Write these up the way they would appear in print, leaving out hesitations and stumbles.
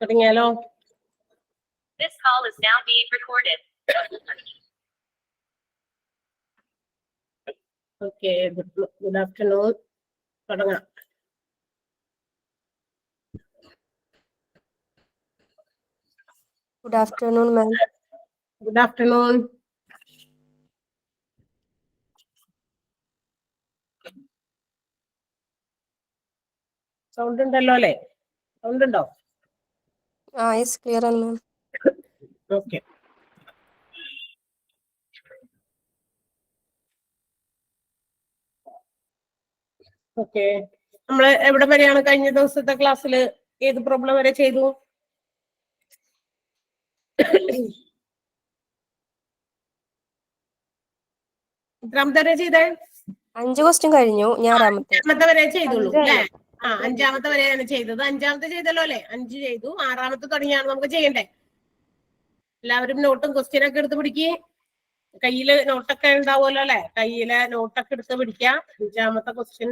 തുടങ്ങിയാലോ? This call is now being recorded. Okay, good afternoon. തുടങ്ങാം. Good afternoon, ma'am. Good afternoon. Sound ഉണ്ടല്ലോ അല്ലേ? Sound ഉണ്ടോ? Yes, clear, ma'am. Okay. Okay, നമ്മള് എവിടെ വരെയാണ് കഴിഞ്ഞ ദിവസത്തെ ക്ലാസ്സിൽ ഏത് പ്രോബ്ലം വരെ ചെയ്തു? എത്രാമത്തെ വരെ ചെയ്തേ? 5 question കഴിഞ്ഞു. ഞാൻ അഞ്ചാമത്തെ വരെ ചെയ്തുള്ളൂ അല്ലേ? അഞ്ചാമത്തെ വരെയാണ് ചെയ്തത്. അഞ്ചാമത്തെ ചെയ്തല്ലോ അല്ലെ? 5 ചെയ്തു. 6ാമത്തെ തുടങ്ങിയാണ് നമുക്ക് ചെയ്യണ്ടേ. എല്ലാവരും നോട്ടും ക്വസ്റ്റ്യൻ ഒക്കെ എടുത്ത് പിടിക്കുക. കയ്യില് നോട്ടൊക്കെ ഉണ്ടാവുമല്ലോ അല്ലെ? കയ്യിലെ നോട്ടൊക്കെ എടുത്ത് പിടിക്കുക. 5ാമത്തെ ക്വസ്റ്റ്യൻ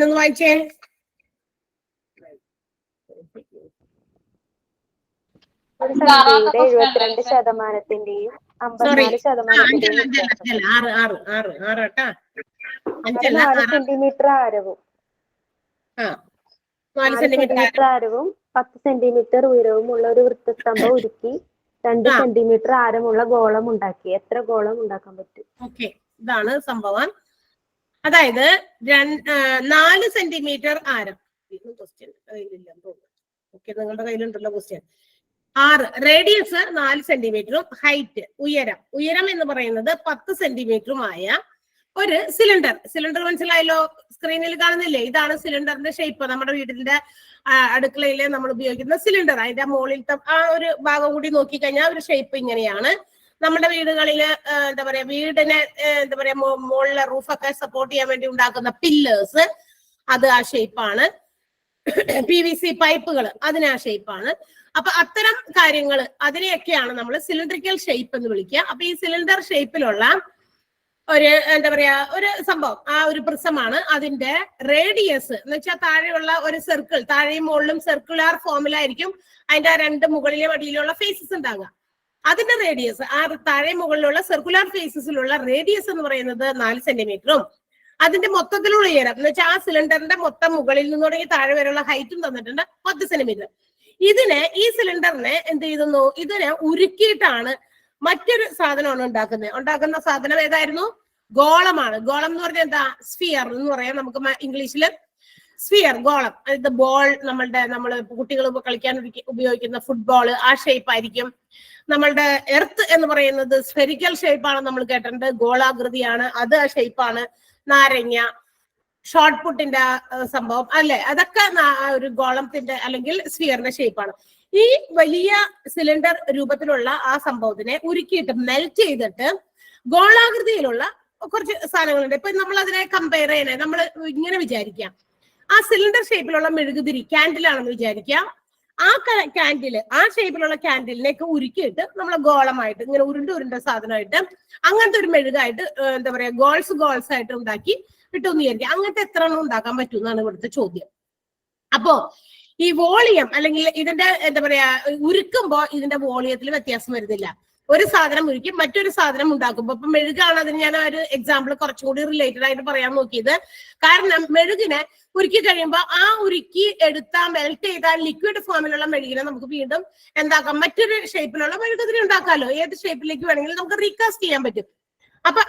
ഒന്ന് വായിച്ചേ. ഒരു സംഖ്യയുടെ 72%-ന്റെയും 54%-ന്റെയും 4 സെന്റിമീറ്റർ ആരവും 4 സെന്റിമീറ്റർ ആരവും 10 സെന്റിമീറ്റർ ഉയരവും ഉള്ള ഒരു വൃത്തസ്തംഭം ഉരുക്കി 2 സെന്റിമീറ്റർ ആരമുള്ള ഗോളം ഉണ്ടാക്കി. എത്ര ഗോളം ഉണ്ടാക്കാൻ പറ്റും? ഓക്കെ, ഇതാണ് സംഭവം. അതായത് 4 സെന്റിമീറ്റർ ആരം. ക്വസ്റ്റ്യൻ ഓക്കെ, നിങ്ങളുടെ കയ്യിലുണ്ടല്ലോ ക്വസ്റ്റ്യൻ. 6 റേഡിയസ് 4 സെന്റിമീറ്ററും ഹൈറ്റ് ഉയരം എന്ന് പറയുന്നത് 10 സെന്റിമീറ്ററുമായ ഒരു സിലിണ്ടർ മനസ്സിലായല്ലോ? സ്ക്രീനിൽ കാണുന്നില്ലേ? ഇതാണ് സിലിണ്ടറിന്റെ ഷേപ്പ്. നമ്മുടെ വീടിന്റെ അടുക്കളയിൽ നമ്മൾ ഉപയോഗിക്കുന്ന സിലിണ്ടർ. അതിന്റെ മുകളിലത്തെ ആ ഒരു ഭാഗം കൂടി നോക്കിക്കഴിഞ്ഞാൽ ഒരു ഷേപ്പ് ഇങ്ങനെയാണ്. നമ്മുടെ വീടുകളില് എന്താ പറയാ, വീടിനെ എന്താ പറയാ മുകളിലെ റൂഫൊക്കെ സപ്പോർട്ട് ചെയ്യാൻ വേണ്ടി ഉണ്ടാക്കുന്ന പില്ലേഴ്സ്, അത് ആ ഷേപ്പാണ്. PVC പൈപ്പുകൾ, അതിന് ആ ഷേപ്പാണ്. അപ്പൊ അത്തരം കാര്യങ്ങൾ, അതിനെയൊക്കെയാണ് നമ്മൾ സിലിണ്ടറിക്കൽ ഷേപ്പ് എന്ന് വിളിക്കുക. അപ്പൊ ഈ സിലിണ്ടർ ഷേപ്പിലുള്ള ഒരു എന്താ പറയാ ഒരു സംഭവം, ആ ഒരു പ്രിസമാണ്. അതിന്റെ റേഡിയസ് എന്ന് വെച്ചാൽ താഴെയുള്ള ഒരു സർക്കിൾ, താഴെയും മുകളിലും സർക്കുലർ ഫോമിലായിരിക്കും അതിന്റെ 2 മുകളിലെ അടിയിലുള്ള ഫേസസ് ഉണ്ടാകുക. അതിന്റെ റേഡിയസ്, ആ താഴെ മുകളിലുള്ള സർക്കുലർ ഫേസസിലുള്ള റേഡിയസ് എന്ന് പറയുന്നത് 4 സെന്റിമീറ്ററും അതിന്റെ മൊത്തത്തിലുള്ള ഉയരം എന്ന് വെച്ചാൽ ആ സിലിണ്ടറിന്റെ മൊത്തം മുകളിൽ നിന്ന് തുടങ്ങി താഴെ വരെയുള്ള ഹൈറ്റും തന്നിട്ടുണ്ട് 10 സെന്റിമീറ്റർ. ഈ സിലിണ്ടറിനെ എന്ത് ചെയ്യുന്നു? ഇതിനെ ഉരുക്കിയിട്ടാണ് മറ്റൊരു സാധനമാണ് ഉണ്ടാക്കുന്ന സാധനം ഏതായിരുന്നു? ഗോളമാണ്. ഗോളം എന്ന് പറഞ്ഞാൽ എന്താ? സ്ഫിയർ എന്ന് പറയാം നമുക്ക് ഇംഗ്ലീഷില്. സ്ഫിയർ, ഗോളം. ഇത് ബോൾ, നമ്മള് കുട്ടികൾ കളിക്കാൻ ഉപയോഗിക്കുന്ന ഫുട്ബോൾ, ആ ഷേപ്പ് ആയിരിക്കും. നമ്മളുടെ എർത്ത് എന്ന് പറയുന്നത് സ്ഫെരിക്കൽ ഷേപ്പാണ്, നമ്മൾ കേട്ടിട്ടുണ്ട്. ഗോളാകൃതിയാണ്, അത് ആ ഷേപ്പാണ്. നാരങ്ങ, ഷോർട്ട് പുട്ടിന്റെ സംഭവം അല്ലെ, അതൊക്കെ ഒരു ഗോളത്തിന്റെ അല്ലെങ്കിൽ സ്ഫിയറിന്റെ ഷേപ്പാണ്. ഈ വലിയ സിലിണ്ടർ രൂപത്തിലുള്ള ആ സംഭവത്തിനെ ഉരുക്കിയിട്ട് മെൽറ്റ് ചെയ്തിട്ട് ഗോളാകൃതിയിലുള്ള കുറച്ച് സാധനങ്ങളുണ്ട്. ഇപ്പൊ നമ്മൾ അതിനെ കമ്പയർ ചെയ്യണേ, നമ്മൾ ഇങ്ങനെ വിചാരിക്കാം, ആ സിലിണ്ടർ ഷേപ്പിലുള്ള മെഴുകുതിരി ക്യാൻഡിലാണെന്ന് വിചാരിക്കാം. ആ ക്യാൻഡില്, ആ ഷേപ്പിലുള്ള ക്യാൻഡിലിനെയൊക്കെ ഉരുക്കിയിട്ട് നമ്മൾ ഗോളമായിട്ട് ഇങ്ങനെ ഉരുണ്ട സാധനമായിട്ട് അങ്ങനത്തെ ഒരു മെഴുകായിട്ട് എന്താ പറയാ ഗോൾസ് ആയിട്ട് ഉണ്ടാക്കി കിട്ടുമെന്ന് വിചാരിക്കാം. അങ്ങനത്തെ എത്ര എണ്ണം ഉണ്ടാക്കാൻ പറ്റും എന്നാണ് ഇവിടുത്തെ ചോദ്യം. അപ്പോ ഈ വോളിയം അല്ലെങ്കിൽ ഇതിന്റെ എന്താ പറയാ ഉരുക്കുമ്പോ ഇതിന്റെ വോളിയത്തിൽ വ്യത്യാസം വരുന്നില്ല. ഒരു സാധനം ഉരുക്കി മറ്റൊരു സാധനം ഉണ്ടാക്കുമ്പോ, ഇപ്പൊ മെഴുകാണ്, അതിന് ഞാൻ ഒരു എക്സാമ്പിൾ കുറച്ചുകൂടി റിലേറ്റഡ് ആയിട്ട് പറയാൻ നോക്കിയത്. കാരണം മെഴുകിനെ ഉരുക്കി കഴിയുമ്പോൾ ആ ഉരുക്കി എടുത്ത മെൽറ്റ് ചെയ്ത ലിക്വിഡ് ഫോമിലുള്ള മെഴുകിനെ നമുക്ക് വീണ്ടും എന്താക്കാം? മറ്റൊരു ഷേപ്പിലുള്ള മെഴുകുതിരി ഉണ്ടാക്കാമല്ലോ. ഏത് ഷേപ്പിലേക്ക് വേണമെങ്കിലും നമുക്ക് റീകാസ്റ്റ് ചെയ്യാൻ പറ്റും. അപ്പൊ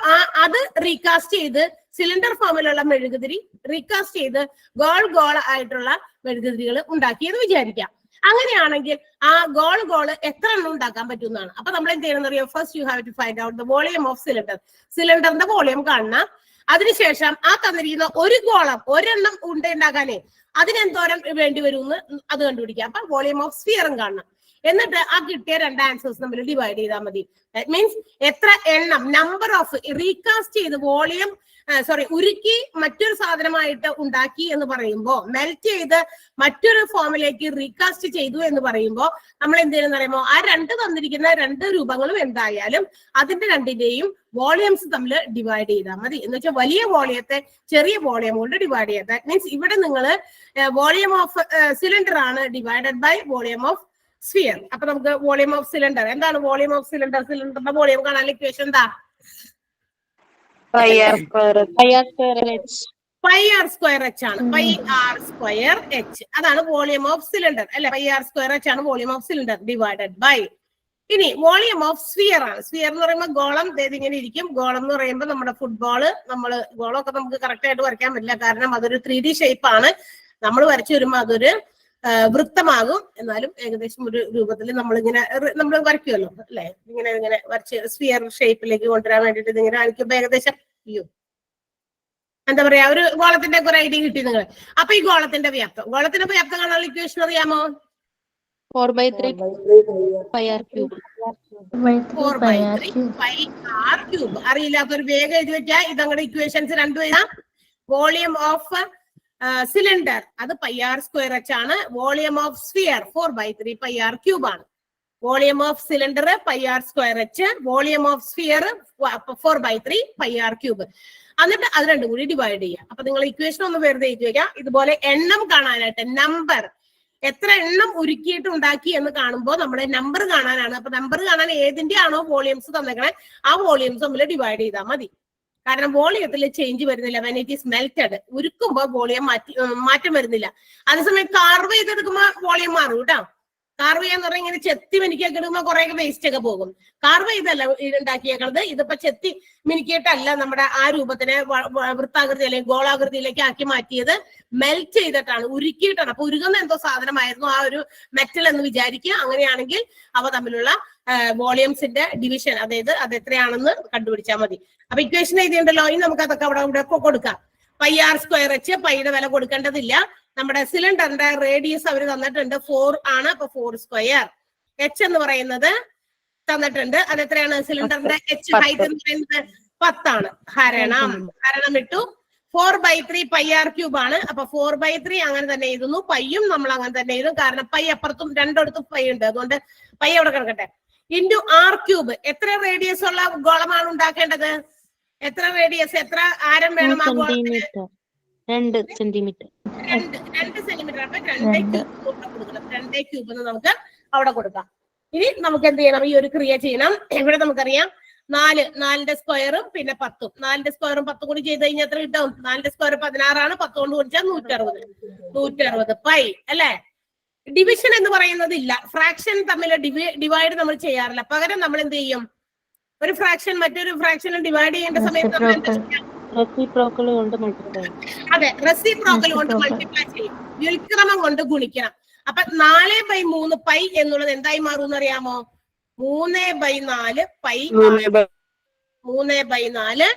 അത് റീകാസ്റ്റ് ചെയ്ത് സിലിണ്ടർ ഫോമിലുള്ള മെഴുകുതിരി റീകാസ്റ്റ് ചെയ്ത് ഗോൾ ആയിട്ടുള്ള മെഴുകുതിരികൾ ഉണ്ടാക്കിയെന്ന് വിചാരിക്കാം. അങ്ങനെയാണെങ്കിൽ ആ ഗോൾ എത്ര എണ്ണം ഉണ്ടാക്കാൻ പറ്റുന്നതാണ്. അപ്പൊ നമ്മൾ എന്ത് ചെയ്യണമെന്ന് അറിയാം? First you have to find out the volume of സിലിണ്ടറിന്റെ വോളിയം കാണണം. അതിനുശേഷം ആ തന്നിരിക്കുന്ന ഒരു ഗോളം ഒരെണ്ണം ഉണ്ടാക്കാനേ അതിനെന്തോരം വേണ്ടി വരും എന്ന് അത് കണ്ടുപിടിക്കാം. അപ്പൊ വോളിയം ഓഫ് സ്ഫിയറും കാണണം. എന്നിട്ട് ആ കിട്ടിയ 2 ആൻസേഴ്സ് നമ്മൾ ഡിവൈഡ് ചെയ്താൽ മതി. ദാറ്റ് മീൻസ് എത്ര എണ്ണം, നമ്പർ ഓഫ് റീകാസ്റ്റ് ചെയ്ത് വോളിയം ഉരുക്കി മറ്റൊരു സാധനമായിട്ട് ഉണ്ടാക്കി എന്ന് പറയുമ്പോൾ, മെൽറ്റ് ചെയ്ത് മറ്റൊരു ഫോമിലേക്ക് റീകാസ്റ്റ് ചെയ്തു എന്ന് പറയുമ്പോൾ നമ്മൾ എന്ത് ചെയ്യുന്ന പറയുമ്പോൾ ആ തന്നിരിക്കുന്ന രണ്ട് രൂപങ്ങളും എന്തായാലും അതിന്റെ രണ്ടിന്റെയും വോളിയംസ് തമ്മിൽ ഡിവൈഡ് ചെയ്താൽ മതി. എന്ന് വെച്ചാൽ വലിയ വോളിയത്തെ ചെറിയ വോളിയം കൊണ്ട് ഡിവൈഡ് ചെയ്യുക. ദാറ്റ് മീൻസ് ഇവിടെ നിങ്ങൾ വോളിയം ഓഫ് സിലിണ്ടർ ആണ് divided by volume of sphere. അപ്പൊ നമുക്ക് വോളിയം ഓഫ് സിലിണ്ടർ എന്താണ്? വോളിയം ഓഫ് സിലിണ്ടർ, സിലിണ്ടറിന്റെ വോളിയം കാണാൻ ഇക്വേഷൻ എന്താ? Pi R square H. Pi R square H ആണ്. പൈ ആർ സ്ക്വയർ എച്ച് അതാണ് വോളിയം ഓഫ് സിലിണ്ടർ അല്ലെ. പൈ ആർ സ്ക്വയർ എച്ച് ആണ് volume of cylinder divided by. ഇനി volume of sphere ആണ്. Sphere എന്ന് പറയുമ്പോൾ ഗോളം ഇങ്ങനെ ഇരിക്കും. ഗോളം എന്ന് പറയുമ്പോൾ നമ്മുടെ ഫുട്ബോള്, ഗോളമൊക്കെ നമുക്ക് കറക്റ്റ് ആയിട്ട് വരയ്ക്കാൻ പറ്റില്ല, കാരണം അതൊരു 3D ഷേപ്പ് ആണ്. നമ്മൾ വരച്ചു വരുമ്പോൾ അതൊരു വൃത്തമാകും. എന്നാലും ഏകദേശം ഒരു രൂപത്തിൽ നമ്മൾ വരയ്ക്കുമല്ലോ അല്ലെ. ഇങ്ങനെ വരച്ച് സ്ഫിയർ ഷേപ്പിലേക്ക് കൊണ്ടുവരാൻ വേണ്ടിട്ട് ഇതിങ്ങനെ കാണിക്കുമ്പോ ഏകദേശം എന്താ പറയാ, ഒരു ഗോളത്തിന്റെ ഒക്കെ ഒരു ഐഡിയ കിട്ടി നിങ്ങൾ. അപ്പൊ ഈ ഗോളത്തിന്റെ വ്യാപ്തം കാണാനുള്ള ഇക്വേഷൻ അറിയാമോ? 4/3 pi R cube. 4/3 pi R cube. അറിയില്ലാത്തൊരു വേഗം എഴുതി വെച്ചാൽ ഇതങ്ങളുടെ ഇക്വേഷൻസ് രണ്ടും എഴുതാം. വോളിയം ഓഫ് സിലിണ്ടർ അത് പൈ ആർ സ്ക്വയർ എച്ച് ആണ്. Volume of sphere 4/3 pi R cube ആണ്. Volume of cylinder pi R square H, volume of sphere 4/3 pi R cube. എന്നിട്ട് അത് രണ്ടും കൂടി ഡിവൈഡ് ചെയ്യാം. അപ്പൊ നിങ്ങൾ ഇക്വേഷൻ ഒന്ന് വെറുതെ എഴുതി വെക്കാം. ഇതുപോലെ എണ്ണം കാണാനായിട്ട് നമ്പർ എത്ര എണ്ണം ഉരുക്കിയിട്ട് ഉണ്ടാക്കി എന്ന് കാണുമ്പോൾ നമ്മുടെ നമ്പർ കാണാനാണ്. അപ്പൊ നമ്പർ കാണാൻ ഏതിന്റെ ആണോ വോളിയംസ് തന്നേക്കണേ ആ വോളിയംസ് തമ്മിൽ ഡിവൈഡ് ചെയ്താൽ മതി. കാരണം വോളിയത്തിൽ ചേഞ്ച് വരുന്നില്ല. വെൻ ഇറ്റ് ഈസ് മെൽറ്റഡ്, ഉരുക്കുമ്പോൾ വോളിയം മാറ്റം വരുന്നില്ല. അതേസമയം കാർവ് ചെയ്തെടുക്കുമ്പോൾ വോളിയം മാറും കേട്ടോ. കാർവ് ചെയ്യാന്ന് പറഞ്ഞാൽ ഇങ്ങനെ ചെത്തി മിനിക്കൊക്കെ ഇടുമ്പോൾ കുറെ വേസ്റ്റ് ഒക്കെ പോകും. കാർവ് ചെയ്തല്ല ഉണ്ടാക്കിയേക്കണത്. ഇതിപ്പോ ചെത്തി മിനിക്കിയിട്ടല്ല നമ്മുടെ ആ രൂപത്തിനെ വൃത്താകൃതി അല്ലെങ്കിൽ ഗോളാകൃതിയിലേക്ക് ആക്കി മാറ്റിയത്. മെൽറ്റ് ചെയ്തിട്ടാണ്, ഉരുക്കിയിട്ടാണ്. അപ്പൊ ഉരുകുന്ന എന്തോ സാധനമായിരുന്നു ആ ഒരു മെറ്റൽ എന്ന് വിചാരിക്കുക. അങ്ങനെയാണെങ്കിൽ അവ തമ്മിലുള്ള വോളിയംസിന്റെ ഡിവിഷൻ, അതായത് അത് എത്രയാണെന്ന് കണ്ടുപിടിച്ചാൽ മതി. അപ്പൊ ഇക്വേഷൻ എഴുതിയുണ്ടല്ലോ, ഇനി നമുക്ക് അതൊക്കെ അവിടെ കൊടുക്കാം. പൈ ആർ സ്ക്വയർ എച്ച്, പൈയുടെ വില കൊടുക്കേണ്ടതില്ല. നമ്മുടെ സിലിണ്ടറിന്റെ റേഡിയസ് അവർ തന്നിട്ടുണ്ട് 4 ആണ്. അപ്പൊ 4 സ്ക്വയർ. എച്ച് എന്ന് പറയുന്നത് തന്നിട്ടുണ്ട്. അത് എത്രയാണ്? സിലിണ്ടറിന്റെ എച്ച് ഹൈറ്റ് എന്ന് പറയുന്നത് 10 ആണ്. ഹരണം ഇട്ടു. 4/3 പൈ ആർ ക്യൂബ് ആണ്. അപ്പൊ 4/3 അങ്ങനെ തന്നെ എഴുതുന്നു. പയ്യും നമ്മൾ അങ്ങനെ തന്നെ എഴുതും, കാരണം പൈ അപ്പുറത്തും രണ്ടിടത്തും പൈ ഉണ്ട്. അതുകൊണ്ട് പൈ അവിടെ കിടക്കട്ടെ. Into R cube. എത്ര റേഡിയസ് ഉള്ള ഗോളമാണ് ഉണ്ടാക്കേണ്ടത്? എത്ര റേഡിയസ്, എത്ര ആരം വേണം ആ ഗോളത്തിന്? 2 സെന്റിമീറ്റർ. 2 സെന്റിമീറ്റർ. അപ്പൊ 2 ക്യൂബ് കൊടുക്കണം. 2 ക്യൂബ് എന്ന് നമുക്ക് അവിടെ കൊടുക്കാം. ഇനി നമുക്ക് എന്ത് ചെയ്യണം? ഈ ഒരു ക്രിയ ചെയ്യണം. ഇവിടെ നമുക്കറിയാം 4ന്റെ സ്ക്വയറും പിന്നെ 10ഉം. 4ന്റെ സ്ക്വയറും 10 കൂടി ചെയ്ത് കഴിഞ്ഞാൽ എത്ര കിട്ടും? 4ന്റെ സ്ക്വയർ 16 ആണ്. 10 കൊണ്ട് കുടിച്ചാൽ 160 പൈ അല്ലെ. ഡിവിഷൻ എന്ന് പറയുന്നത് ഇല്ല. ഫ്രാക്ഷൻ തമ്മിൽ ഡിവൈഡ് നമ്മൾ ചെയ്യാറില്ല. പകരം നമ്മൾ എന്ത് ചെയ്യും? ഒരു ഫ്രാക്ഷൻ മറ്റൊരു ഫ്രാക്ഷനും ഡിവൈഡ് ചെയ്യേണ്ട സമയത്ത് റെസിപ്രോക്കൽ കൊണ്ട് മൾട്ടിപ്ലൈ. അതെ, റെസിപ്രോക്കൽ കൊണ്ട് മൾട്ടിപ്ലൈ ചെയ്യും. വ്യുൽക്രമം കൊണ്ട് ഗുണിക്കണം. അപ്പൊ 4/3 പൈ എന്നുള്ളത് എന്തായി മാറും അറിയാമോ? 3/4 പൈ. 3/4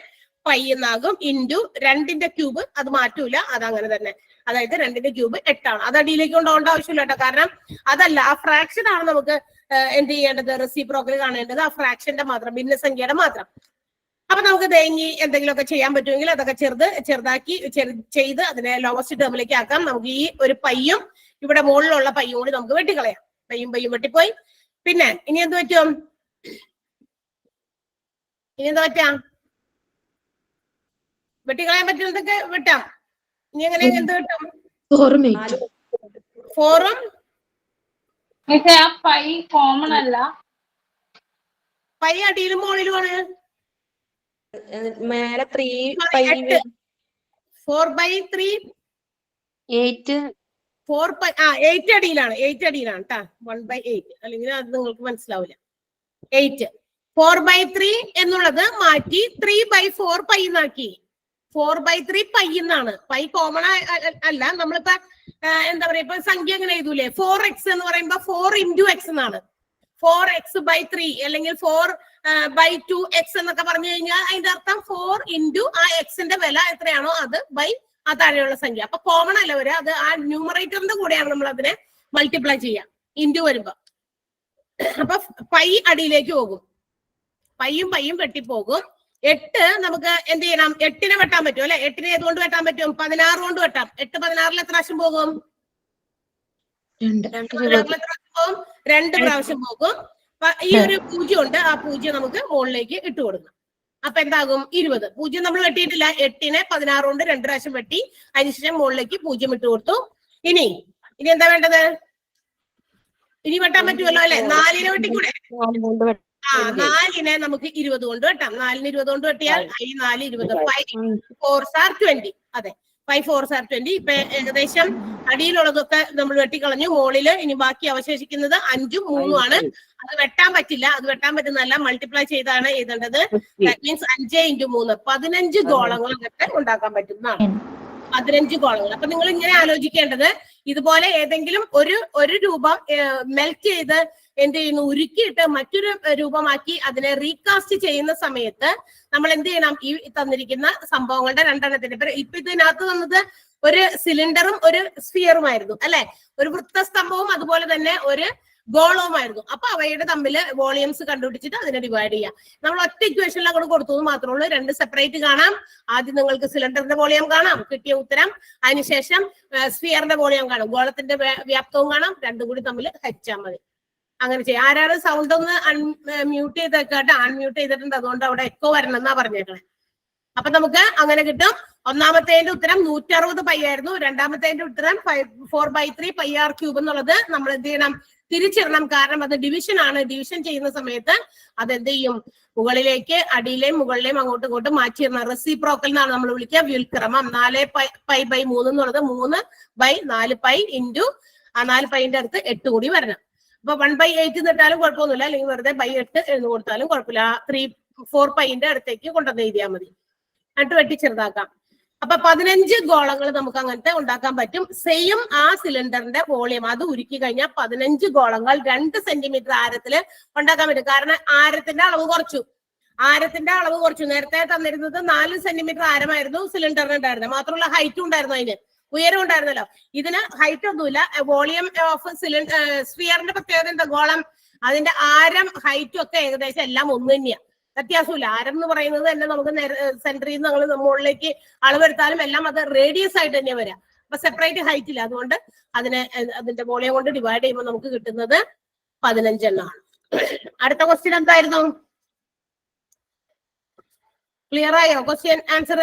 പൈ എന്നാകും. ഇൻറ്റു 2ന്റെ ക്യൂബ്. അത് മാറ്റൂല, അതങ്ങനെ തന്നെ. അതായത് 2ന്റെ ക്യൂബ് 8 ആണ്. അത് അടിയിലേക്ക് കൊണ്ടുപോകേണ്ട ആവശ്യമില്ല കേട്ടോ. കാരണം അതല്ല, ആ ഫ്രാക്ഷൻ ആണ് നമുക്ക് എന്ത് ചെയ്യേണ്ടത്? റെസിപ്രോക്കൽ കാണേണ്ടത് ആ ഫ്രാക്ഷന്റെ മാത്രം, ഭിന്നസംഖ്യയുടെ മാത്രം. അപ്പൊ നമുക്ക് തേങ്ങി എന്തെങ്കിലുമൊക്കെ ചെയ്യാൻ പറ്റുമെങ്കിൽ അതൊക്കെ ചെറുതാക്കി ചെയ്ത് അതിനെ ലോവസ്റ്റ് ടേമിലേക്ക് ആക്കാം. നമുക്ക് ഈ ഒരു പയ്യും ഇവിടെ മുകളിലുള്ള പയ്യും കൂടി നമുക്ക് വെട്ടിക്കളയാം. പയ്യും വെട്ടിപ്പോയി. പിന്നെ ഇനി എന്ത് പറ്റും? ഇനി എന്താ പറ്റാം? വെട്ടിക്കളയാൻ പറ്റുന്നതൊക്കെ വെട്ടാം. ഇനി എങ്ങനെ എന്ത് കിട്ടും? 4ഉം പൈ കോമൺ അല്ല. പൈ അടിയിലും മുകളിലുമാണ്. മേലെ 3 4/3 8 8 അടിയിലാണ്. 8 അടിയിലാണ് കേട്ടാ. 1/8 അല്ലെങ്കിൽ അത് നിങ്ങൾക്ക് മനസ്സിലാവില്ല. 8 4/3 എന്നുള്ളത് മാറ്റി 3/4 പൈ എന്നാക്കി. 4/3 പൈ എന്നാണ്. പൈ കോമൺ അല്ല. നമ്മളിപ്പോ എന്താ പറയാ, ഇപ്പൊ സംഖ്യ എങ്ങനെ എഴുതൂലേ? 4x എന്ന് പറയുമ്പോ 4 × x എന്നാണ്. 4x/3 അല്ലെങ്കിൽ 4/2x എന്നൊക്കെ പറഞ്ഞു കഴിഞ്ഞാൽ അതിന്റെ അർത്ഥം 4 × ആ എക്സിന്റെ വില എത്രയാണോ അത് ബൈ ആ താഴെയുള്ള സംഖ്യ. അപ്പൊ കോമൺ അല്ല വരിക, അത് ആ ന്യൂമറേറ്ററിന്റെ കൂടെയാണ് നമ്മൾ അതിനെ മൾട്ടിപ്ലൈ ചെയ്യാം ഇൻറ്റു വരുമ്പോ. അപ്പൊ പൈ അടിയിലേക്ക് പോകും. പയ്യും വെട്ടിപ്പോകും. 8 നമുക്ക് എന്ത് ചെയ്യണം? 8നെ വെട്ടാൻ പറ്റും അല്ലെ? 8നെ ഏതുകൊണ്ട് വെട്ടാൻ പറ്റും? 16 കൊണ്ട് വെട്ടാം. 8 16-ൽ എത്ര പ്രാവശ്യം പോകും? 2 പ്രാവശ്യം പോകും. ഈ ഒരു 0 ഉണ്ട്, ആ 0 നമുക്ക് മുകളിലേക്ക് ഇട്ട് കൊടുക്കാം. അപ്പൊ എന്താകും? 20. 0 നമ്മൾ വെട്ടിയിട്ടില്ല. 8നെ 16 കൊണ്ട് 2 പ്രാവശ്യം വെട്ടി അതിനുശേഷം മുകളിലേക്ക് 0 ഇട്ട് കൊടുത്തു. ഇനി എന്താ വേണ്ടത്? ഇനി വെട്ടാൻ പറ്റുമല്ലോ അല്ലെ? 4നെ വെട്ടിക്കൂടെ? 4നെ നമുക്ക് 20 കൊണ്ട് വെട്ടാം. 4ന് 20 കൊണ്ട് വെട്ടിയാൽ 4 20. 5 4s are 20. അതെ, 5 4s are 20. ഇപ്പൊ ഏകദേശം അടിയിലുള്ളതൊക്കെ നമ്മൾ വെട്ടിക്കളഞ്ഞു. മുകളില് ഇനി ബാക്കി അവശേഷിക്കുന്നത് 5ഉം 3ഉം ആണ്. അത് വെട്ടാൻ പറ്റില്ല. അത് വെട്ടാൻ പറ്റുന്നതല്ല, മൾട്ടിപ്ലൈ ചെയ്താണ് എഴുതേണ്ടത്. ദാറ്റ് മീൻസ് 5 × 3 15 ഗോളങ്ങൾ ഒക്കെ ഉണ്ടാക്കാൻ പറ്റുന്നതാണ്. 15 ഗോളങ്ങൾ. അപ്പൊ നിങ്ങൾ ഇങ്ങനെ ആലോചിക്കേണ്ടത്, ഇതുപോലെ ഏതെങ്കിലും ഒരു രൂപം മെൽറ്റ് ചെയ്ത് എന്ത് ചെയ്യുന്നു? ഉരുക്കിയിട്ട് മറ്റൊരു രൂപമാക്കി അതിനെ റീകാസ്റ്റ് ചെയ്യുന്ന സമയത്ത് നമ്മൾ എന്ത് ചെയ്യണം? ഈ തന്നിരിക്കുന്ന സംഭവങ്ങളുടെ 2 ഇപ്പൊ ഇതിനകത്ത് തന്നത് ഒരു സിലിണ്ടറും ഒരു സ്ഫിയറുമായിരുന്നു അല്ലെ? ഒരു വൃത്തസ്തംഭവും അതുപോലെ തന്നെ ഒരു ഗോളവുമായിരുന്നു. അപ്പൊ അവയുടെ തമ്മിൽ വോളിയംസ് കണ്ടുപിടിച്ചിട്ട് അതിനെ ഡിവൈഡ് ചെയ്യാം. നമ്മൾ ഒറ്റ ഇക്വേഷനിൽ അങ്ങോട്ട് കൊടുത്തത് മാത്രമേ ഉള്ളൂ. 2 സെപ്പറേറ്റ് കാണാം. ആദ്യം നിങ്ങൾക്ക് സിലിണ്ടറിന്റെ വോളിയം കാണാം, കിട്ടിയ ഉത്തരം. അതിനുശേഷം സ്ഫിയറിന്റെ വോളിയം കാണാം, ഗോളത്തിന്റെ വ്യാപ്തവും കാണാം. 2 കൂടി തമ്മിൽ ഹരിച്ചാൽ മതി. അങ്ങനെ ചെയ്യാം. ആരാണ് സൗണ്ട് ഒന്ന് മ്യൂട്ട് ചെയ്തേക്കാട്ടെ? അൺമ്യൂട്ട് ചെയ്തിട്ടുണ്ട്, അതുകൊണ്ട് അവിടെ എക്കോ വരണം എന്നാ പറഞ്ഞേക്കണേ. അപ്പൊ നമുക്ക് അങ്ങനെ കിട്ടും. ഒന്നാമത്തേന്റെ ഉത്തരം 160 പൈ ആയിരുന്നു. രണ്ടാമത്തേന്റെ ഉത്തരം 4/3 πr³ എന്നുള്ളത് നമ്മൾ എന്ത് ചെയ്യണം? തിരിച്ചിടണം. കാരണം അത് ഡിവിഷൻ ആണ്. ഡിവിഷൻ ചെയ്യുന്ന സമയത്ത് അത് എന്ത് ചെയ്യും? മുകളിലേക്ക് അടിയിലെയും മുകളിലെയും അങ്ങോട്ടും ഇങ്ങോട്ടും മാറ്റിയിടണം. റെസിപ്രോക്കൽ എന്നാണ് നമ്മൾ വിളിക്കുക. വ്യുൽക്രമം 4π/3 എന്നുള്ളത് 3/4 π ഇൻറ്റു ആ 4 പൈന്റെ അടുത്ത് 8 കൂടി വരണം. അപ്പൊ 1/8 എന്നിട്ടാലും കുഴപ്പമൊന്നുമില്ല, അല്ലെങ്കിൽ വെറുതെ 8 എഴുതി കൊടുത്താലും കുഴപ്പമില്ല. 4 പൈന്റെ അടുത്തേക്ക് കൊണ്ടുവന്ന് എഴുതിയാൽ മതി. എന്നിട്ട് വെട്ടി ചെറുതാക്കാം. അപ്പൊ 15 ഗോളങ്ങൾ നമുക്ക് അങ്ങനത്തെ ഉണ്ടാക്കാൻ പറ്റും. സെയിം ആ സിലിണ്ടറിന്റെ വോളിയം അത് ഉരുക്കി കഴിഞ്ഞാൽ 15 ഗോളങ്ങൾ 2 സെന്റിമീറ്റർ ആരത്തില് ഉണ്ടാക്കാൻ പറ്റും. കാരണം ആരത്തിന്റെ അളവ് കുറച്ചു. നേരത്തെ തന്നിരുന്നത് 4 സെന്റിമീറ്റർ ആരമായിരുന്നു സിലിണ്ടറിന് ഉണ്ടായിരുന്നത്. മാത്രമല്ല ഹൈറ്റും ഉണ്ടായിരുന്നു, അതിന് ഉയരം ഉണ്ടായിരുന്നല്ലോ. ഇതിന് ഹൈറ്റ് ഒന്നുമില്ല. വോളിയം ഓഫ് സ്ഫിയറിന്റെ പ്രത്യേകത എന്താ? ഗോളം, അതിന്റെ ആരം ഹൈറ്റും ഒക്കെ ഏകദേശം എല്ലാം ഒന്ന് തന്നെയാണ്. വ്യത്യാസമില്ല. ആരം എന്ന് പറയുന്നത് തന്നെ നമുക്ക് സെന്ററിൽ നിന്ന് നമ്മൾ മുകളിലേക്ക് അളവെടുത്താലും എല്ലാം അത് റേഡിയസ് ആയിട്ട് തന്നെ വരാം. അപ്പൊ സെപ്പറേറ്റ് ഹൈറ്റ് ഇല്ല. അതുകൊണ്ട് അതിന്റെ വോളിയം കൊണ്ട് ഡിവൈഡ് ചെയ്യുമ്പോൾ നമുക്ക് കിട്ടുന്നത് 15 എണ്ണമാണ്. അടുത്ത ക്വസ്റ്റ്യൻ എന്തായിരുന്നു? ക്ലിയർ ആയോ ക്വസ്റ്റ്യൻ ആൻസർ?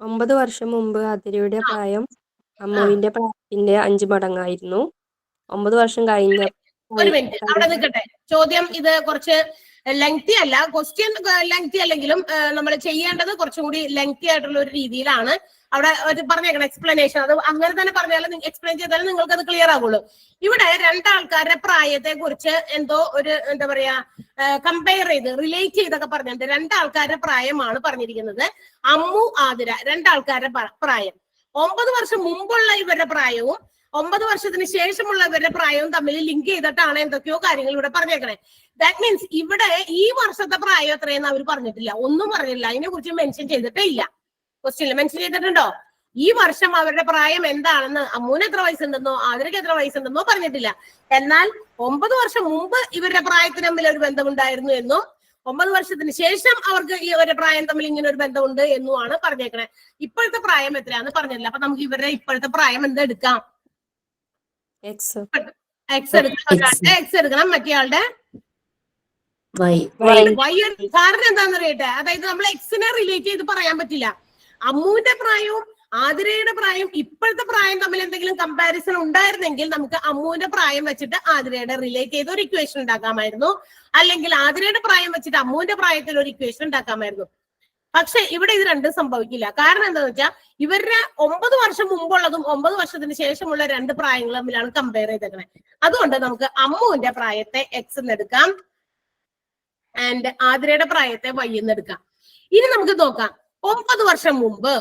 9 വർഷം മുമ്പ് അതിരയുടെ പ്രായം അമ്മുവിന്റെ പ്രായത്തിന്റെ 5 മടങ്ങായിരുന്നു. 9 വർഷം കഴിഞ്ഞ ഒരു മിനിറ്റ് അവിടെ നിൽക്കട്ടെ. ചോദ്യം ഇത് കുറച്ച് ലെങ്തി അല്ല. ക്വസ്റ്റ്യൻ ലെങ്തി അല്ലെങ്കിലും നമ്മൾ ചെയ്യേണ്ടത് കുറച്ചും കൂടി ലെങ്തി ആയിട്ടുള്ള ഒരു രീതിയിലാണ് അവിടെ പറഞ്ഞേക്കണം. എക്സ്പ്ലനേഷൻ അത് അങ്ങനെ തന്നെ പറഞ്ഞാലും എക്സ്പ്ലെയിൻ ചെയ്താലും നിങ്ങൾക്ക് അത് ക്ലിയർ ആകുള്ളൂ. ഇവിടെ 2 ആൾക്കാരുടെ പ്രായത്തെ കുറിച്ച് എന്തോ ഒരു എന്താ പറയാ കമ്പയർ ചെയ്ത് റിലേറ്റ് ചെയ്തൊക്കെ പറഞ്ഞിട്ടുണ്ട്. 2 ആൾക്കാരുടെ പ്രായമാണ് പറഞ്ഞിരിക്കുന്നത്. അമ്മു, ആതിര, 2 ആൾക്കാരുടെ പ്രായം. 9 വർഷം മുമ്പുള്ള ഇവരുടെ പ്രായവും 9 വർഷത്തിന് ശേഷമുള്ള ഇവരുടെ പ്രായവും തമ്മിൽ ലിങ്ക് ചെയ്തിട്ടാണ് എന്തൊക്കെയോ കാര്യങ്ങൾ ഇവിടെ പറഞ്ഞേക്കണേ. ദാറ്റ് മീൻസ് ഇവിടെ ഈ വർഷത്തെ പ്രായം എത്രയെന്ന് അവർ പറഞ്ഞിട്ടില്ല, ഒന്നും പറഞ്ഞില്ല. അതിനെ കുറിച്ച് മെൻഷൻ ചെയ്തിട്ടേ ഇല്ല. ക്വസ്റ്റ്യനിൽ മെൻഷൻ ചെയ്തിട്ടുണ്ടോ? ഈ വർഷം അവരുടെ പ്രായം എന്താണെന്ന്, അമ്മൂന് എത്ര വയസ്സുണ്ടെന്നോ ആതിരയ്ക്ക് എത്ര വയസ്സുണ്ടെന്നോ പറഞ്ഞിട്ടില്ല. എന്നാൽ 9 വർഷം മുമ്പ് ഇവരുടെ പ്രായത്തിന് തമ്മിൽ ഒരു ബന്ധമുണ്ടായിരുന്നു എന്നും 9 വർഷത്തിന് ശേഷം അവർക്ക് ഈ ഒരു പ്രായം തമ്മിൽ ഇങ്ങനെ ഒരു ബന്ധമുണ്ട് എന്നുമാണ് പറഞ്ഞേക്കണേ. ഇപ്പോഴത്തെ പ്രായം എത്രയാന്ന് പറഞ്ഞില്ല. അപ്പൊ നമുക്ക് ഇവരുടെ ഇപ്പോഴത്തെ പ്രായം എന്താ എടുക്കാം? എക്സ് എടുക്കണം. മറ്റേയാളുടെ വൈ. കാരണം എന്താണെന്ന് അറിയട്ടെ, അതായത് നമ്മൾ എക്സിനെ റിലേറ്റ് ചെയ്ത് പറയാൻ പറ്റില്ല. അമ്മുവിന്റെ പ്രായവും ആതിരയുടെ പ്രായം ഇപ്പോഴത്തെ പ്രായം തമ്മിൽ എന്തെങ്കിലും കമ്പാരിസൺ ഉണ്ടായിരുന്നെങ്കിൽ നമുക്ക് അമ്മുവിന്റെ പ്രായം വെച്ചിട്ട് ആതിരയുടെ റിലേറ്റ് ചെയ്ത് ഒരു ഇക്വേഷൻ ഉണ്ടാക്കാമായിരുന്നു. അല്ലെങ്കിൽ ആതിരയുടെ പ്രായം വെച്ചിട്ട് അമ്മുവിന്റെ പ്രായത്തിൽ ഒരു ഇക്വേഷൻ ഉണ്ടാക്കാമായിരുന്നു. പക്ഷെ ഇവിടെ ഇത് രണ്ടും സംഭവിക്കില്ല. കാരണം എന്താണെന്ന് വെച്ചാൽ ഇവരുടെ 9 വർഷം മുമ്പുള്ളതും 9 വർഷത്തിന് ശേഷമുള്ള 2 പ്രായങ്ങൾ തമ്മിലാണ് കമ്പയർ ചെയ്തേക്കണേ. അതുകൊണ്ട് നമുക്ക് അമ്മുവിന്റെ പ്രായത്തെ എക്സ് എന്നെടുക്കാം ആൻഡ് ആതിരയുടെ പ്രായത്തെ വൈ എന്നെടുക്കാം. ഇനി നമുക്ക് നോക്കാം 9 വർഷം മുമ്പ്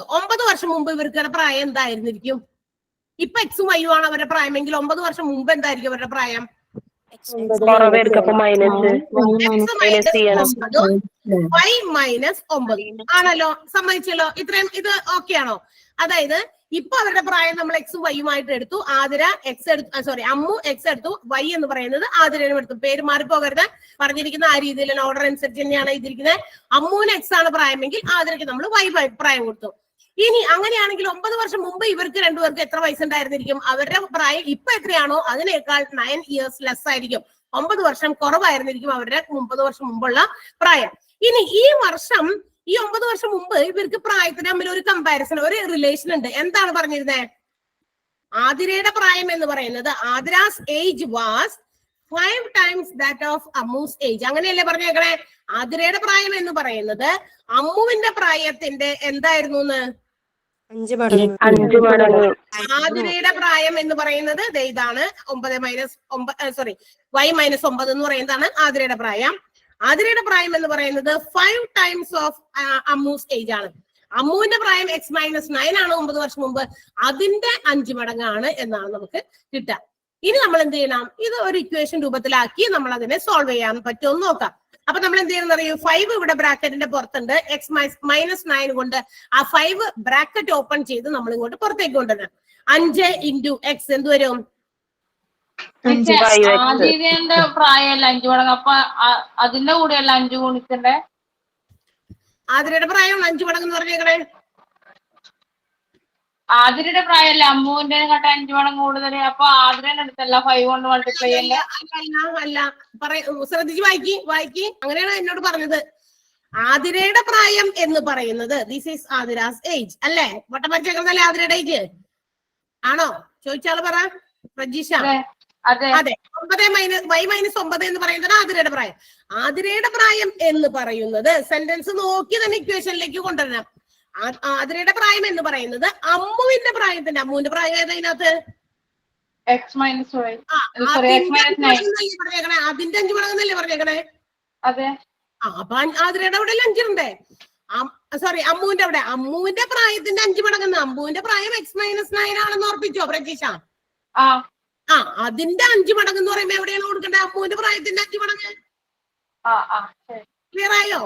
ഇവർക്ക് പ്രായം എന്തായിരുന്നിരിക്കും? ഇപ്പൊ എക്സും വൈയും ആണ് അവരുടെ പ്രായമെങ്കിൽ 9 വർഷം മുമ്പ് എന്തായിരിക്കും അവരുടെ പ്രായം? y - 9 ആണല്ലോ. സമ്മതിച്ചല്ലോ? ഇത്രയും ഇത് ഓക്കെ ആണോ? അതായത് ഇപ്പൊ അവരുടെ പ്രായം നമ്മൾ എക്സും വൈയുമായിട്ട് എടുത്തു. ആതിര എക്സ് എടുത്തു, സോറി അമ്മു എക്സ് എടുത്തു, വൈ എന്ന് പറയുന്നത് ആതിരനും എടുത്തു. പേര് മാറിപ്പോകരുത്, പറഞ്ഞിരിക്കുന്ന ആ രീതിയിൽ ഓർഡർ അനുസരിച്ച് തന്നെയാണ് ഇതിരിക്കുന്നത്. അമ്മുവിന് എക്സ് ആണ് പ്രായമെങ്കിൽ ആതിരയ്ക്ക് നമ്മൾ വൈ പ്രായം കൊടുത്തു. ഇനി അങ്ങനെയാണെങ്കിൽ 9 വർഷം മുമ്പ് ഇവർക്ക് രണ്ടുപേർക്ക് എത്ര വയസ്സുണ്ടായിരുന്നിരിക്കും? അവരുടെ പ്രായം ഇപ്പൊ എത്രയാണോ അതിനേക്കാൾ 9 years ലെസ് ആയിരിക്കും. 9 വർഷം കുറവായിരുന്നിരിക്കും അവരുടെ 30 വർഷം മുമ്പുള്ള പ്രായം. ഇനി ഈ വർഷം ഈ 9 വർഷം മുമ്പ് ഇവർക്ക് പ്രായത്തിന് തമ്മിൽ ഒരു കമ്പാരിസൺ, ഒരു റിലേഷൻ ഉണ്ട്. എന്താണ് പറഞ്ഞിരുന്നത്? ആതിരയുടെ പ്രായം എന്ന് പറയുന്നത് Athira's age was 5 times that of Ammu's age. അങ്ങനെയല്ലേ പറഞ്ഞേക്കണേ? ആതിരയുടെ പ്രായം എന്ന് പറയുന്നത് അമ്മുവിന്റെ പ്രായത്തിന്റെ എന്തായിരുന്നു എന്ന്? 5 മടങ്ങ്. ആതിരയുടെ പ്രായം എന്ന് പറയുന്നത് ഇതാണ് 9 - 9 എന്ന് പറയുന്നതാണ് ആതിരയുടെ പ്രായം. ആതിരയുടെ പ്രായം എന്ന് പറയുന്നത് 5 times of അമ്മൂസ് ഏജ് ആണ്. അമ്മുവിന്റെ പ്രായം x-9 ആണ് 9 വർഷം മുമ്പ്, അതിന്റെ 5 മടങ്ങാണ് എന്നാണ് നമുക്ക് കിട്ടുക. ഇനി നമ്മൾ എന്ത് ചെയ്യണം? ഇത് ഒരു ഇക്വേഷൻ രൂപത്തിലാക്കി നമ്മൾ അതിനെ സോൾവ് ചെയ്യാൻ പറ്റുമെന്ന് നോക്കാം. അപ്പൊ നമ്മൾ എന്ത് ചെയ്യണം അറിയൂ? 5 ഇവിടെ ബ്രാക്കറ്റിന്റെ പുറത്തുണ്ട്. x-9 കൊണ്ട് ആ 5 ബ്രാക്കറ്റ് ഓപ്പൺ ചെയ്ത് നമ്മൾ ഇങ്ങോട്ട് പുറത്തേക്ക് കൊണ്ടുവരണം. 5 into x എന്ത് വരും? ആതിരേന്റെ പ്രായമല്ല 5 മടങ്ങ്. അപ്പൊ അതിന്റെ കൂടെയല്ല 5 ഗുണിക്കണ്ടേ? ആതിരയുടെ പ്രായം 5 മടങ്ങ് എന്ന് പറഞ്ഞേക്കണേ. ആതിരയുടെ പ്രായമല്ല അമ്മുവിന്റെ 5 മടങ്ങ് കൂടുതൽ. അപ്പൊ ആതിരേന്റെ അടുത്തല്ല 5 കൊണ്ട് മൾട്ടിപ്ലൈ ചെയ്യല്ലേ? അല്ല, ശ്രദ്ധിച്ച് വായിക്കി. അങ്ങനെയാണ് എന്നോട് പറഞ്ഞത്. ആതിരയുടെ പ്രായം എന്ന് പറയുന്നത് ദിസ് ഈസ് ആതിരാസ് ഏജ് അല്ലേ? വട്ടം വരച്ചേക്കുന്നല്ലേ ആതിരയുടെ ഏജ് ആണോ? ചോദിച്ചാള് പറ പ്രജീഷ. അതെ, 9 - y - 9 എന്ന് പറയുന്നത് ആതിരയുടെ പ്രായം. ആതിരയുടെ പ്രായം എന്ന് പറയുന്നത് സെന്റൻസ് നോക്കി തന്നെ ഇക്വേഷനിലേക്ക് കൊണ്ടുവരണം. ആതിരയുടെ പ്രായം എന്ന് പറയുന്നത് അമ്മുവിന്റെ പ്രായത്തിന്റെ, അമ്മുവിന്റെ പ്രായം ഏതതിനകത്ത്? അതിന്റെ 5 മടങ്ങെന്നല്ലേ പറഞ്ഞേക്കണേ? അതെ. അപ്പൊ ആതിരയുടെ അവിടെ 5 ഉണ്ടേ. സോറി, അമ്മുവിന്റെ അവിടെ. അമ്മുവിന്റെ പ്രായത്തിന്റെ 5 മടങ്ങെന്ന്. അമ്മുവിന്റെ പ്രായം x-9 ആണെന്ന് ഓർപ്പിച്ചോ പ്രജീഷ? അതിന്റെ 5 മടങ്ങ് എന്ന് പറയുമ്പോ എവിടെയാണ് കൊടുക്കേണ്ടത്? അമ്മുവിന്റെ പ്രായത്തിന്റെ 5 മടങ്ങ്. ക്ലിയർ ആയോ?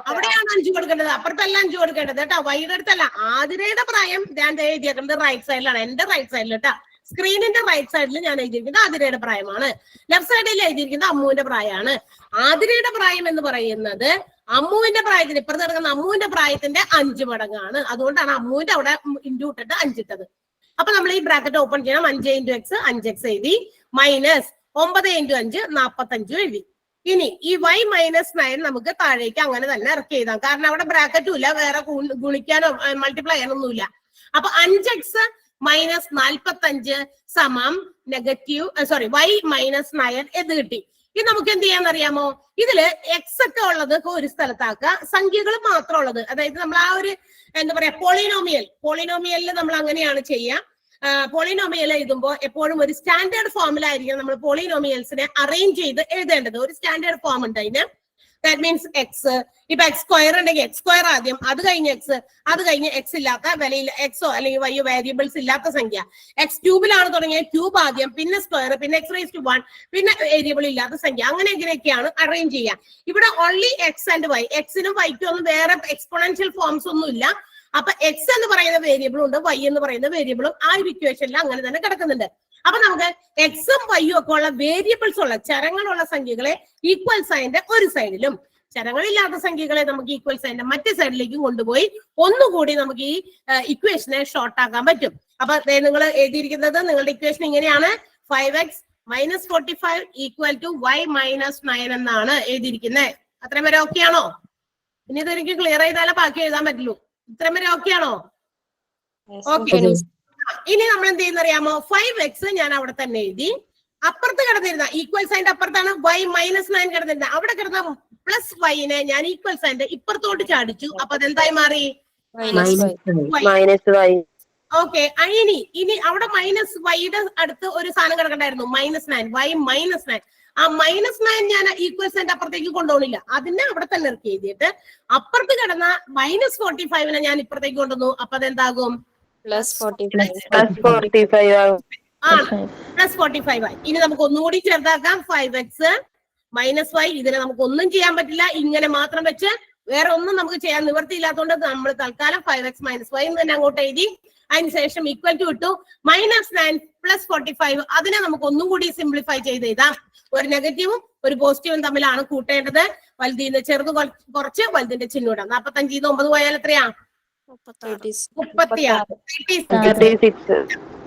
അവിടെയാണ് 5 കൊടുക്കേണ്ടത്, അപ്പുറത്തല്ല 5 കൊടുക്കേണ്ടത് കേട്ടോ. വൈയുടെ അടുത്തല്ല. ആതിരയുടെ പ്രായം ഞാൻ എഴുതിയേക്കുന്നത് റൈറ്റ് സൈഡിലാണ്, എന്റെ റൈറ്റ് സൈഡിൽ കേട്ടോ. സ്ക്രീനിന്റെ റൈറ്റ് സൈഡിൽ ഞാൻ എഴുതിയിരിക്കുന്നത് ആതിരയുടെ പ്രായമാണ്, ലെഫ്റ്റ് സൈഡിൽ എഴുതിയിരിക്കുന്നത് അമ്മുവിന്റെ പ്രായമാണ്. ആതിരയുടെ പ്രായം എന്ന് പറയുന്നത് അമ്മുവിന്റെ പ്രായത്തിന് ഇപ്പുറത്ത് കിടക്കുന്ന അമ്മുവിന്റെ പ്രായത്തിന്റെ 5 മടങ്ങാണ്. അതുകൊണ്ടാണ് അമ്മുവിന്റെ അവിടെ ഇൻറ്റു ഇട്ടിട്ട് 5 ഇട്ടത്. അപ്പൊ നമ്മൾ ഈ ബ്രാക്കറ്റ് ഓപ്പൺ ചെയ്യണം. 5 into x 5x എഴുതി, മൈനസ് 9 into 5 45 എഴുതി. ഇനി ഈ y - 9 നമുക്ക് താഴേക്ക് അങ്ങനെ തന്നെ ഇറക്കി എഴുതാം, കാരണം അവിടെ ബ്രാക്കറ്റും ഇല്ല, വേറെ ഗുണിക്കാനോ മൾട്ടിപ്ലൈ ചെയ്യാനൊന്നുമില്ല. അപ്പൊ 5x - 45 സമം നെഗറ്റീവ് y - 9 എന്ന് കിട്ടി. ഇത് നമുക്ക് എന്ത് ചെയ്യാന്നറിയാമോ? ഇതില് എക്സ് ഒക്കെ ഉള്ളത് ഒരു സ്ഥലത്താക്കുക, സംഖ്യകൾ മാത്രം ഉള്ളത്, അതായത് നമ്മൾ ആ ഒരു എന്താ പറയാ പോളിനോമിയലിൽ നമ്മൾ അങ്ങനെയാണ് ചെയ്യുക. പോളിനോമിയൽ എഴുതുമ്പോൾ എപ്പോഴും ഒരു സ്റ്റാൻഡേർഡ് ഫോമിലായിരിക്കും നമ്മൾ പോളിനോമിയൽസിനെ അറേഞ്ച് ചെയ്ത് എഴുതേണ്ടത്. ഒരു സ്റ്റാൻഡേർഡ് ഫോം ഉണ്ട് അതിന്. ദാറ്റ് മീൻസ് എക്സ്, ഇപ്പൊ x² ഉണ്ടെങ്കിൽ x² ആദ്യം, അത് കഴിഞ്ഞ് എക്സ്, അത് കഴിഞ്ഞ് എക്സ് ഇല്ലാത്ത വിലയിൽ എക്സോ അല്ലെങ്കിൽ വൈയോ വേരിയബിൾസ് ഇല്ലാത്ത സംഖ്യ. x³ തുടങ്ങിയ ക്യൂബ് ആദ്യം, പിന്നെ സ്ക്വയർ, പിന്നെ x⁻1, പിന്നെ വേരിയബിൾ ഇല്ലാത്ത സംഖ്യ. അങ്ങനെ ഇങ്ങനെയൊക്കെയാണ് അറേഞ്ച് ചെയ്യുക. ഇവിടെ ഓൺലി എക്സ് ആൻഡ് വൈ, എക്സിനും വൈക്കും ഒന്നും വേറെ എക്സ്പോണൻഷ്യൽ ഫോംസ് ഒന്നും ഇല്ല. അപ്പൊ എക്സ് എന്ന് പറയുന്ന വേരിയബിളും ഉണ്ട്, വൈ എന്ന് പറയുന്ന വേരിയബിളും ആ ഒരു ഇക്വേഷനിൽ അങ്ങനെ തന്നെ കിടക്കുന്നുണ്ട്. അപ്പൊ നമുക്ക് എക്സും വൈയും ഒക്കെ ഉള്ള വേരിയബിൾസ് ഉള്ള ചരങ്ങളുള്ള സംഖ്യകളെ ഈക്വൽ സൈന്റെ ഒരു സൈഡിലും, ചരങ്ങളില്ലാത്ത സംഖ്യകളെ നമുക്ക് ഈക്വൽ സൈന്റെ മറ്റേ സൈഡിലേക്കും കൊണ്ടുപോയി ഒന്നുകൂടി നമുക്ക് ഈ ഇക്വേഷനെ ഷോർട്ട് ആക്കാൻ പറ്റും. അപ്പൊ നിങ്ങൾ എഴുതിയിരിക്കുന്നത് നിങ്ങളുടെ ഇക്വേഷൻ ഇങ്ങനെയാണ്: 5x - 45 = y - 9 എന്നാണ് എഴുതിയിരിക്കുന്നത്. അത്രയും വരെ ഓക്കെ ആണോ? ഇനി ഇതെനിക്ക് ക്ലിയർ ചെയ്താലേ ബാക്കി എഴുതാൻ പറ്റുള്ളൂ. ഇത്രയും വരെ ഓക്കെ ആണോ? ഓക്കെ. ഇനി നമ്മൾ എന്ത് ചെയ്യുന്ന അറിയാമോ? 5x ഞാൻ അവിടെ തന്നെ എഴുതി, അപ്പുറത്ത് കിടന്നിരുന്ന ഈക്വൽ സൈൻ്റെ അപ്പുറത്താണ് y - 9 കിടന്നിരുന്ന, അവിടെ കിടന്ന പ്ലസ് വൈനെ ഞാൻ ഈക്വൽ സൈൻ്റെ ഇപ്പുറത്തോട്ട് ചാടിച്ചു. അപ്പൊ അതെന്തായി മാറി? ഓക്കെ. ഇനി അവിടെ മൈനസ് വൈയുടെ അടുത്ത് ഒരു സാധനം കിടക്കണ്ടായിരുന്നു, -9, y - 9. ആ -9 ഞാൻ ഈക്വൽ സൈൻ്റെ അപ്പുറത്തേക്ക് കൊണ്ടുപോകണില്ല, അതിനെ അവിടെ തന്നെ ഇറക്കി എഴുതിയിട്ട് അപ്പുറത്ത് കിടന്ന -45 ഞാൻ ഇപ്പുറത്തേക്ക് കൊണ്ടുവന്നു. അപ്പൊ അതെന്താകും? +45 ആയി. ഇനി നമുക്ക് ഒന്നുകൂടി ചെറുതാക്കാം. 5x - y, ഇതിനെ നമുക്ക് ഒന്നും ചെയ്യാൻ പറ്റില്ല, ഇങ്ങനെ മാത്രം വെച്ച് വേറെ ഒന്നും നമുക്ക് ചെയ്യാൻ നിവർത്തിയില്ലാത്തതുകൊണ്ട് നമ്മൾ തൽക്കാലം 5x - y എന്ന് തന്നെ അങ്ങോട്ട് എഴുതി. അതിനുശേഷം ഈക്വൽ ടു ഇട്ടു. -9 + 45 അതിനെ നമുക്ക് ഒന്നും കൂടി സിംപ്ലിഫൈ ചെയ്ത് എഴുതാം. ഒരു നെഗറ്റീവും ഒരു പോസിറ്റീവും തമ്മിലാണ് കൂട്ടേണ്ടത്. വലുതിന്ന് ചെറുത് കുറച്ച് വലുതിന്റെ ചിഹ്നം ഇടാം. 45 ന്ന് 9 പോയാൽ എത്രയാ? 36.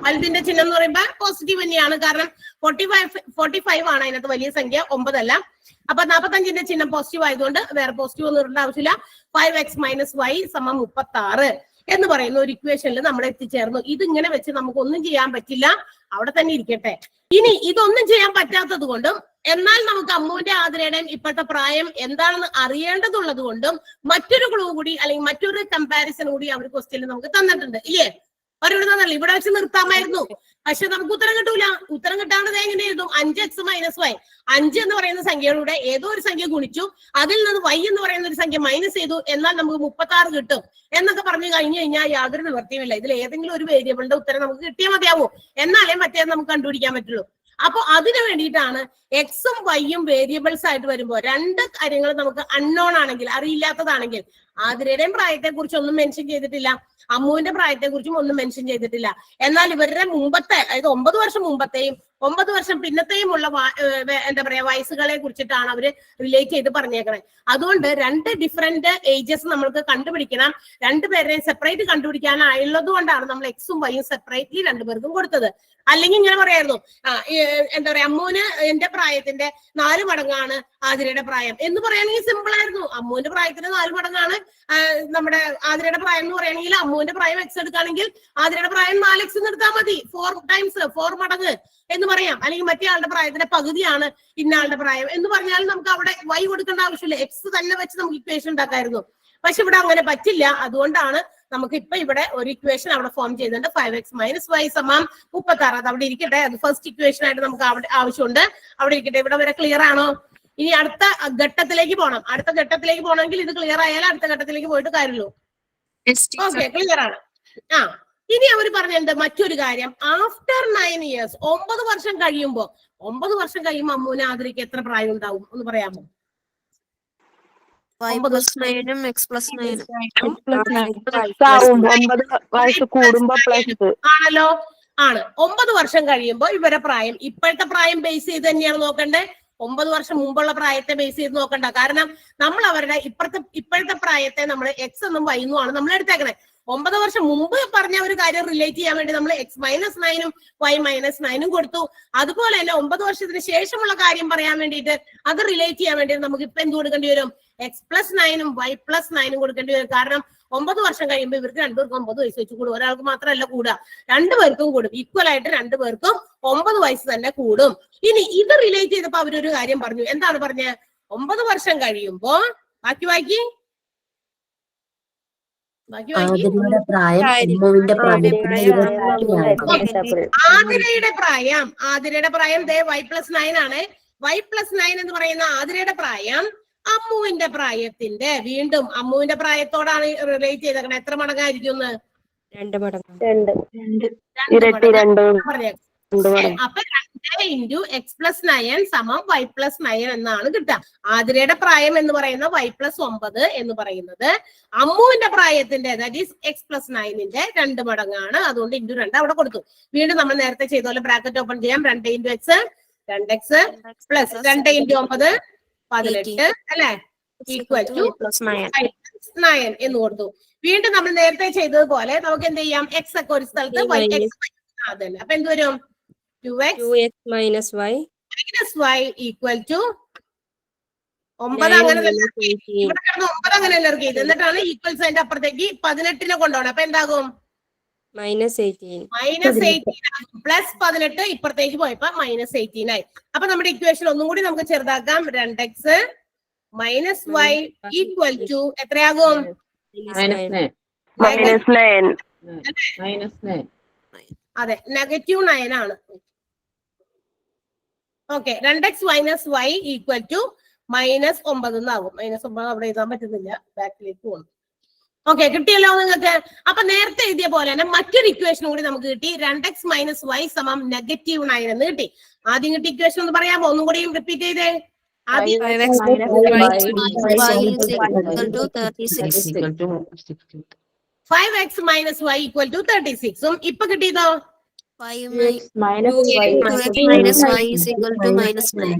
വലുതിന്റെ ചിഹ്നം എന്ന് പറയുമ്പോൾ പോസിറ്റീവ് തന്നെയാണ്. കാരണം 45 ആണ് അതിനകത്ത് വലിയ സംഖ്യ, 9 അല്ല. അപ്പൊ 45ന്റെ ചിഹ്നം പോസിറ്റീവ് ആയതുകൊണ്ട് വേറെ പോസിറ്റീവ് ഒന്നും ഇടേണ്ട ആവശ്യമില്ല. 5x - y = 36 എന്ന് പറയുന്ന ഒരു ഇക്വേഷനിൽ നമ്മൾ എത്തിച്ചേർന്നു. ഇതിങ്ങനെ വെച്ച് നമുക്ക് ഒന്നും ചെയ്യാൻ പറ്റില്ല, അവിടെ തന്നെ ഇരിക്കട്ടെ. ഇനി ഇതൊന്നും ചെയ്യാൻ പറ്റാത്തത് കൊണ്ടും എന്നാൽ നമുക്ക് അമ്മുവിന്റെ ആതിരയുടെയും ഇപ്പോഴത്തെ പ്രായം എന്താണെന്ന് അറിയേണ്ടതുള്ളത് കൊണ്ടും മറ്റൊരു ക്ലൂ കൂടി അല്ലെങ്കിൽ മറ്റൊരു കമ്പാരിസൺ കൂടി അവർ ക്വസ്റ്റ്യനിൽ നമുക്ക് തന്നിട്ടുണ്ട്, ഇല്ലേ? അവരിവിടെ തന്നല്ല, ഇവിടെ വെച്ച് നിർത്താമായിരുന്നു. പക്ഷെ നമുക്ക് ഉത്തരം കിട്ടൂല. ഉത്തരം കിട്ടാണ്ടത് എങ്ങനെ എഴുതും? 5x - y. 5 എന്ന് പറയുന്ന സംഖ്യയുടെ ഏതോ ഒരു സംഖ്യ ഗുണിച്ചു, അതിൽ നിന്ന് y എന്ന് പറയുന്ന ഒരു സംഖ്യ മൈനസ് ചെയ്തു, എന്നാൽ നമുക്ക് 36 കിട്ടും എന്നൊക്കെ പറഞ്ഞു കഴിഞ്ഞു കഴിഞ്ഞാൽ യാതൊരു നിവർത്തിയുമില്ല. ഇതിൽ ഏതെങ്കിലും ഒരു വേരിയബിളിന്റെ ഉത്തരം നമുക്ക് കിട്ടിയാൽ മതിയാവൂ, എന്നാലേ മറ്റേത് നമുക്ക് കണ്ടുപിടിക്കാൻ പറ്റുള്ളൂ. അപ്പൊ അതിനു വേണ്ടിയിട്ടാണ് എക്സും വൈയും വേരിയബിൾസ് ആയിട്ട് വരുമ്പോൾ രണ്ട് കാര്യങ്ങൾ നമുക്ക് അൺനോൺ ആണെങ്കിൽ, അറിയില്ലാത്തതാണെങ്കിൽ, ആതിരയുടെയും പ്രായത്തെ കുറിച്ച് ഒന്നും മെൻഷൻ ചെയ്തിട്ടില്ല, അമ്മുവിന്റെ പ്രായത്തെ കുറിച്ചും ഒന്നും മെൻഷൻ ചെയ്തിട്ടില്ല. എന്നാൽ ഇവരുടെ മുമ്പത്തെ, അതായത് 9 വർഷം മുമ്പത്തെയും 9 വർഷം പിന്നത്തെയുമുള്ള എന്താ പറയാ വയസ്സുകളെ കുറിച്ചിട്ടാണ് അവര് റിലേറ്റ് ചെയ്ത് പറഞ്ഞേക്കണേ. അതുകൊണ്ട് രണ്ട് ഡിഫറെന്റ് ഏജസ് നമ്മൾക്ക് കണ്ടുപിടിക്കണം. രണ്ടുപേരെയും സെപ്പറേറ്റ് കണ്ടുപിടിക്കാനുള്ളത് കൊണ്ടാണ് നമ്മൾ എക്സും വൈയും സെപ്പറേറ്റ്ലി രണ്ടുപേർക്കും കൊടുത്തത്. അല്ലെങ്കിൽ ഇങ്ങനെ പറയായിരുന്നു, എന്താ പറയാ, അമ്മുവിന് എന്റെ പ്രായത്തിന്റെ 4 മടങ്ങാണ് ആതിരയുടെ പ്രായം എന്ന് പറയുകയാണെങ്കിൽ സിമ്പിൾ ആയിരുന്നു. അമ്മുവിന്റെ പ്രായത്തിന് 4 മടങ്ങാണ് നമ്മുടെ ആതിരയുടെ പ്രായം എന്ന് പറയുകയാണെങ്കിൽ അമ്മുവിന്റെ പ്രായം എക്സ് എടുക്കുകയാണെങ്കിൽ ആതിരയുടെ പ്രായം 4x എടുത്താൽ മതി. 4 മടങ്ങ് എന്ന് പറയാം. അല്ലെങ്കിൽ മറ്റേ ആളുടെ പ്രായത്തിന്റെ പകുതിയാണ് ഇന്നയാളുടെ പ്രായം എന്ന് പറഞ്ഞാൽ നമുക്ക് അവിടെ വൈ കൊടുക്കേണ്ട ആവശ്യമില്ല, എക്സ് തന്നെ വെച്ച് നമുക്ക് ഇക്വേഷൻ ഉണ്ടാക്കായിരുന്നു. പക്ഷെ ഇവിടെ അങ്ങനെ പറ്റില്ല. അതുകൊണ്ടാണ് നമുക്ക് ഇപ്പൊ ഇവിടെ ഒരു ഇക്വേഷൻ അവിടെ ഫോം ചെയ്യുന്നുണ്ട്. 5x - y = 36. അത് അവിടെ ഇരിക്കട്ടെ. അത് ഫസ്റ്റ് ഇക്വേഷൻ ആയിട്ട് നമുക്ക് അവിടെ ആവശ്യമുണ്ട്. അവിടെ ഇരിക്കട്ടെ. ഇവിടെ വരെ ക്ലിയർ ആണോ? ഇനി അടുത്ത ഘട്ടത്തിലേക്ക് പോകണം. അടുത്ത ഘട്ടത്തിലേക്ക് പോകണമെങ്കിൽ ഇത് ക്ലിയർ ആയാൽ അടുത്ത ഘട്ടത്തിലേക്ക് പോയിട്ട് കാര്യമുള്ളൂ. ഓക്കെ, ക്ലിയർ ആണ്. ഇനി അവർ പറഞ്ഞത് മറ്റൊരു കാര്യം, ആഫ്റ്റർ 9 years 9 വർഷം കഴിയുമ്പോൾ, 9 വർഷം കഴിയുമ്പോൾ അമ്മുവിന് ആതിരയ്ക്ക് എത്ര പ്രായം ഉണ്ടാവും ഒന്ന് പറയാമോ? 5 + 9 x + 9 വയസ്സ് കൂടുമ്പോ പ്ലസ് ആണല്ലോ, ആണ്. 9 വർഷം കഴിയുമ്പോൾ ഇവരെ പ്രായം ഇപ്പോഴത്തെ പ്രായം ബേസ് ചെയ്ത് തന്നെയാണ് നോക്കണ്ടേ. 9 വർഷം മുമ്പുള്ള പ്രായത്തെ ബേസ് ചെയ്ത് നോക്കണ്ട. കാരണം നമ്മൾ അവരുടെ ഇപ്പോഴത്തെ പ്രായത്തെ നമ്മൾ എക്സ് എന്നും വൈ എന്നും ആണ് നമ്മൾ എടുത്തേക്കണേ. 9 വർഷം മുമ്പ് പറഞ്ഞ ഒരു കാര്യം റിലേറ്റ് ചെയ്യാൻ വേണ്ടി നമ്മൾ x - 9 y - 9 കൊടുത്തു. അതുപോലെ തന്നെ 9 വർഷത്തിന് ശേഷമുള്ള കാര്യം പറയാൻ വേണ്ടിയിട്ട് അത് റിലേറ്റ് ചെയ്യാൻ വേണ്ടി നമുക്ക് ഇപ്പൊ എന്ത് കൊടുക്കേണ്ടി വരും? x + 9 y + 9 കൊടുക്കേണ്ടി വരും. കാരണം 9 വർഷം കഴിയുമ്പോൾ ഇവർക്ക് രണ്ടുപേർക്കും 9 വയസ്സ് വെച്ച് കൂടും. ഒരാൾക്ക് മാത്രമല്ല കൂടുക, രണ്ടുപേർക്കും കൂടും. ഈക്വൽ ആയിട്ട് രണ്ടുപേർക്കും 9 വയസ്സ് തന്നെ കൂടും. ഇനി ഇത് റിലേറ്റ് ചെയ്തപ്പോ അവരൊരു കാര്യം പറഞ്ഞു. എന്താണ് പറഞ്ഞത്? 9 വർഷം കഴിയുമ്പോ ആതിരയുടെ പ്രായം ദേ y + 9 ആണ്. y + 9 എന്ന് പറയുന്ന ആതിരയുടെ പ്രായം അമ്മുവിന്റെ പ്രായത്തിന്റെ, വീണ്ടും അമ്മുവിന്റെ പ്രായത്തോടാണ് റിലേറ്റ് ചെയ്തേക്കണേ. എത്ര മടങ്ങായിരിക്കും? 2 മടങ്ങ്. അപ്പൊ 2 × x + 9 = y + 9 എന്നാണ് കിട്ടുക. ആതിരയുടെ പ്രായം എന്ന് പറയുന്ന y + 9 എന്ന് പറയുന്നത് അമ്മുവിന്റെ പ്രായത്തിന്റെ, ദാറ്റ് ഈസ് x + 9ന്റെ 2 മടങ്ങാണ്. അതുകൊണ്ട് × 2 അവിടെ കൊടുത്തു. വീണ്ടും നമ്മൾ നേരത്തെ ചെയ്ത പോലെ ബ്രാക്കറ്റ് ഓപ്പൺ ചെയ്യാം. 2 × x 2x പ്ലസ് 2 × 9 18 അല്ലെ, ഈക്വൽ ടു 9 എന്ന് കൊടുത്തു. വീണ്ടും നമ്മൾ നേരത്തെ ചെയ്തതുപോലെ നമുക്ക് എന്ത് ചെയ്യാം? x ഒക്കെ ഒരു സ്ഥലത്ത് y അതന്നെ. അപ്പൊ എന്ത് വരും? 2x - y equal to 9. അങ്ങനെ ഇവിടെ കിടന്ന് 9 അങ്ങനെ ഇറക്കി. എന്നിട്ടാണ് ഈക്വൽ സൈൻ്റെ അപ്പുറത്തേക്ക് 18 കൊണ്ടുപോകണം. അപ്പൊ എന്താകും? -18 പ്ലസ് 18 ഇപ്പുറത്തേക്ക് പോയപ്പോ -18 ആയി. അപ്പൊ നമ്മുടെ ഇക്വേഷൻ ഒന്നും കൂടി നമുക്ക് ചെറുതാക്കാം. 2x - y ഈക്വൽ ടു എത്രയാകും? അതെ, -9 ആണ്. Okay, 2x - y equal to -9 എന്നാകും. -9 അവിടെ എഴുതാൻ പറ്റുന്നില്ല, ബാക്കിലേക്ക് പോകുന്നു. ഓക്കെ, കിട്ടിയല്ലോ നിങ്ങൾക്ക്. അപ്പൊ നേരത്തെ എഴുതിയ പോലെ തന്നെ മറ്റൊരു ഇക്വേഷൻ കൂടി നമുക്ക് കിട്ടി. 2x - y = -9 എന്ന് കിട്ടി. ആദ്യം കിട്ടിയ ഇക്വേഷൻ ഒന്ന് പറയാമോ? ഒന്നും കൂടി റിപ്പീറ്റ് ചെയ്തേ. ആദ്യം 5x minus y is equal to 36. 5x minus y equal to 36 ഉം ഇപ്പൊ കിട്ടിയതോ 5 minus 2x minus y is equal to minus 9.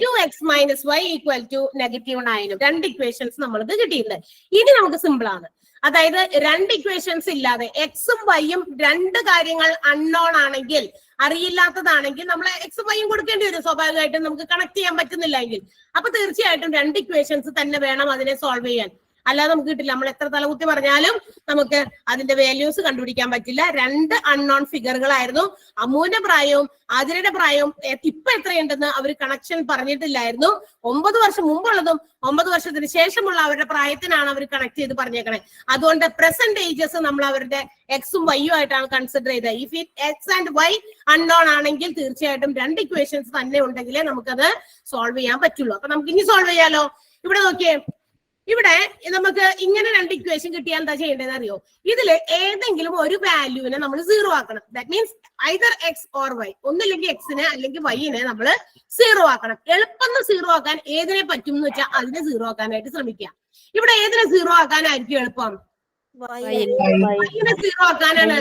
2x minus y equal to -9 ഉം രണ്ട് ഇക്വേഷൻസ് നമ്മൾക്ക് കിട്ടിയിട്ടുണ്ട്. ഇനി നമുക്ക് സിമ്പിൾ ആണ്. അതായത് രണ്ട് ഇക്വേഷൻസ് ഇല്ലാതെ എക്സും വൈയും രണ്ട് കാര്യങ്ങൾ അൺനോൺ ആണെങ്കിൽ, അറിയില്ലാത്തതാണെങ്കിൽ നമ്മൾ എക്സും വൈയും കൊടുക്കേണ്ടി വരും സ്വാഭാവികമായിട്ടും, നമുക്ക് കണക്ട് ചെയ്യാൻ പറ്റുന്നില്ല എങ്കിൽ. അപ്പൊ തീർച്ചയായിട്ടും രണ്ട് ഇക്വേഷൻസ് തന്നെ വേണം അതിനെ സോൾവ് ചെയ്യാൻ, അല്ലാതെ നമുക്ക് കിട്ടില്ല. നമ്മൾ എത്ര തലകുത്തി പറഞ്ഞാലും നമുക്ക് അതിന്റെ വാല്യൂസ് കണ്ടുപിടിക്കാൻ പറ്റില്ല. രണ്ട് അൺനോൺ ഫിഗറുകളായിരുന്നു. അമ്മുവിന്റെ പ്രായവും ആതിരയുടെ പ്രായവും ഇപ്പൊ എത്രയുണ്ടെന്ന് അവർ കണക്ഷൻ പറഞ്ഞിട്ടില്ലായിരുന്നു. 9 വർഷം മുമ്പുള്ളതും 9 വർഷത്തിന് ശേഷമുള്ള അവരുടെ പ്രായത്തിനാണ് അവർ കണക്ട് ചെയ്ത് പറഞ്ഞേക്കണേ. അതുകൊണ്ട് പ്രസന്റ് ഏജസ് നമ്മൾ അവരുടെ എക്സും വൈയും ആയിട്ടാണ് കൺസിഡർ ചെയ്തത്. If it X and Y unknown ആണെങ്കിൽ തീർച്ചയായിട്ടും രണ്ട് ഇക്വേഷൻസ് തന്നെ ഉണ്ടെങ്കിലേ നമുക്കത് സോൾവ് ചെയ്യാൻ പറ്റുള്ളൂ. അപ്പൊ നമുക്ക് ഇനി സോൾവ് ചെയ്യാലോ. ഇവിടെ നോക്കിയേ, ഇവിടെ നമുക്ക് ഇങ്ങനെ രണ്ട് ഇക്വേഷൻ കിട്ടിയാൽ എന്താ ചെയ്യേണ്ടതെന്ന് അറിയോ? ഇതില് ഏതെങ്കിലും ഒരു വാല്യൂവിനെ നമ്മൾ 0 ആക്കണം. That means either X or Y, ഒന്നില്ലെങ്കിൽ എക്സിനെ അല്ലെങ്കിൽ വൈനെ നമ്മൾ 0 ആക്കണം. എളുപ്പം 0 ആക്കാൻ ഏതിനെ പറ്റും എന്ന് വെച്ചാൽ അതിനെ 0 ആക്കാനായിട്ട് ശ്രമിക്കുക. ഇവിടെ ഏതിനെ 0 ആക്കാനായിരിക്കും എളുപ്പം? വൈനെ 0 ആക്കാനാണ്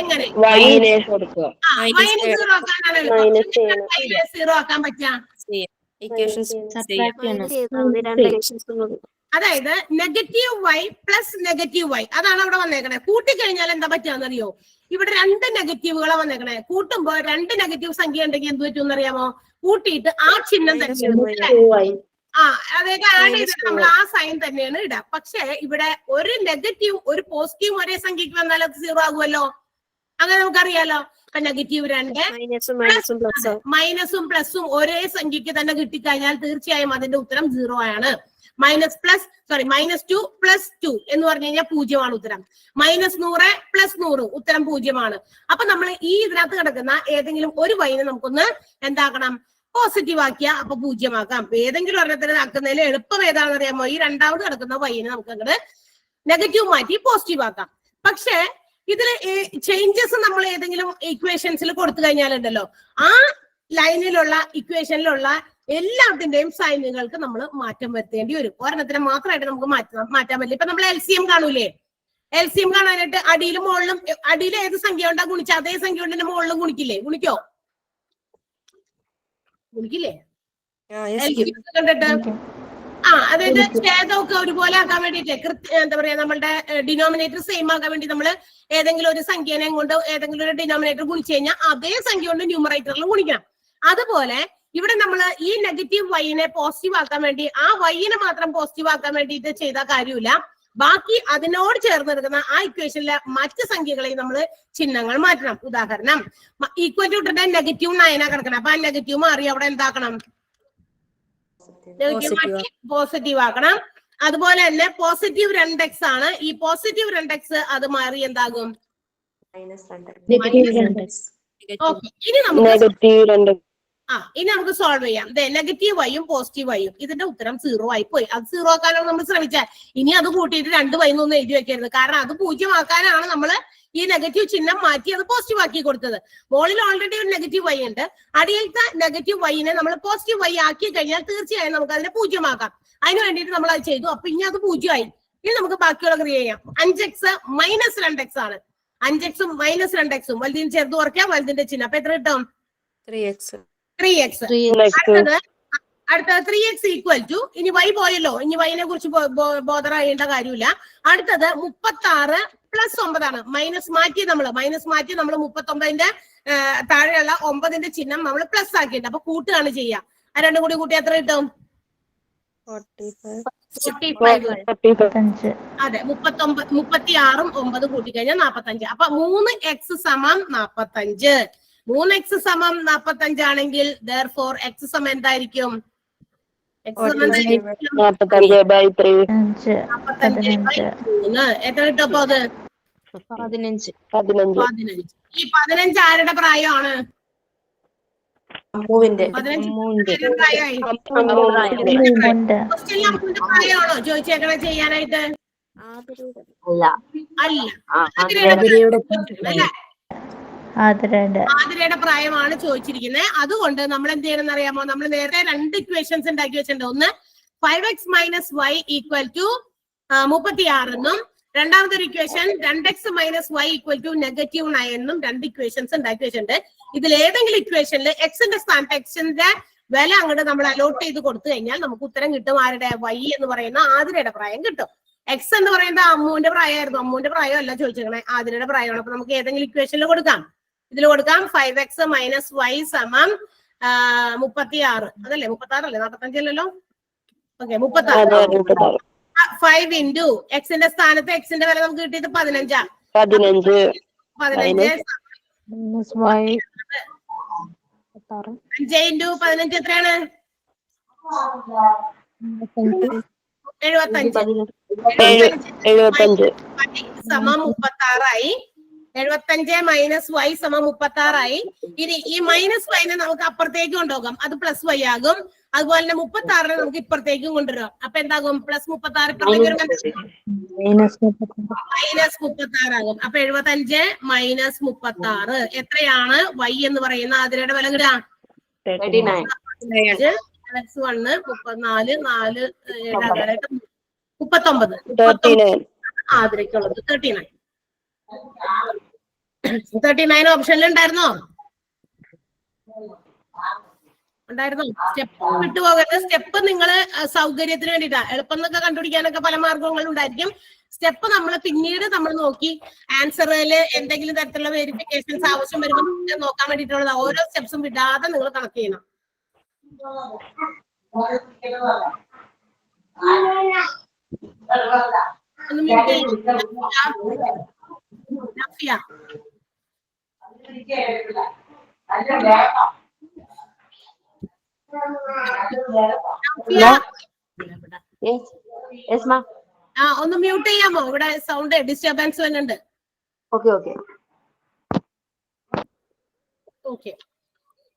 എങ്ങനെ? വൈനെ 0 ആക്കാനാണ് എളുപ്പം. 0 ആക്കാൻ പറ്റുക അതായത് -y പ്ലസ് -y അതാണ് അവിടെ വന്നേക്കണേ. കൂട്ടിക്കഴിഞ്ഞാൽ എന്താ പറ്റുകയെന്നറിയോ? ഇവിടെ രണ്ട് നെഗറ്റീവുകളാണ് വന്നേക്കണേ. കൂട്ടുമ്പോ രണ്ട് നെഗറ്റീവ് സംഖ്യ ഉണ്ടെങ്കിൽ എന്ത് പറ്റുമെന്ന് അറിയാമോ? കൂട്ടിയിട്ട് ആ ചിഹ്നം തന്നെ അതായത് ആഡ് ചെയ്തിട്ട് നമ്മൾ ആ സൈൻ തന്നെയാണ് ഇടുക. പക്ഷെ ഇവിടെ ഒരു നെഗറ്റീവ് ഒരു പോസിറ്റീവ് ഒരേ സംഖ്യക്ക് വന്നാൽ അത് 0 ആകുമല്ലോ. അങ്ങനെ നമുക്കറിയാലോ. -2 മൈനസും പ്ലസും ഒരേ സംഖ്യക്ക് തന്നെ കിട്ടിക്കഴിഞ്ഞാൽ തീർച്ചയായും അതിന്റെ ഉത്തരം 0 ആണ്. -2 + 2 എന്ന് പറഞ്ഞു കഴിഞ്ഞാൽ 0 ആണ് ഉത്തരം. -100 + 100 ഉത്തരം 0 ആണ്. അപ്പൊ നമ്മൾ ഈ ഇതിനകത്ത് കിടക്കുന്ന ഏതെങ്കിലും ഒരു വൈനെ നമുക്കൊന്ന് എന്താക്കണം? പോസിറ്റീവ് ആക്കിയ അപ്പൊ 0 ആക്കാം. ഏതെങ്കിലും ഒരെണ്ണത്തിന് ആക്കുന്നതിൽ എളുപ്പം ഏതാണെന്ന് അറിയാമോ? ഈ രണ്ടാമത് കിടക്കുന്ന വൈനെ നമുക്ക് അങ്ങോട്ട് നെഗറ്റീവ് മാറ്റി പോസിറ്റീവ് ആക്കാം. പക്ഷെ ഇതിൽ ചേഞ്ചസ് നമ്മൾ ഏതെങ്കിലും ഇക്വേഷൻസിൽ കൊടുത്തു കഴിഞ്ഞാലുണ്ടല്ലോ, ആ ലൈനിലുള്ള ഇക്വേഷനിലുള്ള എല്ലാത്തിന്റെയും സൈനുകൾക്ക് നമ്മൾ മാറ്റം വരുത്തേണ്ടി വരും. ഒരെണ്ണത്തിന് മാത്രമായിട്ട് നമുക്ക് മാറ്റാൻ പറ്റില്ല. ഇപ്പൊ നമ്മൾ LCM കാണൂലേ? LCM കാണാനായിട്ട് അടിയിലും മുകളിലും, അടിയിൽ ഏത് സംഖ്യ ഉണ്ടാ ഗുണിച്ച അതേ സംഖ്യ കൊണ്ട് മുകളിലും ഗുണിക്കില്ലേ? ഗുണിക്കില്ലേ? കണ്ടിട്ട് അതായത് ഛേദമൊക്കെ ഒരുപോലെ ആക്കാൻ വേണ്ടിട്ട് എന്താ പറയാ, നമ്മളുടെ ഡിനോമിനേറ്റർ സെയിം ആക്കാൻ വേണ്ടി നമ്മൾ ഏതെങ്കിലും ഒരു സംഖ്യനെ കൊണ്ട് ഏതെങ്കിലും ഒരു ഡിനോമിനേറ്റർ ഗുണിച്ചു കഴിഞ്ഞാൽ അതേ സംഖ്യ കൊണ്ട് ന്യൂമറേറ്ററിൽ ഗുണിക്കണം. അതുപോലെ ഇവിടെ നമ്മൾ ഈ നെഗറ്റീവ് വൈനെ പോസിറ്റീവ് ആക്കാൻ വേണ്ടി ആ വൈനെ മാത്രം പോസിറ്റീവ് ആക്കാൻ വേണ്ടിയിട്ട് ചെയ്ത കാര്യമില്ല. ബാക്കി അതിനോട് ചേർന്ന് എടുക്കുന്ന ആ ഇക്വേഷനിലെ മറ്റ് സംഖ്യകളെയും നമ്മൾ ചിഹ്നങ്ങൾ മാറ്റണം. ഉദാഹരണം ഈക്വൽ ടു ഇട്ടിട്ട് -9 കിടക്കണം. അപ്പൊ ആ നെഗറ്റീവ് മാറി അവിടെ എന്താക്കണം? പോസിറ്റീവ് ആക്കണം. അതുപോലെ തന്നെ പോസിറ്റീവ് 2x ആണ്. ഈ പോസിറ്റീവ് 2x അത് മാറി എന്താകും? ഇനി നമുക്ക് സോൾവ് ചെയ്യാം. നെഗറ്റീവ് വൈയും പോസിറ്റീവ് വൈയും ഇതിന്റെ ഉത്തരം 0 ആയി പോയി. അത് 0 ആക്കാനാണ് നമ്മൾ ശ്രമിച്ചാൽ. ഇനി അത് കൂട്ടിയിട്ട് 2 വൈ ഒന്നും എഴുതി വെക്കരുത്. കാരണം അത് 0 ആക്കാനാണ് നമ്മൾ ഈ നെഗറ്റീവ് ചിഹ്നം മാറ്റി അത് പോസിറ്റീവ് ആക്കി കൊടുത്തത്. മുകളിൽ ഓൾറെഡി ഒരു നെഗറ്റീവ് വൈ ഉണ്ട്. അടിയിലത്തെ നെഗറ്റീവ് വൈനെ നമ്മൾ പോസിറ്റീവ് വൈ ആക്കി കഴിഞ്ഞാൽ തീർച്ചയായും നമുക്ക് അതിനെ 0 ആക്കാം. അതിന് വേണ്ടിയിട്ട് നമ്മൾ അത് ചെയ്തു. അപ്പൊ ഇനി അത് 0 ആയി. ഇനി നമുക്ക് ബാക്കിയുള്ള ക്രിയ ചെയ്യാം. 5x - 2x ആണ്. 5x ഉം -2x ഉം വലുതിന് ചേർത്ത് കുറയ്ക്കാം, വലുതിന്റെ ചിഹ്നം. അപ്പൊ എത്ര കിട്ടും? 3x. അടുത്തത് 3x ഈക്വൽ ടു, ഇനി y പോയല്ലോ, ഇനി yനെ കുറിച്ച് ബോധർ ചെയ്യേണ്ട കാര്യമില്ല. അടുത്തത് 36 + 9 ആണ്. മൈനസ് മാറ്റി നമ്മൾ 39ന്റെ താഴെയുള്ള 9ന്റെ ചിഹ്നം നമ്മൾ പ്ലസ് ആക്കിയിട്ട് അപ്പൊ കൂട്ടുകയാണ് ചെയ്യുക. ആ രണ്ടും കൂടി കൂട്ടി എത്ര കിട്ടും? 45. അതെ, 36ഉം 9 കൂട്ടിക്കഴിഞ്ഞാൽ 45. അപ്പൊ 3x = 45. 3x = 45 ആണെങ്കിൽ therefore x = എന്തായിരിക്കും? x = 45/3. എത്ര കിട്ടും അപ്പൊ അത്? 15. ഈ 15 ആരുടെ പ്രായമാണ്? അമ്മുവിന്റെ. പ്രായമായി. പ്രായമാണോ ചോദിച്ചേക്കണേ ചെയ്യാനായിട്ട്? അല്ല. ആതിരയുടെ പ്രായമാണ് ചോദിച്ചിരിക്കുന്നത്. അതുകൊണ്ട് നമ്മൾ എന്ത് ചെയ്യണം എന്നറിയാമോ? നമ്മൾ നേരത്തെ 2 ഇക്വേഷൻസ് ഉണ്ടാക്കി വെച്ചിട്ടുണ്ട്. ഒന്ന് 5x - y = 36 എന്നും രണ്ടാമത്തെ ഒരു ഇക്വേഷൻ 2x - y = -9 എന്നും 2 ഇക്വേഷൻസ് ഉണ്ടാക്കി വെച്ചിട്ടുണ്ട്. ഇതിൽ ഏതെങ്കിലും ഇക്വേഷനിൽ എക്സിന്റെ സ്ഥാനത്ത് എക്സിന്റെ വില അങ്ങോട്ട് നമ്മൾ അലോട്ട് ചെയ്ത് കൊടുത്തു കഴിഞ്ഞാൽ നമുക്ക് ഉത്തരം കിട്ടും. ആരുടെ? y എന്ന് പറയുന്ന ആതിരയുടെ പ്രായം കിട്ടും. എക്സ് എന്ന് പറയുന്നത് അമ്മുവിന്റെ പ്രായമായിരുന്നു. അമ്മുവിന്റെ പ്രായം അല്ല ചോദിച്ചേക്കണേ, ആതിരയുടെ പ്രായമാണ്. അപ്പൊ നമുക്ക് ഏതെങ്കിലും ഇക്വേഷനിൽ കൊടുക്കാം. ഇതിൽ കൊടുക്കാം 5x - y = 36. അതല്ലേ 46 അല്ലേ? 45 അല്ലല്ലോ. ഓക്കെ 36. 5 × എക്സിന്റെ സ്ഥാനത്ത് എക്സിന്റെ വില നമുക്ക് കിട്ടിയത് 15. 15 5 × 15 എത്രയാണ്? 75. 76 ആയി. 75 - y = 36 ആയി. ഇനി ഈ -y നമുക്ക് അപ്പുറത്തേക്ക് കൊണ്ടുപോകാം, അത് +y ആകും. അതുപോലെ തന്നെ 36 നമുക്ക് ഇപ്പുറത്തേക്കും കൊണ്ടുവരാം. അപ്പൊ എന്താകും? +36 ഇപ്പുറത്തേക്ക് -36 ആകും. അപ്പൊ 75 - 36 എത്രയാണ്? y എന്ന് പറയുന്ന ആതിരയുടെ വില കിട്ടുക 39. 1 34 4 39 ആതിരക്കുള്ളത് 39. 39 ഓപ്ഷനിൽ ഉണ്ടായിരുന്നോ? സ്റ്റെപ്പ് വിട്ടുപോകരുത്. സ്റ്റെപ്പ് നിങ്ങൾ സൗകര്യത്തിന് വേണ്ടിയിട്ടാ. എളുപ്പം എന്നൊക്കെ കണ്ടുപിടിക്കാനൊക്കെ പല മാർഗങ്ങളും ഉണ്ടായിരിക്കും. സ്റ്റെപ്പ് നമ്മൾ പിന്നീട് നമ്മൾ നോക്കി ആൻസറിൽ എന്തെങ്കിലും തരത്തിലുള്ള വെരിഫിക്കേഷൻസ് ആവശ്യം വരുമ്പോൾ നോക്കാൻ വേണ്ടിയിട്ടുള്ളത്. ഓരോ സ്റ്റെപ്സും വിടാതെ നിങ്ങൾ കണക്ട് ചെയ്യണം. ഒന്ന് മ്യൂട്ട് ചെയ്യാമോ? ഇവിടെ സൗണ്ട് ഡിസ്റ്റർബൻസ് വരുന്നുണ്ട്. ഓക്കെ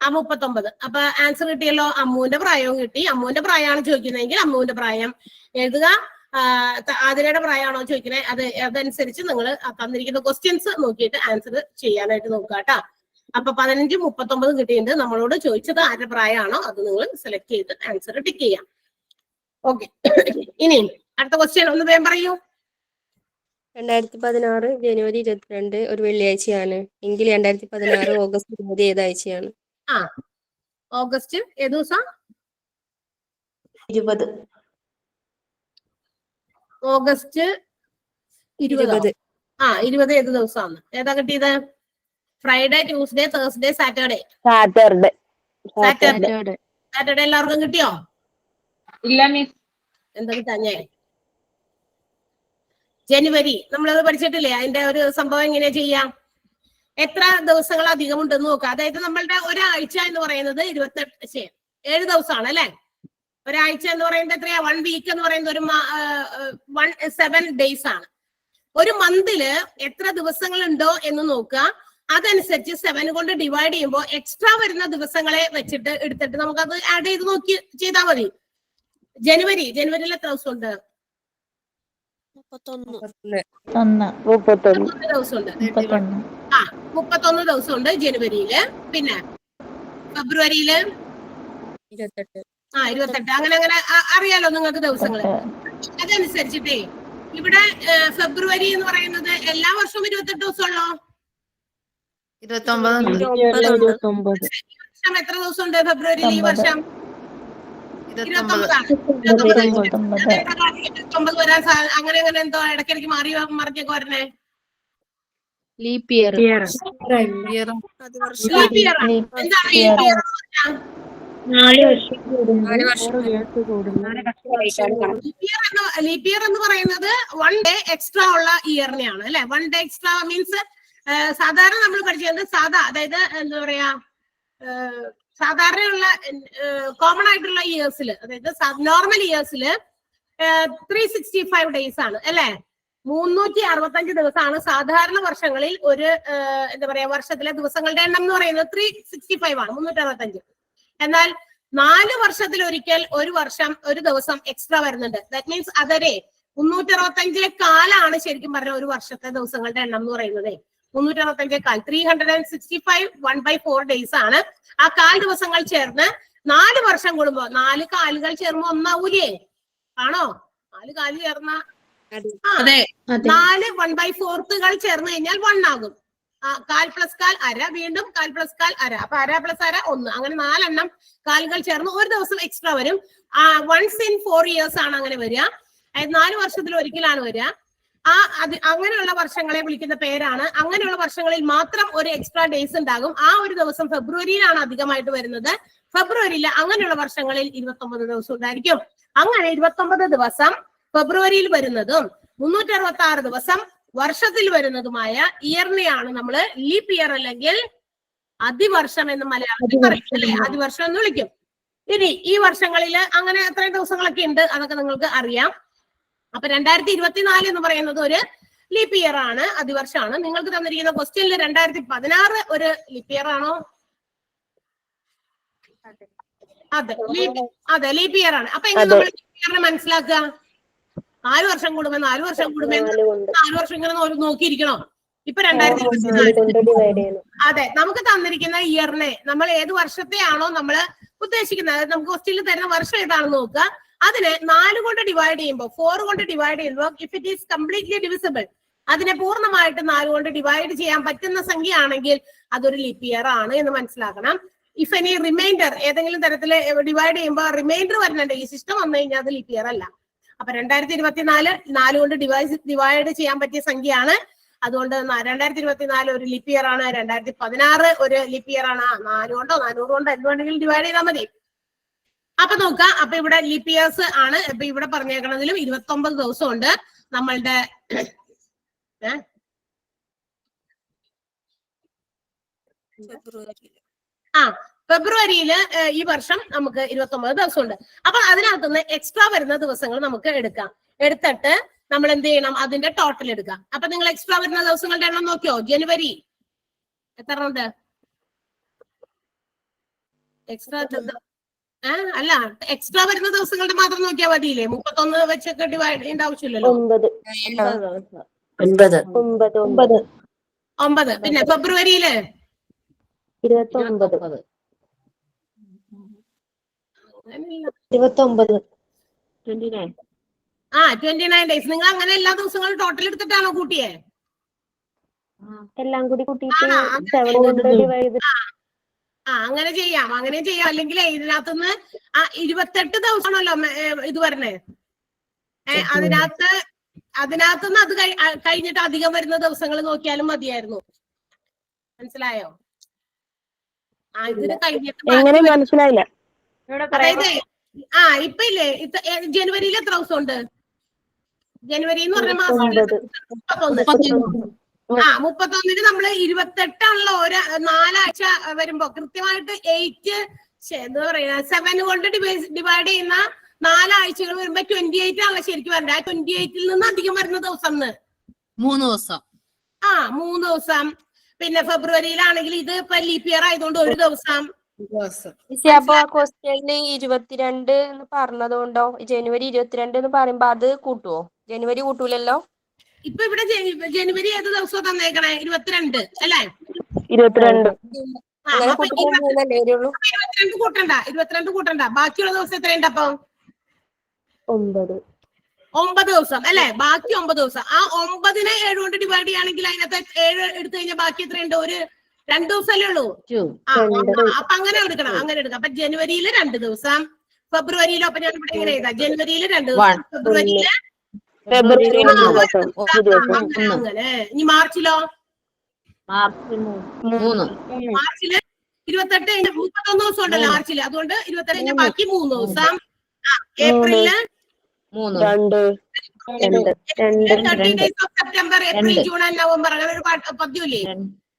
39. അപ്പൊ ആൻസർ കിട്ടിയല്ലോ. അമ്മുവിന്റെ പ്രായവും കിട്ടി. അമ്മുവിന്റെ പ്രായമാണ് ചോദിക്കുന്നതെങ്കിൽ അമ്മുവിന്റെ പ്രായം എഴുതുക. ആതിരയുടെ പ്രായമാണോ ചോദിക്കണേ അതനുസരിച്ച് നിങ്ങൾ തന്നിരിക്കുന്ന ക്വസ്റ്റ്യൻസ് നോക്കിയിട്ട് ആൻസർ ചെയ്യാനായിട്ട് നോക്കുക കേട്ടോ. അപ്പൊ 15 39 കിട്ടിയിട്ടുണ്ട്. നമ്മളോട് ചോദിച്ചത് ആരുടെ പ്രായമാണോ അത് നിങ്ങൾ സെലക്ട് ചെയ്ത് ആൻസർ ടിക്ക് ചെയ്യാം. ഓക്കെ, ഇനി അടുത്ത ക്വസ്റ്റ്യൻ ഒന്ന് വേഗം പറയൂ. 2016 ജനുവരി 22 ഒരു വെള്ളിയാഴ്ചയാണ് എങ്കിൽ 2016 ഓഗസ്റ്റ് 20 ഏതാഴ്ചയാണ്? ഓഗസ്റ്റ് ഏത് ദിവസം? 20. ഓഗസ്റ്റ് 20. 20 ഏത് ദിവസമാണ്? ഏതാ കിട്ടിയത്? ഫ്രൈഡേ, ട്യൂസ്ഡേ, തേഴ്സ്ഡേ, സാറ്റർഡേ എല്ലാവർക്കും കിട്ടിയോ? ഇല്ല മിസ്. എന്താ കിട്ടാഞ്ഞേ? ജനുവരി നമ്മളത് പഠിച്ചിട്ടില്ലേ? അതിന്റെ ഒരു സംഭവം എങ്ങനെയാ ചെയ്യാം? എത്ര ദിവസങ്ങൾ അധികം ഉണ്ടെന്ന് നോക്കാം. അതായത് നമ്മളുടെ ഒരാഴ്ച എന്ന് പറയുന്നത് 7 ദിവസമാണ് അല്ലെ? ഒരാഴ്ച എന്ന് പറയുന്നത് എത്രയാ? 1 വീക്ക് എന്ന് പറയുന്നത് 7 days ആണ്. ഒരു മന്തില് എത്ര ദിവസങ്ങൾ ഉണ്ടോ എന്ന് നോക്കുക. അതനുസരിച്ച് 7 കൊണ്ട് ഡിവൈഡ് ചെയ്യുമ്പോൾ എക്സ്ട്രാ വരുന്ന ദിവസങ്ങളെ വെച്ചിട്ട് എടുത്തിട്ട് നമുക്കത് ആഡ് ചെയ്ത് നോക്കി ചെയ്താൽ മതി. ജനുവരിയിൽ എത്ര ദിവസം ഉണ്ട്? 31 ദിവസമുണ്ട്. 31 ദിവസമുണ്ട് ജനുവരിയില്. പിന്നെ ഫെബ്രുവരിയില് 28. അങ്ങനെ അറിയാലോ നിങ്ങൾക്ക് ദിവസങ്ങള്. അതനുസരിച്ചിട്ടേ ഇവിടെ ഫെബ്രുവരി എന്ന് പറയുന്നത് എല്ലാ വർഷവും 28 ദിവസമുള്ളോ? 29. എത്ര ദിവസം ഉണ്ട് ഫെബ്രുവരിയിൽ ഈ വർഷം? 29 വരാൻ അങ്ങനെ എന്തോ ഇടയ്ക്കിടയ്ക്ക് മറിഞ്ഞൊക്കെ വരണേ. Leap year. എന്താണ് ലീപ് ഇയർ എന്ന് പറയുന്നത് 1 day എക്സ്ട്രാ ഉള്ള ഇയറിനെയാണ് അല്ലെ? 1 day എക്സ്ട്രാ മീൻസ് സാധാരണ നമ്മൾ പഠിച്ചത് അതായത് എന്താ പറയാ, സാധാരണയുള്ള കോമൺ ആയിട്ടുള്ള ഇയേഴ്സിൽ, അതായത് നോർമൽ ഇയേഴ്സിൽ 365 days ആണ് അല്ലെ? 365 ദിവസമാണ് സാധാരണ വർഷങ്ങളിൽ ഒരു എന്താ പറയാ വർഷത്തിലെ ദിവസങ്ങളുടെ എണ്ണം എന്ന് പറയുന്നത് 365 ആണ്, 365. എന്നാൽ 4 വർഷത്തിൽ ഒരിക്കൽ ഒരു ദിവസം എക്സ്ട്രാ വരുന്നുണ്ട്. ദാറ്റ് മീൻസ് അതൊരു 365 കാലാണ് ശരിക്കും പറഞ്ഞ ഒരു വർഷത്തെ ദിവസങ്ങളുടെ എണ്ണം എന്ന് പറയുന്നത്. 365 കാൽ 365 1/4 ഡേയ്സ് ആണ്. ആ കാൽ ദിവസങ്ങൾ ചേർന്ന് 4 വർഷം കൂടുമ്പോ 4 കാലുകൾ ചേർന്ന് ഒന്നാവൂലേ? ആണോ? 4 കാല് ചേർന്ന 4 1/4 ചേർന്ന് കഴിഞ്ഞാൽ 1 ആകും. കാൽ പ്ലസ് കാൽ അര, വീണ്ടും കാൽ പ്ലസ് കാൽ അര, അപ്പൊ അര പ്ലസ് അര 1, അങ്ങനെ 4 എണ്ണം കാലുകൾ ചേർന്ന് ഒരു ദിവസം എക്സ്ട്രാ വരും. വൺസ് ഇൻ 4 ഇയേഴ്സ് ആണ് അങ്ങനെ വരിക. 4 വർഷത്തിൽ ഒരിക്കലാണ് വരിക. അങ്ങനെയുള്ള വർഷങ്ങളെ വിളിക്കുന്ന പേരാണ്. അങ്ങനെയുള്ള വർഷങ്ങളിൽ മാത്രം ഒരു എക്സ്ട്രാ ഡേയ്സ് ഉണ്ടാകും. ആ ഒരു ദിവസം ഫെബ്രുവരിയിലാണ് അധികമായിട്ട് വരുന്നത്. ഫെബ്രുവരിയിൽ അങ്ങനെയുള്ള വർഷങ്ങളിൽ 29 ദിവസം ഉണ്ടായിരിക്കും. അങ്ങനെ 29 ദിവസം ഫെബ്രുവരിയിൽ വരുന്നതും 366 ദിവസം വർഷത്തിൽ വരുന്നതുമായ ഇയറിനെയാണ് നമ്മൾ ലീപ് ഇയർ അല്ലെങ്കിൽ അതിവർഷം എന്ന് മലയാളത്തിൽ പറയും അല്ലെ? അതിവർഷം എന്ന് വിളിക്കും. ഇനി ഈ വർഷങ്ങളിൽ അങ്ങനെ എത്രയും ദിവസങ്ങളൊക്കെ ഉണ്ട്, അതൊക്കെ നിങ്ങൾക്ക് അറിയാം. അപ്പൊ 2024 എന്ന് പറയുന്നത് ഒരു ലീപ് ഇയർ ആണ്, അതിവർഷമാണ്. നിങ്ങൾക്ക് തന്നിരിക്കുന്ന ക്വസ്റ്റ്യനിൽ 2016 ഒരു ലീപ് ഇയർ ആണോ? അതെ, ലീപ് ഇയർ ആണ്. അപ്പൊ എങ്ങനെ നമ്മൾ ലീപ് ഇയറിനെ മനസ്സിലാക്കുക? 4 വർഷം കൂടുമ്പോ 4 വർഷം കൂടുമ്പോ 4 വർഷം ഇങ്ങനെ നോക്കിയിരിക്കണോ? ഇപ്പൊ 2024. അതെ, നമുക്ക് തന്നിരിക്കുന്ന ഇയറിനെ നമ്മൾ ഏത് വർഷത്തെയാണോ നമ്മൾ ഉദ്ദേശിക്കുന്നത്, നമുക്ക് ക്വസ്റ്റ്യനിൽ തരുന്ന വർഷം ഏതാണെന്ന് നോക്കുക. അതിനെ 4 കൊണ്ട് ഡിവൈഡ് ചെയ്യുമ്പോൾ 4 കൊണ്ട് ഡിവൈഡ് ചെയ്യുമ്പോൾ if it is completely divisible, അതിനെ പൂർണ്ണമായിട്ട് 4 കൊണ്ട് ഡിവൈഡ് ചെയ്യാൻ പറ്റുന്ന സംഖ്യ ആണെങ്കിൽ അതൊരു ലീപ് ഇയർ ആണ് എന്ന് മനസ്സിലാക്കണം. ഇഫ് എനി റിമൈൻഡർ ഏതെങ്കിലും തരത്തിൽ ഡിവൈഡ് ചെയ്യുമ്പോൾ റിമൈൻഡർ വരുന്നുണ്ട്, ഈ സിസ്റ്റം വന്നു കഴിഞ്ഞാൽ അത് ലീപ് ഇയർ അല്ല. അപ്പൊ 2024 4 കൊണ്ട് ഡിവൈഡ് ചെയ്യാൻ പറ്റിയ സംഖ്യയാണ്. അതുകൊണ്ട് 2024 ഒരു ലീപ് ഇയർ ആണ്. 2016 ഒരു ലീപ് ഇയർ ആണ്. 4 കൊണ്ടോ 400 കൊണ്ടോ എന്ത് വേണമെങ്കിലും ഡിവൈഡ് ചെയ്താൽ മതി. അപ്പൊ നോക്കാം. അപ്പൊ ഇവിടെ ലീപ് ഇയേഴ്സ് ആണ്. ഇപ്പൊ ഇവിടെ പറഞ്ഞേക്കണതിലും 29 ദിവസം ഉണ്ട് നമ്മളുടെ. ഫെബ്രുവരിയിൽ ഈ വർഷം നമുക്ക് 29 ദിവസം ഉണ്ട്. അപ്പൊ അതിനകത്തുനിന്ന് എക്സ്ട്രാ വരുന്ന ദിവസങ്ങൾ നമുക്ക് എടുക്കാം. എടുത്തിട്ട് നമ്മൾ എന്ത് ചെയ്യണം? അതിന്റെ ടോട്ടൽ എടുക്കാം. അപ്പൊ നിങ്ങൾ എക്സ്ട്രാ വരുന്ന ദിവസങ്ങളുടെ എണ്ണം നോക്കിയോ? ജനുവരി എത്ര ഉണ്ട്? എക്സ്ട്രാ അല്ല, എക്സ്ട്രാ വരുന്ന ദിവസങ്ങളുടെ മാത്രം നോക്കിയാൽ മതിയില്ലേ? 31 വെച്ചൊക്കെ ഡിവൈഡ് ചെയ്യേണ്ട ആവശ്യമില്ലല്ലോ. 9. പിന്നെ ഫെബ്രുവരിയില് 29 29 ഡേയ്സ്. നിങ്ങൾ അങ്ങനെ എല്ലാ ദിവസങ്ങളും ടോട്ടൽ എടുത്തിട്ടാണോ കൂട്ടിയേ? എല്ലാം കൂടി കൂട്ടിയിട്ട് 7 കൊണ്ട് ഡിവൈഡ്. അങ്ങനെ ചെയ്യാം. അല്ലെങ്കിൽ ഇതിനകത്തുനിന്ന് 28 ദിവസമാണല്ലോ ഇത് പറഞ്ഞേ. അതിനകത്തുനിന്ന് അത് കഴിഞ്ഞിട്ട് അധികം വരുന്ന ദിവസങ്ങൾ നോക്കിയാലും മതിയായിരുന്നു. മനസ്സിലായോ? ഇതിന് കഴിഞ്ഞിട്ട് മനസ്സിലായില്ല. അതായത് ഇപ്പൊ ഇല്ലേ ജനുവരിയിൽ എത്ര ദിവസം ഉണ്ട്? ജനുവരി എന്ന് പറഞ്ഞ മാസം 31. നമ്മള് 28 ആണല്ലോ. 4 ആഴ്ച വരുമ്പോ കൃത്യമായിട്ട് എന്താ പറയാ 7 കൊണ്ട് ഡിവൈഡ് ചെയ്യുന്ന 4 ആഴ്ചകൾ വരുമ്പോ 28 ആണല്ലോ ശരിക്കും വരണ്ട. 28ൽ നിന്ന് അധികം വരുന്ന ദിവസം 3 ദിവസം. 3 ദിവസം. പിന്നെ ഫെബ്രുവരിയിലാണെങ്കിൽ ഇത് ഇപ്പൊ ലീപ് ഇയർ ആയതുകൊണ്ട് ഒരു ദിവസം. അപ്പൊ ക്വസ്റ്റ്യനിൽ 22 എന്ന് പറഞ്ഞതുകൊണ്ടോ ജനുവരി 22 എന്ന് പറയുമ്പോ അത് കൂട്ടുവോ? ജനുവരി കൂട്ടൂലല്ലോ. ഇപ്പൊ ഇവിടെ ജനുവരി ഏത് ദിവസം തന്നേക്കണേ? 22 അല്ലേ? 22 കൂട്ടണ്ട. ബാക്കിയുള്ള ദിവസം എത്രയുണ്ട്? അപ്പൊ 9 ദിവസം അല്ലെ? ബാക്കി 9 ദിവസം. ആ 9നെ 7 കൊണ്ട് ഡിവൈഡ് ചെയ്യുകയാണെങ്കിൽ അതിനകത്ത് 7 എടുത്തു കഴിഞ്ഞാൽ ബാക്കി എത്രയുണ്ട്? ഒരു 2 ദിവസമല്ലേ ഉള്ളൂ. അപ്പൊ അങ്ങനെ എടുക്കണം. അപ്പൊ ജനുവരിയിൽ 2 ദിവസം, ഫെബ്രുവരിയിലോ. അപ്പൊ ഞാൻ ഇവിടെ എങ്ങനെ എഴുതാം? ജനുവരിയിൽ 2 ദിവസം, ഫെബ്രുവരിയില് അങ്ങനെ. ഇനി മാർച്ചിലോ? മാർച്ചില് 28 കഴിഞ്ഞ 31 ദിവസം ഉണ്ടല്ലോ മാർച്ചില്. അതുകൊണ്ട് 28 കഴിഞ്ഞ ബാക്കി 3 ദിവസം. ഏപ്രിലില് 2. 30 days of September, April, June and November. അങ്ങനെ ഒരു പദ്യമില്ലേ?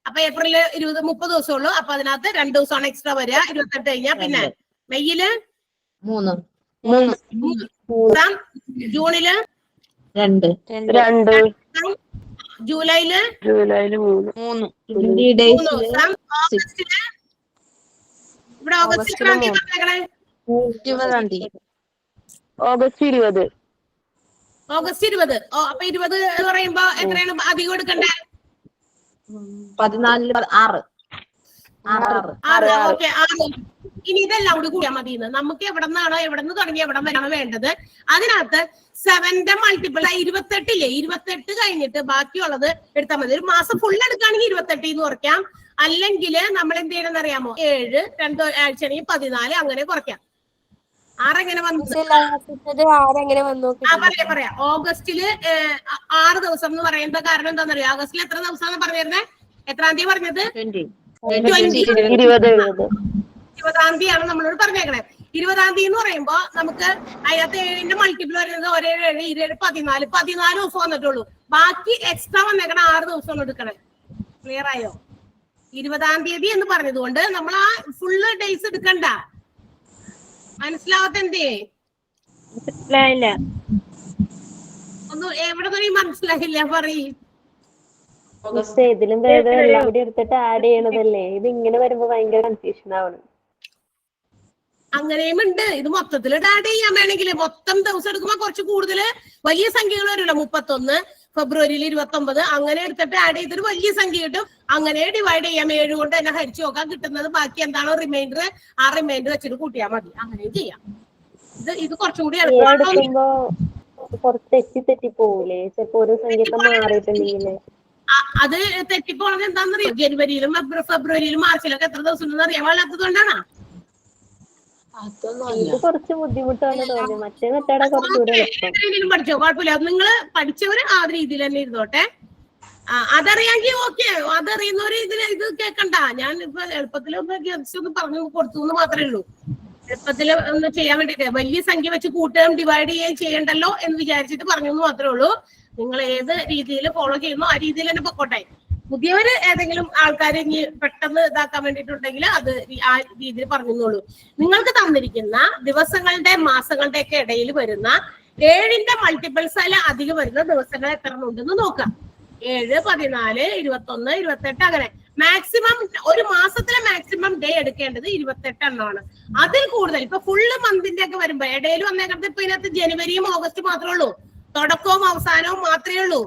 അപ്പൊ ഏപ്രില് 30 ദിവസം ഉള്ളൂ. അപ്പൊ അതിനകത്ത് 2 ദിവസമാണ് എക്സ്ട്രാ വരിക 28 കഴിഞ്ഞാൽ. പിന്നെ മെയ്യില് 3, ജൂണില് 2, ജൂലൈയില് 3 ദിവസം. ഓഗസ്റ്റില് ഇവിടെ ഓഗസ്റ്റ് 20 അപ്പൊ 20 എന്ന് പറയുമ്പോ എത്രയാണ് അധികം എടുക്കണ്ടേ? 14 6 6 ഓക്കെ 6. ഇനി ഇതെല്ലാം കൂടി കൂടിയാൽ മതി. നമുക്ക് എവിടെ നിന്ന് തുടങ്ങി എവിടെ വരെയാണ് വേണ്ടത്. അതിനകത്ത് 7ന്റെ മൾട്ടിപ്പിൾ 28 ഇല്ലേ, 28 കഴിഞ്ഞിട്ട് ബാക്കിയുള്ളത് എടുത്താൽ മതി. ഒരു മാസം ഫുൾ എടുക്കുകയാണെങ്കിൽ 28 എന്ന് കുറയ്ക്കാം. അല്ലെങ്കിൽ നമ്മൾ എന്ത് ചെയ്യണമെന്ന് അറിയാമോ, 7 2 ആഴ്ചയാണെങ്കിൽ 14 അങ്ങനെ കുറയ്ക്കാം. 6 എങ്ങനെ വന്നു? പറയാം. ഓഗസ്റ്റില് 6 ദിവസം എന്ന് പറയുന്ന കാരണം എന്താണെന്നറിയോ? ഓഗസ്റ്റിൽ എത്ര ദിവസം പറഞ്ഞിരുന്നേ? എത്രാം തീയതി പറഞ്ഞത്? 20-ാം തീയതിയാണ് നമ്മളോട് പറഞ്ഞേക്കണേ. 20-ാം തീയതി എന്ന് പറയുമ്പോ നമുക്ക് അതിനകത്ത് 7ന്റെ മൾട്ടിപ്പിൾ വരുന്നത് 1 7 7 14 14 ദിവസം വന്നിട്ടുള്ളൂ. ബാക്കി എക്സ്ട്രാ വന്നേക്കണ 6 ദിവസം എടുക്കണേ. ക്ലിയർ ആയോ? 20-ാം തീയതി എന്ന് പറഞ്ഞതുകൊണ്ട് നമ്മൾ ആ ഫുള്ള് ഡേയ്സ് എടുക്കണ്ട. മനസ്സിലാവാത്ത എന്തേ? ഒന്നും എവിടെ നിന്ന് മനസ്സിലായില്ല പറയും. ഇതിലും വേറെ എല്ലാം കൂടി എടുത്തിട്ട് ആഡ് ചെയ്യണതല്ലേ. ഇത് ഇങ്ങനെ വരുമ്പോ ഭയങ്കര കൺഫ്യൂഷൻ ആവണം. അങ്ങനെയും ഉണ്ട്. ഇത് മൊത്തത്തിൽ ആഡ് ചെയ്യാൻ വേണമെങ്കിൽ മൊത്തം ദിവസം എടുക്കുമ്പോ കുറച്ച് കൂടുതൽ വലിയ സംഖ്യകൾ വരുമല്ലോ. 31 ഫെബ്രുവരിയിൽ 29 അങ്ങനെ എടുത്തിട്ട് ആഡ് ചെയ്തൊരു വലിയ സംഖ്യ കിട്ടും. അങ്ങനെ ഡിവൈഡ് ചെയ്യാം. 7 കൊണ്ട് തന്നെ ഹരിച്ചു നോക്കാൻ കിട്ടുന്നത്. ബാക്കി എന്താണോ റിമൈൻഡർ, ആ റിമൈൻഡർ വെച്ചിട്ട് കൂട്ടിയാൽ മതി. അങ്ങനെ ചെയ്യാം. ഇത് കുറച്ചും കൂടി എടുക്കുമ്പോ കുറച്ച് തെറ്റി പോകൂലേ? ചിലപ്പോ ഓരോ സംഖ്യ മാറിയിട്ടുണ്ടെങ്കിലേ അത് തെറ്റിപ്പോണത് എന്താണെന്നറിയോ? ജനുവരിയിലും ഫെബ്രുവരിയിലും മാർച്ചിലൊക്കെ എത്ര ദിവസം ഉണ്ടെന്ന് അറിയാൻ പാടില്ലാത്തതുകൊണ്ടാണ്. ഇത് കുറച്ച് ബുദ്ധിമുട്ടാണ് തോന്നി. മറ്റേ മെത്തേഡ കുറച്ചുകൂടി പഠിച്ചോ, കുഴപ്പമില്ല. നിങ്ങള് പഠിച്ചവര് ആ രീതിയിൽ തന്നെ ഇരുന്നോട്ടെ. അതറിയാമെങ്കിൽ ഓക്കെ. അതറിയുന്നവര് ഇത് കേൾക്കണ്ട. ഞാൻ ഇപ്പൊ എളുപ്പത്തിലൊന്ന് ജസ്റ്റ് ഒന്ന് പറഞ്ഞു കൊടുത്തു എന്ന് മാത്രമേ ഉള്ളൂ. എളുപ്പത്തിൽ ഒന്ന് ചെയ്യാൻ വേണ്ടിട്ട് വലിയ സംഖ്യ വെച്ച് കൂട്ടുകയും ഡിവൈഡ് ചെയ്യുകയും ചെയ്യണ്ടല്ലോ എന്ന് വിചാരിച്ചിട്ട് പറഞ്ഞു എന്ന് മാത്രമേ ഉള്ളൂ. നിങ്ങൾ ഏത് രീതിയിൽ ഫോളോ ചെയ്യുന്നു ആ രീതിയിൽ തന്നെ പൊക്കോട്ടെ. പുതിയവര് ഏതെങ്കിലും ആൾക്കാർ ഇനി പെട്ടെന്ന് ഇതാക്കാൻ വേണ്ടിയിട്ടുണ്ടെങ്കിൽ അത് ആ രീതിയിൽ പറഞ്ഞോളൂ. നിങ്ങൾക്ക് തന്നിരിക്കുന്ന ദിവസങ്ങളുടെ മാസങ്ങളുടെ ഒക്കെ ഇടയിൽ വരുന്ന 7ന്റെ മൾട്ടിപ്പിൾസ് അല്ല അധികം വരുന്ന ദിവസങ്ങൾ എത്ര ഉണ്ടെന്ന് നോക്കാം. 7 14 21 28 അങ്ങനെ മാക്സിമം ഒരു മാസത്തിലെ മാക്സിമം ഡേ എടുക്കേണ്ടത് 28 എണ്ണമാണ്. അതിൽ കൂടുതൽ ഇപ്പൊ ഫുള്ള് മന്തിന്റെ ഒക്കെ വരുമ്പോ ഇടയിൽ വന്നേക്കുന്നത് ഇപ്പൊ ഇതിനകത്ത് ജനുവരിയും ഓഗസ്റ്റ് മാത്രമേ ഉള്ളൂ. തുടക്കവും അവസാനവും മാത്രമേ ഉള്ളൂ.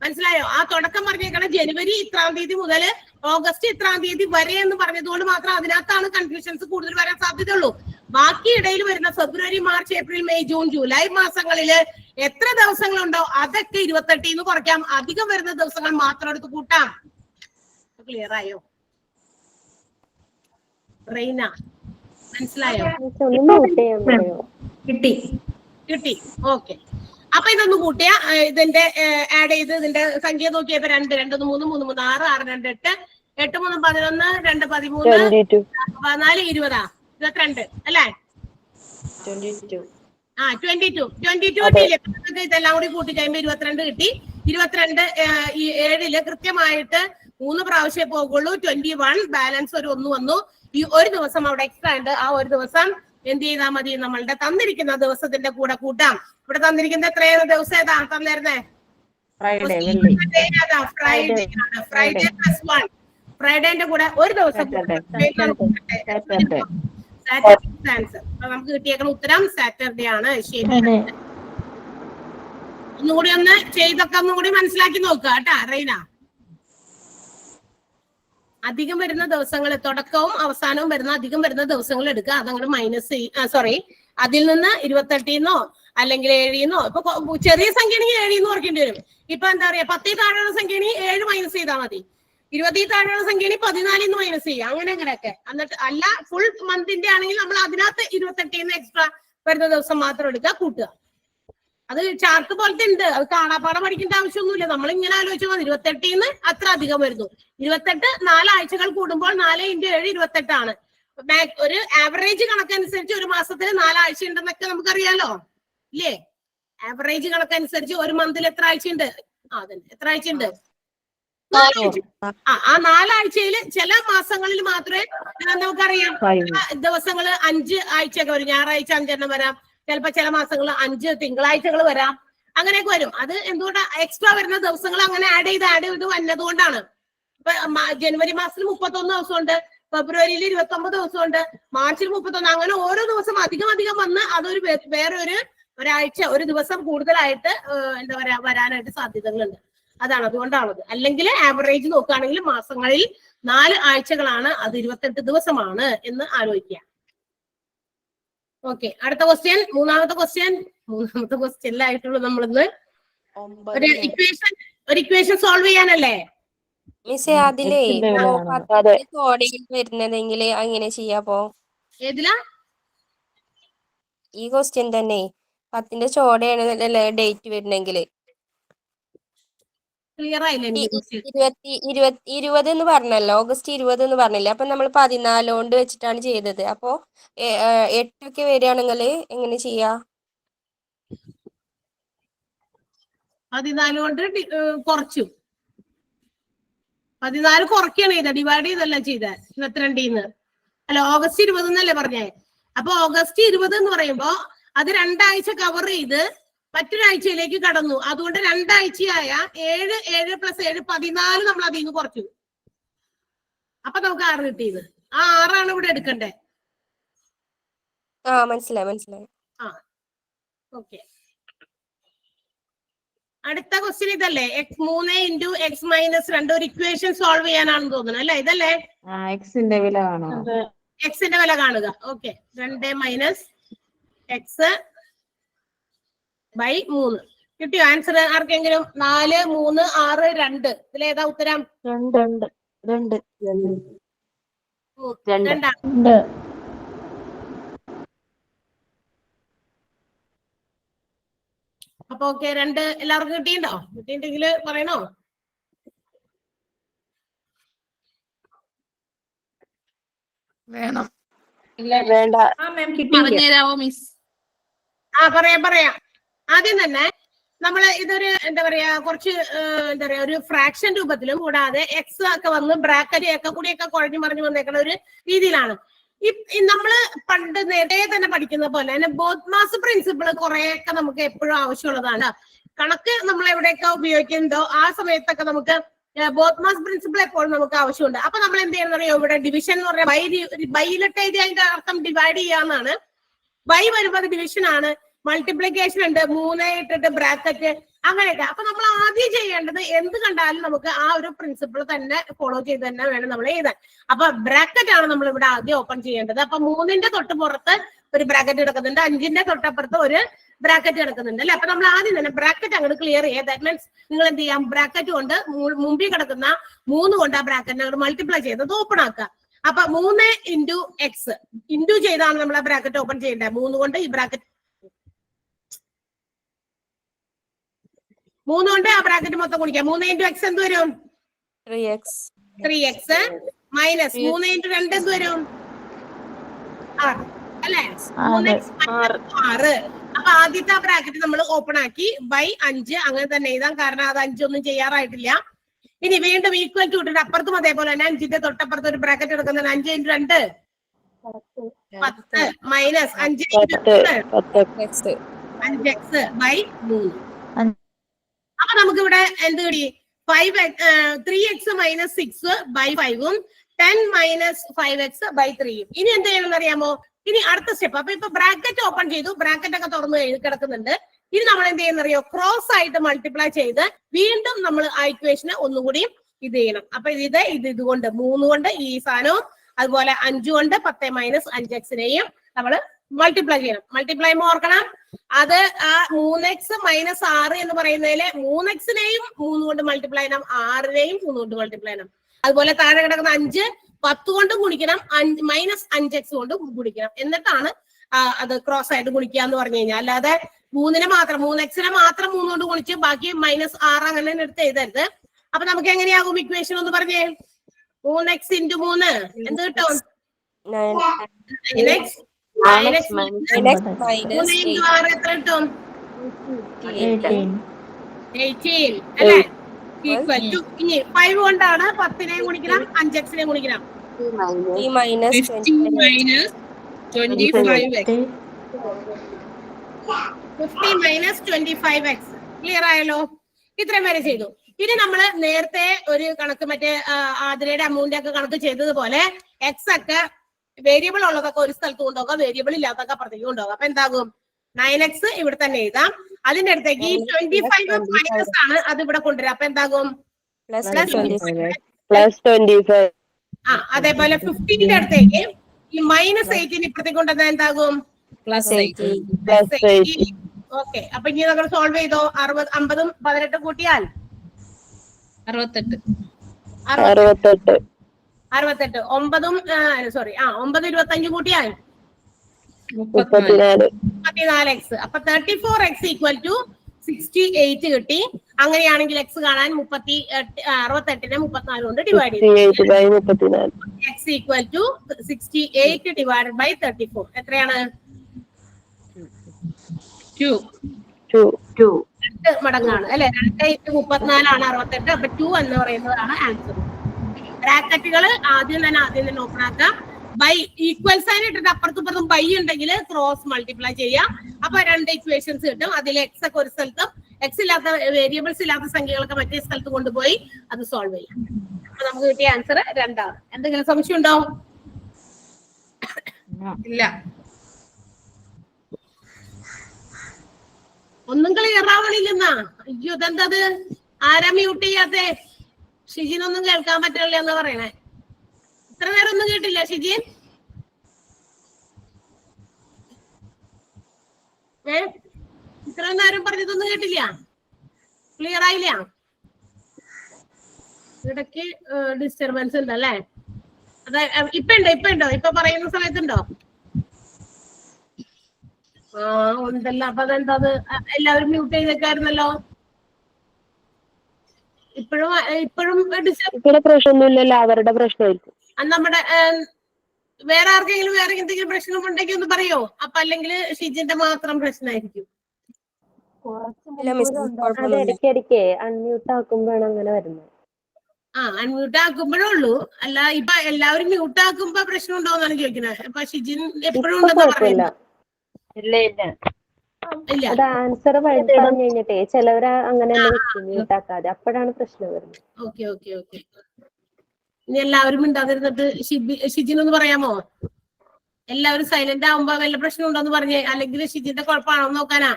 മനസ്സിലായോ? ആ തുടക്കം പറഞ്ഞേക്കണം ജനുവരി ഇത്രാം തീയതി മുതൽ ഓഗസ്റ്റ് ഇത്രാം തീയതി വരെ എന്ന് പറഞ്ഞതുകൊണ്ട് മാത്രം അതിനകത്താണ് കൺഫ്യൂഷൻസ് കൂടുതൽ വരാൻ സാധ്യതയുള്ളൂ. ബാക്കി ഇടയിൽ വരുന്ന February March April May June July മാസങ്ങളില് എത്ര ദിവസങ്ങളുണ്ടോ അതൊക്കെ 28 എന്ന് കുറയ്ക്കാം. അധികം വരുന്ന ദിവസങ്ങൾ മാത്രം എടുത്ത് കൂട്ടാം. ക്ലിയർ ആയോ റെയ്ന? മനസ്സിലായോ? കിട്ടി. ഓക്കെ. അപ്പൊ ഇതൊന്ന് കൂട്ടിയ ഇതിന്റെ ആഡ് ചെയ്ത് ഇതിന്റെ സംഖ്യ നോക്കിയപ്പോ 2 2 3 3 3 6 6 2 8 8 3 11 2 13 14 20 22 അല്ലേ? 22 കിട്ടിയില്ലേ? ഇതെല്ലാം കൂടി കൂട്ടി കഴിയുമ്പോ 22 കിട്ടി. 22 ഈ 7ല് കൃത്യമായിട്ട് 3 പ്രാവശ്യം പോകുള്ളൂ. 21 ബാലൻസ് ഒരു 1 വന്നു. ഈ ഒരു ദിവസം അവിടെ എക്സ്ട്രാ ഉണ്ട്. ആ ഒരു ദിവസം എന്ത് ചെയ്താൽ മതി? നമ്മളുടെ തന്നിരിക്കുന്ന ദിവസത്തിന്റെ കൂടെ കൂട്ടാം. ഇവിടെ തന്നിരിക്കുന്ന എത്രയാണ് ദിവസം? ഏതാ തന്നിരുന്നേ? Friday plus 1. ഫ്രൈഡേന്റെ കൂടെ ഒരു ദിവസം സാറ്റർഡേ ആൻസർ. നമുക്ക് കിട്ടിയേക്കുന്ന ഉത്തരം സാറ്റർഡേ ആണ്. ശരി. ഒന്നുകൂടി ഒന്ന് ചെയ്തൊക്കെ ഒന്നുകൂടി മനസ്സിലാക്കി നോക്കുക കേട്ടാ റെയ്ന. അധികം വരുന്ന ദിവസങ്ങൾ തുടക്കവും അവസാനവും വരുന്ന അധികം വരുന്ന ദിവസങ്ങൾ എടുക്കുക. അതങ്ങോട്ട് മൈനസ് അതിൽ നിന്ന് 28 അല്ലെങ്കിൽ 7 ഇപ്പൊ ചെറിയ സംഖ്യ ആണെങ്കിൽ 7 കുറയ്ക്കേണ്ടി വരും. ഇപ്പൊ എന്താ പറയാ 10 താഴെയുള്ള സംഖ്യ ആണെങ്കിൽ 7 മൈനസ് ചെയ്താൽ മതി. 20 താഴെയുള്ള സംഖ്യ ആണെങ്കിൽ 14 മൈനസ് ചെയ്യുക. അങ്ങനെയൊക്കെ. എന്നിട്ട് അല്ല ഫുൾ മന്തിന്റെ ആണെങ്കിൽ നമ്മൾ അതിനകത്ത് 28 എക്സ്ട്രാ വരുന്ന ദിവസം മാത്രം എടുക്കുക, കൂട്ടുക. അത് ചാർട്ട് പോലത്തെ ഉണ്ട്. അത് കാണാപ്പാടം പഠിക്കേണ്ട ആവശ്യമൊന്നുമില്ല. നമ്മൾ ഇങ്ങനെ ആലോചിച്ചാൽ മതി. 28 അത്ര അധികം വരുന്നു. 28 4 ആഴ്ചകൾ കൂടുമ്പോൾ 4 × 7 28 ആണ്. ഒരു ആവറേജ് കണക്കനുസരിച്ച് ഒരു മാസത്തിൽ 4 ആഴ്ച ഉണ്ടെന്നൊക്കെ നമുക്കറിയാലോ ഇല്ലേ? ആവറേജ് കണക്കനുസരിച്ച് ഒരു മന്തിൽ എത്ര ആഴ്ചയുണ്ട്? എത്ര ആഴ്ചയുണ്ട്? 4 ആഴ്ച. ആ 4 ആഴ്ചയിൽ ചില മാസങ്ങളിൽ മാത്രമേ നമുക്കറിയാം ദിവസങ്ങൾ 5 ആഴ്ചയൊക്കെ വരും. ഞായറാഴ്ച 5 എണ്ണം വരാം. ചിലപ്പോ ചില മാസങ്ങൾ 5 തിങ്കളാഴ്ചകൾ വരാം. അങ്ങനെയൊക്കെ വരും. അത് എന്തുകൊണ്ടാണ്? എക്സ്ട്രാ വരുന്ന ദിവസങ്ങൾ അങ്ങനെ ആഡ് ചെയ്ത് വന്നതുകൊണ്ടാണ്. ഇപ്പൊ ജനുവരി മാസത്തിൽ 31 ദിവസമുണ്ട്, ഫെബ്രുവരിയിൽ 29 ദിവസമുണ്ട്, മാർച്ചിൽ 31. അങ്ങനെ ഓരോ ദിവസം അധികം വന്ന് അതൊരു വേറെ ഒരാഴ്ച ഒരു ദിവസം കൂടുതലായിട്ട് എന്താ പറയാ വരാനായിട്ട് സാധ്യതകളുണ്ട്. അതാണ്, അതുകൊണ്ടാണത്. അല്ലെങ്കിൽ ആവറേജ് നോക്കുകയാണെങ്കിൽ മാസങ്ങളിൽ 4 ആഴ്ചകളാണ്, അത് 28 ദിവസമാണ് എന്ന് ആലോചിക്കുക. ഓക്കെ, അടുത്ത ക്വസ്റ്റ്യൻ, മൂന്നാമത്തെ ക്വസ്റ്റ്യനിലായിട്ടുള്ളൂ നമ്മളിന്ന്. ഒരു ഇക്വേഷൻ സോൾവ് ചെയ്യാനല്ലേ? മിസ്സേ അതിലേ അതെ. കോഡിൽ വരുന്നതെങ്കിൽ അങ്ങനെ ചെയ്യാപ്പോ. ഏതിലാ? ഈ ക്വസ്റ്റ്യൻ തന്നെ 10ന്റെ ചോടയാണ് ഡേറ്റ് വരുന്നെങ്കിൽ. ക്ലിയർ ആയില്ല എനിക്ക് ക്വസ്റ്റ്യൻ. 20 എന്ന് പറഞ്ഞല്ലോ, ഓഗസ്റ്റ് 20 എന്ന് പറഞ്ഞില്ലേ. അപ്പൊ നമ്മൾ 14 കൊണ്ട് വെച്ചിട്ടാണ് ചെയ്തത്. അപ്പൊ 8 വരികയാണെങ്കിൽ എങ്ങനെ ചെയ്യാ? 14 കൊണ്ട് കുറച്ചു. 14 കുറയ്ക്കാണ് ചെയ്ത, ഡിവൈഡ് ചെയ്തല്ല ചെയ്ത 22 അല്ല, ഓഗസ്റ്റ് 20 എന്നല്ലേ പറഞ്ഞേ. അപ്പൊ ഓഗസ്റ്റ് 20 എന്ന് പറയുമ്പോ അത് 2 ആഴ്ച കവർ ചെയ്ത് മറ്റൊരാഴ്ചയിലേക്ക് കടന്നു. അതുകൊണ്ട് 2 ആഴ്ചയായ 7 + 7 14 നമ്മൾ അതിൽ നിന്ന് കുറച്ചു. അപ്പൊ നമുക്ക് 6 കിട്ടിയത്. ആ 6 ഇവിടെ എടുക്കണ്ടേ? മനസ്സിലായി. ആ, ഓക്കെ. അടുത്ത ക്വസ്റ്റ്യൻ ഇതല്ലേ, 3 × x - 2 ഒരു ഇക്വേഷൻ സോൾവ് ചെയ്യാനാണെന്ന് തോന്നുന്നു അല്ലെ? ഇതല്ലേ എക്സിന്റെ വില കാണോ? എക്സിന്റെ വില കാണുക. ഓക്കെ, 2 - x / 3 കിട്ടിയോ ആൻസർ? ആർക്കെങ്കിലും? 4, 3, 6, 2 ഇതിലേതാ ഉത്തരം? 2. അപ്പൊ ഓക്കെ, 2 എല്ലാവർക്കും കിട്ടിയിട്ടുണ്ടോ? കിട്ടിയിട്ടുണ്ടെങ്കിൽ പറയണോ? വേണം. വേണ്ട. പറഞ്ഞുതരാവോ മിസ്? പറയാം. ആദ്യം തന്നെ നമ്മള് ഇതൊരു എന്താ പറയാ, കുറച്ച് എന്താ പറയാ, ഒരു ഫ്രാക്ഷൻ രൂപത്തിലും കൂടാതെ എക്സ് ഒക്കെ വന്ന് ബ്രാക്കറ്റ് ഒക്കെ കൂടിയൊക്കെ കുഴഞ്ഞു മറിഞ്ഞു വന്നേക്കുന്ന ഒരു രീതിയിലാണ്. നമ്മള് പണ്ട് നേരത്തെ തന്നെ പഠിക്കുന്ന പോലെ തന്നെ ബോത്ത്മാസ് പ്രിൻസിപ്പിൾ കുറെയൊക്കെ നമുക്ക് എപ്പോഴും ആവശ്യമുള്ളതാണ്. കണക്ക് നമ്മൾ എവിടെയൊക്കെ ഉപയോഗിക്കുന്നുണ്ടോ ആ സമയത്തൊക്കെ നമുക്ക് ബോത്ത്മാസ് പ്രിൻസിപ്പിൾ എപ്പോഴും നമുക്ക് ആവശ്യമുണ്ട്. അപ്പൊ നമ്മൾ എന്ത് ചെയ്യുന്ന അറിയോ, ഇവിടെ ഡിവിഷൻ എന്ന് പറഞ്ഞാൽ ബൈയിലിട്ട് എഴുതി അതിന്റെ അർത്ഥം ഡിവൈഡ് ചെയ്യാന്നാണ്. ബൈ വരുമ്പോൾ അത് ഡിവിഷൻ ആണ്. മൾട്ടിപ്ലിക്കേഷൻ ഉണ്ട്, 3 ഇട്ടിട്ട് ബ്രാക്കറ്റ് അങ്ങനെയൊക്കെ. അപ്പൊ നമ്മൾ ആദ്യം ചെയ്യേണ്ടത് എന്ത് കണ്ടാലും നമുക്ക് ആ ഒരു പ്രിൻസിപ്പിൾ തന്നെ ഫോളോ ചെയ്ത് തന്നെ വേണം നമ്മൾ എഴുതാൻ. അപ്പൊ ബ്രാക്കറ്റ് ആണ് നമ്മൾ ഇവിടെ ആദ്യം ഓപ്പൺ ചെയ്യേണ്ടത്. അപ്പൊ 3ന്റെ തൊട്ട് പുറത്ത് ഒരു ബ്രാക്കറ്റ് കിടക്കുന്നുണ്ട്, 5ന്റെ തൊട്ടപ്പുറത്ത് ഒരു ബ്രാക്കറ്റ് കിടക്കുന്നുണ്ട് അല്ലെ? അപ്പൊ നമ്മൾ ആദ്യം തന്നെ ബ്രാക്കറ്റ് അങ്ങോട്ട് ക്ലിയർ ചെയ്യുക. ദാറ്റ് മീൻസ് നിങ്ങൾ എന്ത് ചെയ്യാം, ബ്രാക്കറ്റ് കൊണ്ട് മുമ്പിൽ കിടക്കുന്ന 3 കൊണ്ട് ആ ബ്രാക്കറ്റിനെ അങ്ങോട്ട് മൾട്ടിപ്ലൈ ചെയ്തത് ഓപ്പൺ ആക്കുക. അപ്പൊ 3 × x ഇൻറ്റു ചെയ്താണ് നമ്മൾ ആ ബ്രാക്കറ്റ് ഓപ്പൺ ചെയ്യേണ്ടത്. 3 കൊണ്ട് ഈ ബ്രാക്കറ്റ് 3 കൊണ്ട് ആ ബ്രാക്കറ്റ് മൊത്തം കുടിക്കാം. 3 × x എന്ത് വരും? 3x മൈനസ് 3 × 2 എന്ത് വരും? 6 അല്ലെ? 3x - 6. അപ്പൊ ആദ്യത്തെ ആ ബ്രാക്കറ്റ് നമ്മൾ ഓപ്പൺ ആക്കി ബൈ 5 അങ്ങനെ തന്നെ എഴുതാം, കാരണം അത് 5 ഒന്നും ചെയ്യാറായിട്ടില്ല. ഇനി വീണ്ടും ഈക്വൽ ടു ഇട്ടിട്ട് അപ്പുറത്തും അതേപോലെ തന്നെ 5ന്റെ തൊട്ടപ്പുറത്ത് ഒരു ബ്രാക്കറ്റ് എടുക്കുന്നത് 5 × 2 10 മൈനസ് 5 × 5x / 3. അപ്പൊ നമുക്ക് ഇവിടെ എന്ത് കിട്ടി? 3x - 6 / 5 10 - 5x / 3. ഇനി എന്ത് ചെയ്യണം അറിയാമോ? ഇനി അടുത്ത സ്റ്റെപ്പ്. അപ്പൊ ഇപ്പൊ ബ്രാക്കറ്റ് ഓപ്പൺ ചെയ്തു, ബ്രാക്കറ്റ് ഒക്കെ തുറന്ന് കിടക്കുന്നുണ്ട്. ഇനി നമ്മൾ എന്ത് ചെയ്യുന്ന അറിയോ, ക്രോസ് ആയിട്ട് മൾട്ടിപ്ലൈ ചെയ്ത് വീണ്ടും നമ്മൾ ആ ഇക്വേഷനെ ഒന്നുകൂടി ഇത് ചെയ്യണം. അപ്പൊ ഇതുകൊണ്ട് 3 കൊണ്ട് ഈ സാധനവും അതുപോലെ 5 കൊണ്ട് 10 - 5x നമ്മൾ മൾട്ടിപ്ലൈ ചെയ്യണം. മൾട്ടിപ്ലൈ ഓർക്കണം, അത് ആ 3x - 6 എന്ന് പറയുന്നതിലെ 3x-നെയും 3 കൊണ്ട് മൾട്ടിപ്ലൈ ചെയ്യണം, 6-നെയും 3 കൊണ്ട് മൾട്ടിപ്ലൈ ചെയ്യണം. അതുപോലെ താഴെ കിടക്കുന്ന 5 10 കൊണ്ടും ഗുണിക്കണം, -5x കൊണ്ടും ഗുണിക്കണം. എന്നിട്ടാണ് അത് ക്രോസ് ആയിട്ട് ഗുണിക്കുക എന്ന് പറഞ്ഞു കഴിഞ്ഞാൽ. അല്ലാതെ 3x-നെ മാത്രം 3 കൊണ്ട് ഗുണിച്ച് ബാക്കി -6 അങ്ങനെ എടുത്ത് എഴുതരുത്. അപ്പൊ നമുക്ക് എങ്ങനെയാകും ഇക്വേഷൻ ഒന്ന് പറഞ്ഞേ? 3x × 3 എന്ത് കിട്ടും? 9x - 3 × 6 എത്ര കിട്ടും? 18 അല്ലെ? Equal to. ഇനി 5 കൊണ്ടാണ് 10-നെ ഗുണിക്കണം, 5x-നെ ഗുണിക്കണം. 50 - 25x. ക്ലിയർ ആയല്ലോ? ഇത്രയും വരെ ചെയ്തു. ഇനി നമ്മള് നേരത്തെ ഒരു കണക്ക് മറ്റേ ആതിരയുടെ അമൗണ്ട് ഒക്കെ കണക്ക് ചെയ്തതുപോലെ x ഒക്കെ വേരിയബിൾ ഉള്ളതൊക്കെ ഒരു സ്ഥലത്ത് കൊണ്ടുപോകാം, വേരിയബിൾ ഇല്ലാത്തൊക്കെ അപ്പുറത്തേക്ക് കൊണ്ടുപോകാം. അപ്പൊ എന്താകും? 9x ഇവിടെ തന്നെ എഴുതാം. അതിന്റെ അടുത്തേക്ക് ഈ 25 മൈനസ് ആണ്, അത് ഇവിടെ കൊണ്ടുവരാം. അപ്പൊ എന്താകും? Plus plus 25. +25. അതേപോലെ 15ന്റെ അടുത്തേക്ക് ഈ -18 ഇപ്പുറത്തേക്ക് കൊണ്ടുവന്നാൽ എന്താകും? +80. +80. ഓക്കെ, അപ്പൊ ഇനി നമ്മൾ സോൾവ് ചെയ്തോ. 50ഉം 18 കൂട്ടിയാൽ 68. 68. 68. 9ഉം 9 25 കൂട്ടിയാൽ 34. 34x. അപ്പൊ 34x ഈക്വൽ ടു 68 കിട്ടി. അങ്ങനെയാണെങ്കിൽ എക്സ് കാണാൻ 68നെ 34 കൊണ്ട് ഡിവൈഡ് ചെയ്തു. 68/34. X equal to 68 divided by 34 എത്രയാണ്? 2. 2. 2 മടങ്ങാണ് അല്ലെ? 2 ആണ് 68. അപ്പൊ 2 എന്ന് പറയുന്നതാണ് ആൻസർ. ബ്രാക്കറ്റുകൾ ആദ്യം തന്നെ ഓപ്പൺ ആക്കാം. ബൈ ഈക്വൽ സൈൻ ഇട്ടിട്ട് അപ്പുറത്തും ബൈ ഉണ്ടെങ്കിൽ ക്രോസ് മൾട്ടിപ്ലൈ ചെയ്യാം. അപ്പൊ 2 ഇക്വേഷൻസ് കിട്ടും. അതിൽ എക്സ് ഒക്കെ ഒരു സ്ഥലത്തും എക്സ് ഇല്ലാത്ത വേരിയബിൾസ് ഇല്ലാത്ത സംഖ്യകളൊക്കെ മറ്റേ സ്ഥലത്ത് കൊണ്ടുപോയി അത് സോൾവ് ചെയ്യാം. അപ്പൊ നമുക്ക് കിട്ടിയ ആൻസർ 2 ആണ്. എന്തെങ്കിലും സംശയം ഉണ്ടോ? ഇല്ല. ഒന്നും ക്ലിയർ ആവണില്ലെന്നാ. അയ്യോ, ഇതെന്തത്? ആരാ മ്യൂട്ട് ചെയ്യാത്തെ? ഷിജിനൊന്നും കേൾക്കാൻ പറ്റില്ല എന്ന് പറയണേ. ഇത്ര നേരം ഒന്നും കേട്ടില്ല ഷിജിൻ? ഇത്ര നേരം പറഞ്ഞതൊന്നും കേട്ടില്ല? ക്ലിയർ ആയില്ല? ഇടയ്ക്ക് ഡിസ്റ്റർബൻസ് ഉണ്ട് അല്ലേ? അതെ, ഇപ്പൊ ഇപ്പൊ പറയുന്ന സമയത്തുണ്ടോ? ഉണ്ടല്ലോ. അപ്പൊ അതെന്താ, എല്ലാവരും മ്യൂട്ട് ചെയ്തേക്കായിരുന്നല്ലോ. ഇപ്പോഴും ഇവിടെ പ്രശ്നമൊന്നുമില്ലല്ലോ, അവരുടെ പ്രശ്നമായിരിക്കും. നമ്മുടെ വേറെ ആർക്കെങ്കിലും വേറെ എന്തെങ്കിലും പ്രശ്നം ഉണ്ടെങ്കിൽ ഒന്ന് പറയോ? അപ്പൊ അല്ലെങ്കിൽ ഷിജിന്റെ മാത്രം പ്രശ്നമായിരിക്കും. അത് ഇടയ്ക്കിടയ്ക്ക് അൺമ്യൂട്ട് ആക്കുമ്പോഴാണ് അങ്ങനെ വരുന്നത്. അൺമ്യൂട്ട് ആക്കുമ്പോഴേ ഉള്ളൂ. അല്ല, ഇപ്പൊ എല്ലാവരും മ്യൂട്ട് ആക്കുമ്പോ പ്രശ്നം ഉണ്ടോന്നാണ് ചോദിക്കുന്നത്. അപ്പൊ ഷിജിൻ എപ്പോഴും ഉണ്ടെന്ന് പറയുന്നത്. ഇല്ല, അത് ആൻസർ പറഞ്ഞു കഴിഞ്ഞിട്ടേ ചിലവര് അങ്ങനെ മ്യൂട്ട് ആക്കാതെ, അപ്പോഴാണ് പ്രശ്നം വരുന്നത്. ഓക്കെ. ഇനി എല്ലാവരും മിണ്ടാതിരുന്നിട്ട് ഷിജിനൊന്ന് പറയാമോ? എല്ലാവരും സൈലന്റ് ആവുമ്പോ വല്ല പ്രശ്നം ഉണ്ടോന്ന് പറഞ്ഞേ, അല്ലെങ്കിൽ ഷിജിന്റെ കുഴപ്പമാണോ നോക്കാനാ.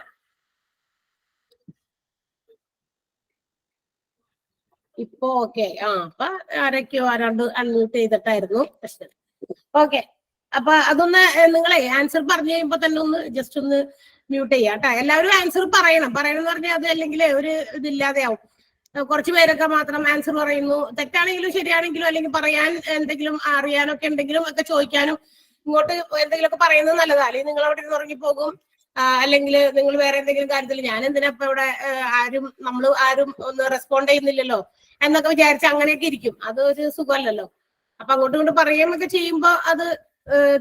ഇപ്പൊ ഓക്കെ. അപ്പൊ ആരൊക്കെയോ ആരാണ്ട് അൺമ്യൂട്ട് ചെയ്തിട്ടായിരുന്നു പ്രശ്നം. ഓക്കെ, അപ്പൊ അതൊന്ന് നിങ്ങളെ ആൻസർ പറഞ്ഞു കഴിയുമ്പോ തന്നെ ഒന്ന് ജസ്റ്റ് ഒന്ന് മ്യൂട്ട് ചെയ്യാം കേട്ടോ. എല്ലാവരും ആൻസർ പറയണം എന്ന് പറഞ്ഞാൽ അത് അല്ലെങ്കിൽ ഒരു ഇതില്ലാതെ ആവും. കുറച്ച് പേരൊക്കെ മാത്രം ആൻസർ പറയുന്നു. തെറ്റാണെങ്കിലും ശരിയാണെങ്കിലും അല്ലെങ്കിൽ പറയാൻ എന്തെങ്കിലും അറിയാനൊക്കെ ഉണ്ടെങ്കിലും ഒക്കെ ചോദിക്കാനും ഇങ്ങോട്ട് എന്തെങ്കിലുമൊക്കെ പറയുന്നത് നല്ലതാ. അല്ലെങ്കിൽ നിങ്ങൾ അവിടെ നിന്ന് ഉറങ്ങിപ്പോകും. അല്ലെങ്കിൽ നിങ്ങൾ വേറെ എന്തെങ്കിലും കാര്യത്തിൽ ഞാൻ എന്തിനാ ഇപ്പൊ ഇവിടെ ആരും ഒന്ന് റെസ്പോണ്ട് ചെയ്യുന്നില്ലല്ലോ എന്നൊക്കെ വിചാരിച്ച് അങ്ങനെയൊക്കെ ഇരിക്കും. അത് ഒരു സുഖമല്ലല്ലോ. അപ്പൊ അങ്ങോട്ടും ഇങ്ങോട്ട് പറയുകയൊക്കെ ചെയ്യുമ്പോ അത്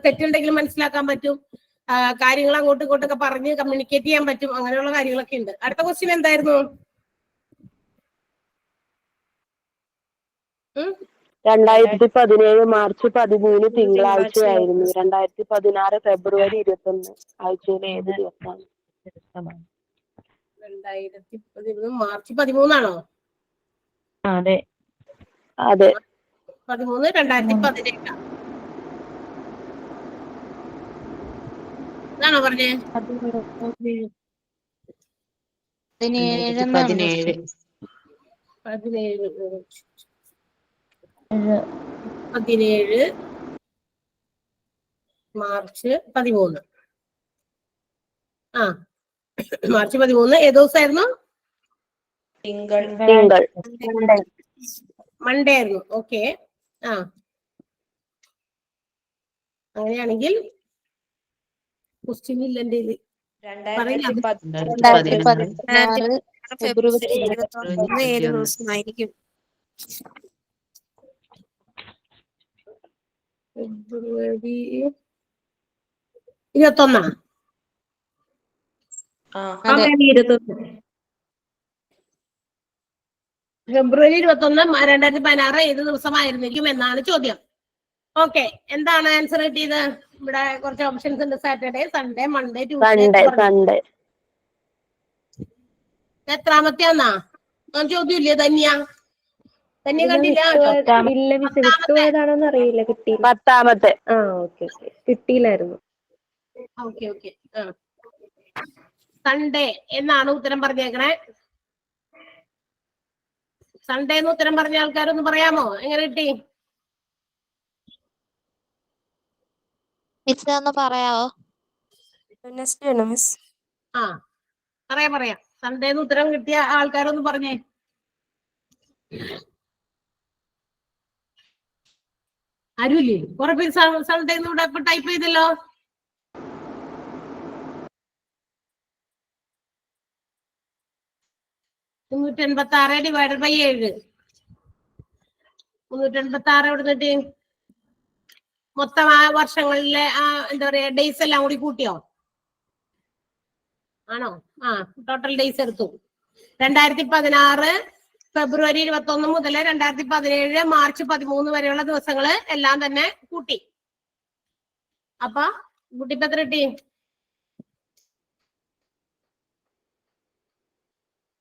തെറ്റുണ്ടെങ്കിലും മനസ്സിലാക്കാൻ പറ്റും. കാര്യങ്ങൾ അങ്ങോട്ടും ഇങ്ങോട്ടൊക്കെ പറഞ്ഞ് കമ്മ്യൂണിക്കേറ്റ് ചെയ്യാൻ പറ്റും. അങ്ങനെയുള്ള കാര്യങ്ങളൊക്കെ ഉണ്ട്. അടുത്ത ക്വസ്റ്റ്യൻ എന്തായിരുന്നു? 2017 മാർച്ച് 13 തിങ്കളാഴ്ചയായിരുന്നു. 2016 ഫെബ്രുവരി 21 ആഴ്ചയിലെ ഏത് ദിവസമാണ്? 2017 മാർച്ച് 13 അതെ. 13 2018 ഇതാണോ പറഞ്ഞേ? 17 മാർച്ച് 13. മാർച്ച് 13 ഏത് ദിവസമായിരുന്നു? തിങ്കൾ. മൺഡേ ആയിരുന്നു. ഓക്കെ. അങ്ങനെയാണെങ്കിൽ ക്വസ്റ്റ്യൻ ഇല്ല എന്റെ 2016 ഫെബ്രുവരി 21 ഏത് ദിവസമായിരിക്കും? ഫെബ്രുവരി 21. ഫെബ്രുവരി 21 2016 ഏത് ദിവസമായിരുന്നിരിക്കും എന്നാണ് ചോദ്യം. ഓക്കെ, എന്താണ് ആൻസർ കിട്ടിയത്? ഇവിടെ കുറച്ച് ഓപ്ഷൻസ് ഉണ്ട്. Saturday, Sunday, Monday, Tuesday. എത്രാമത്തെയാന്നാ ചോദ്യം ഇല്ലേ? ധന്യ കണ്ടില്ല? ഇല്ല മിസ്, വിട്ടുപോയതാണോന്ന് അറിയില്ല. കിട്ടി. 10ാമത്തെ. ഓക്കെ കിട്ടിയില്ലായിരുന്നു. ഓക്കെ. സൺഡേ എന്നാണ് ഉത്തരം പറഞ്ഞേക്കണേ. സൺഡേ എന്ന് ഉത്തരം പറഞ്ഞ ആൾക്കാരൊന്ന് പറയാമോ? എങ്ങനെ കിട്ടി? മിസ് ഒന്ന് പറയാവോ? നെക്സ്റ്റ് വേണം മിസ്. ആ പറയാം. സൺഡേ എന്ന് ഉത്തരം കിട്ടിയ ആൾക്കാരൊന്ന് പറഞ്ഞേ. ആരുമില്ലേ? കുറെ പേര് സൺഡേ എന്ന് ഇവിടെ ഇപ്പൊ ടൈപ്പ് ചെയ്തല്ലോ. $386 ഡിവൈഡഡ് ബൈ 7. 386 എവിടെ കിട്ടി? മൊത്തം ആ വർഷങ്ങളിലെ എന്താ പറയാ ഡേയ്സ് എല്ലാം കൂടി കൂട്ടിയോ? ആണോ? ടോട്ടൽ ഡേയ്സ് എടുത്തു. 2016 ഫെബ്രുവരി 21 മുതൽ 2017 മാർച്ച് 13 വരെയുള്ള ദിവസങ്ങള് എല്ലാം തന്നെ കൂട്ടി. അപ്പൊ കുട്ടിക്ക് എത്ര കിട്ടി?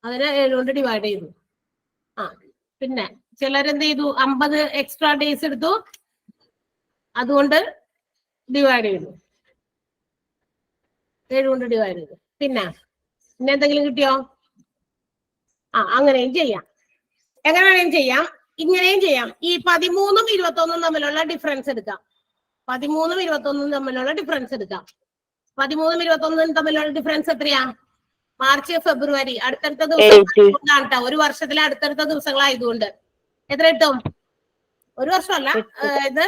അതിനെ 7 കൊണ്ട് ഡിവൈഡ് ചെയ്തു. പിന്നെ ചിലരെന്ത് ചെയ്തു? 50 എക്സ്ട്രാ ഡേയ്സ് എടുത്തു, അതുകൊണ്ട് ഡിവൈഡ് ചെയ്തു. 7 കൊണ്ട് ഡിവൈഡ് ചെയ്തു. പിന്നെ എന്തെങ്കിലും കിട്ടിയോ? അങ്ങനെയും ചെയ്യാം. എങ്ങനെ വേണേലും ചെയ്യാം, ഇങ്ങനെയും ചെയ്യാം. ഈ 13ഉം 21ഉം തമ്മിലുള്ള ഡിഫറൻസ് എടുക്കാം. 13ഉം 21ഉം തമ്മിലുള്ള ഡിഫറൻസ് എടുക്കാം. 13ഉം 21ഉം തമ്മിലുള്ള ഡിഫറൻസ് എത്രയാ? മാർച്ച് ഫെബ്രുവരി അടുത്തടുത്ത ദിവസം. ഒരു വർഷത്തിലെ അടുത്തടുത്ത ദിവസങ്ങളായതുകൊണ്ട് എത്ര കിട്ടും? ഒരു വർഷമല്ല, ഇത്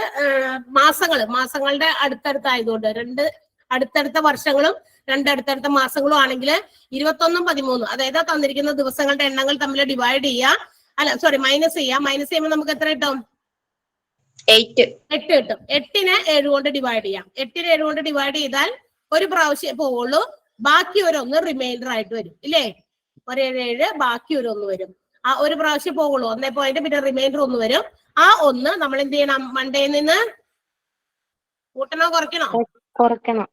മാസങ്ങളുടെ അടുത്തടുത്തായതുകൊണ്ട് 2 അടുത്തടുത്ത വർഷങ്ങളും 2 അടുത്തടുത്ത മാസങ്ങളും ആണെങ്കിൽ 21ഉം 13ഉം, അതായത് തന്നിരിക്കുന്ന ദിവസങ്ങളുടെ എണ്ണങ്ങൾ തമ്മിൽ ഡിവൈഡ് ചെയ്യാം. മൈനസ് ചെയ്യാം. മൈനസ് ചെയ്യുമ്പോൾ നമുക്ക് എത്ര കിട്ടും? 8 കിട്ടും. 8നെ 7 കൊണ്ട് ഡിവൈഡ് ചെയ്യാം. 8നെ 7 കൊണ്ട് ഡിവൈഡ് ചെയ്താൽ ഒരു പ്രാവശ്യം പോവുള്ളൂ. ബാക്കി ഒരു 1 റിമൈൻഡർ ആയിട്ട് വരും, ഇല്ലേ? 1 ബാക്കി ഒരു 1 വരും. ആ ഒരു പ്രാവശ്യം പോകുള്ളൂ. 1 പോയിന്റ് പിന്നെ റിമൈൻഡർ 1 വരും. ആ 1 നമ്മൾ എന്ത് ചെയ്യണം? മൺഡേയിൽ നിന്ന് കൂട്ടണോ കുറയ്ക്കണോ? കുറയ്ക്കണം.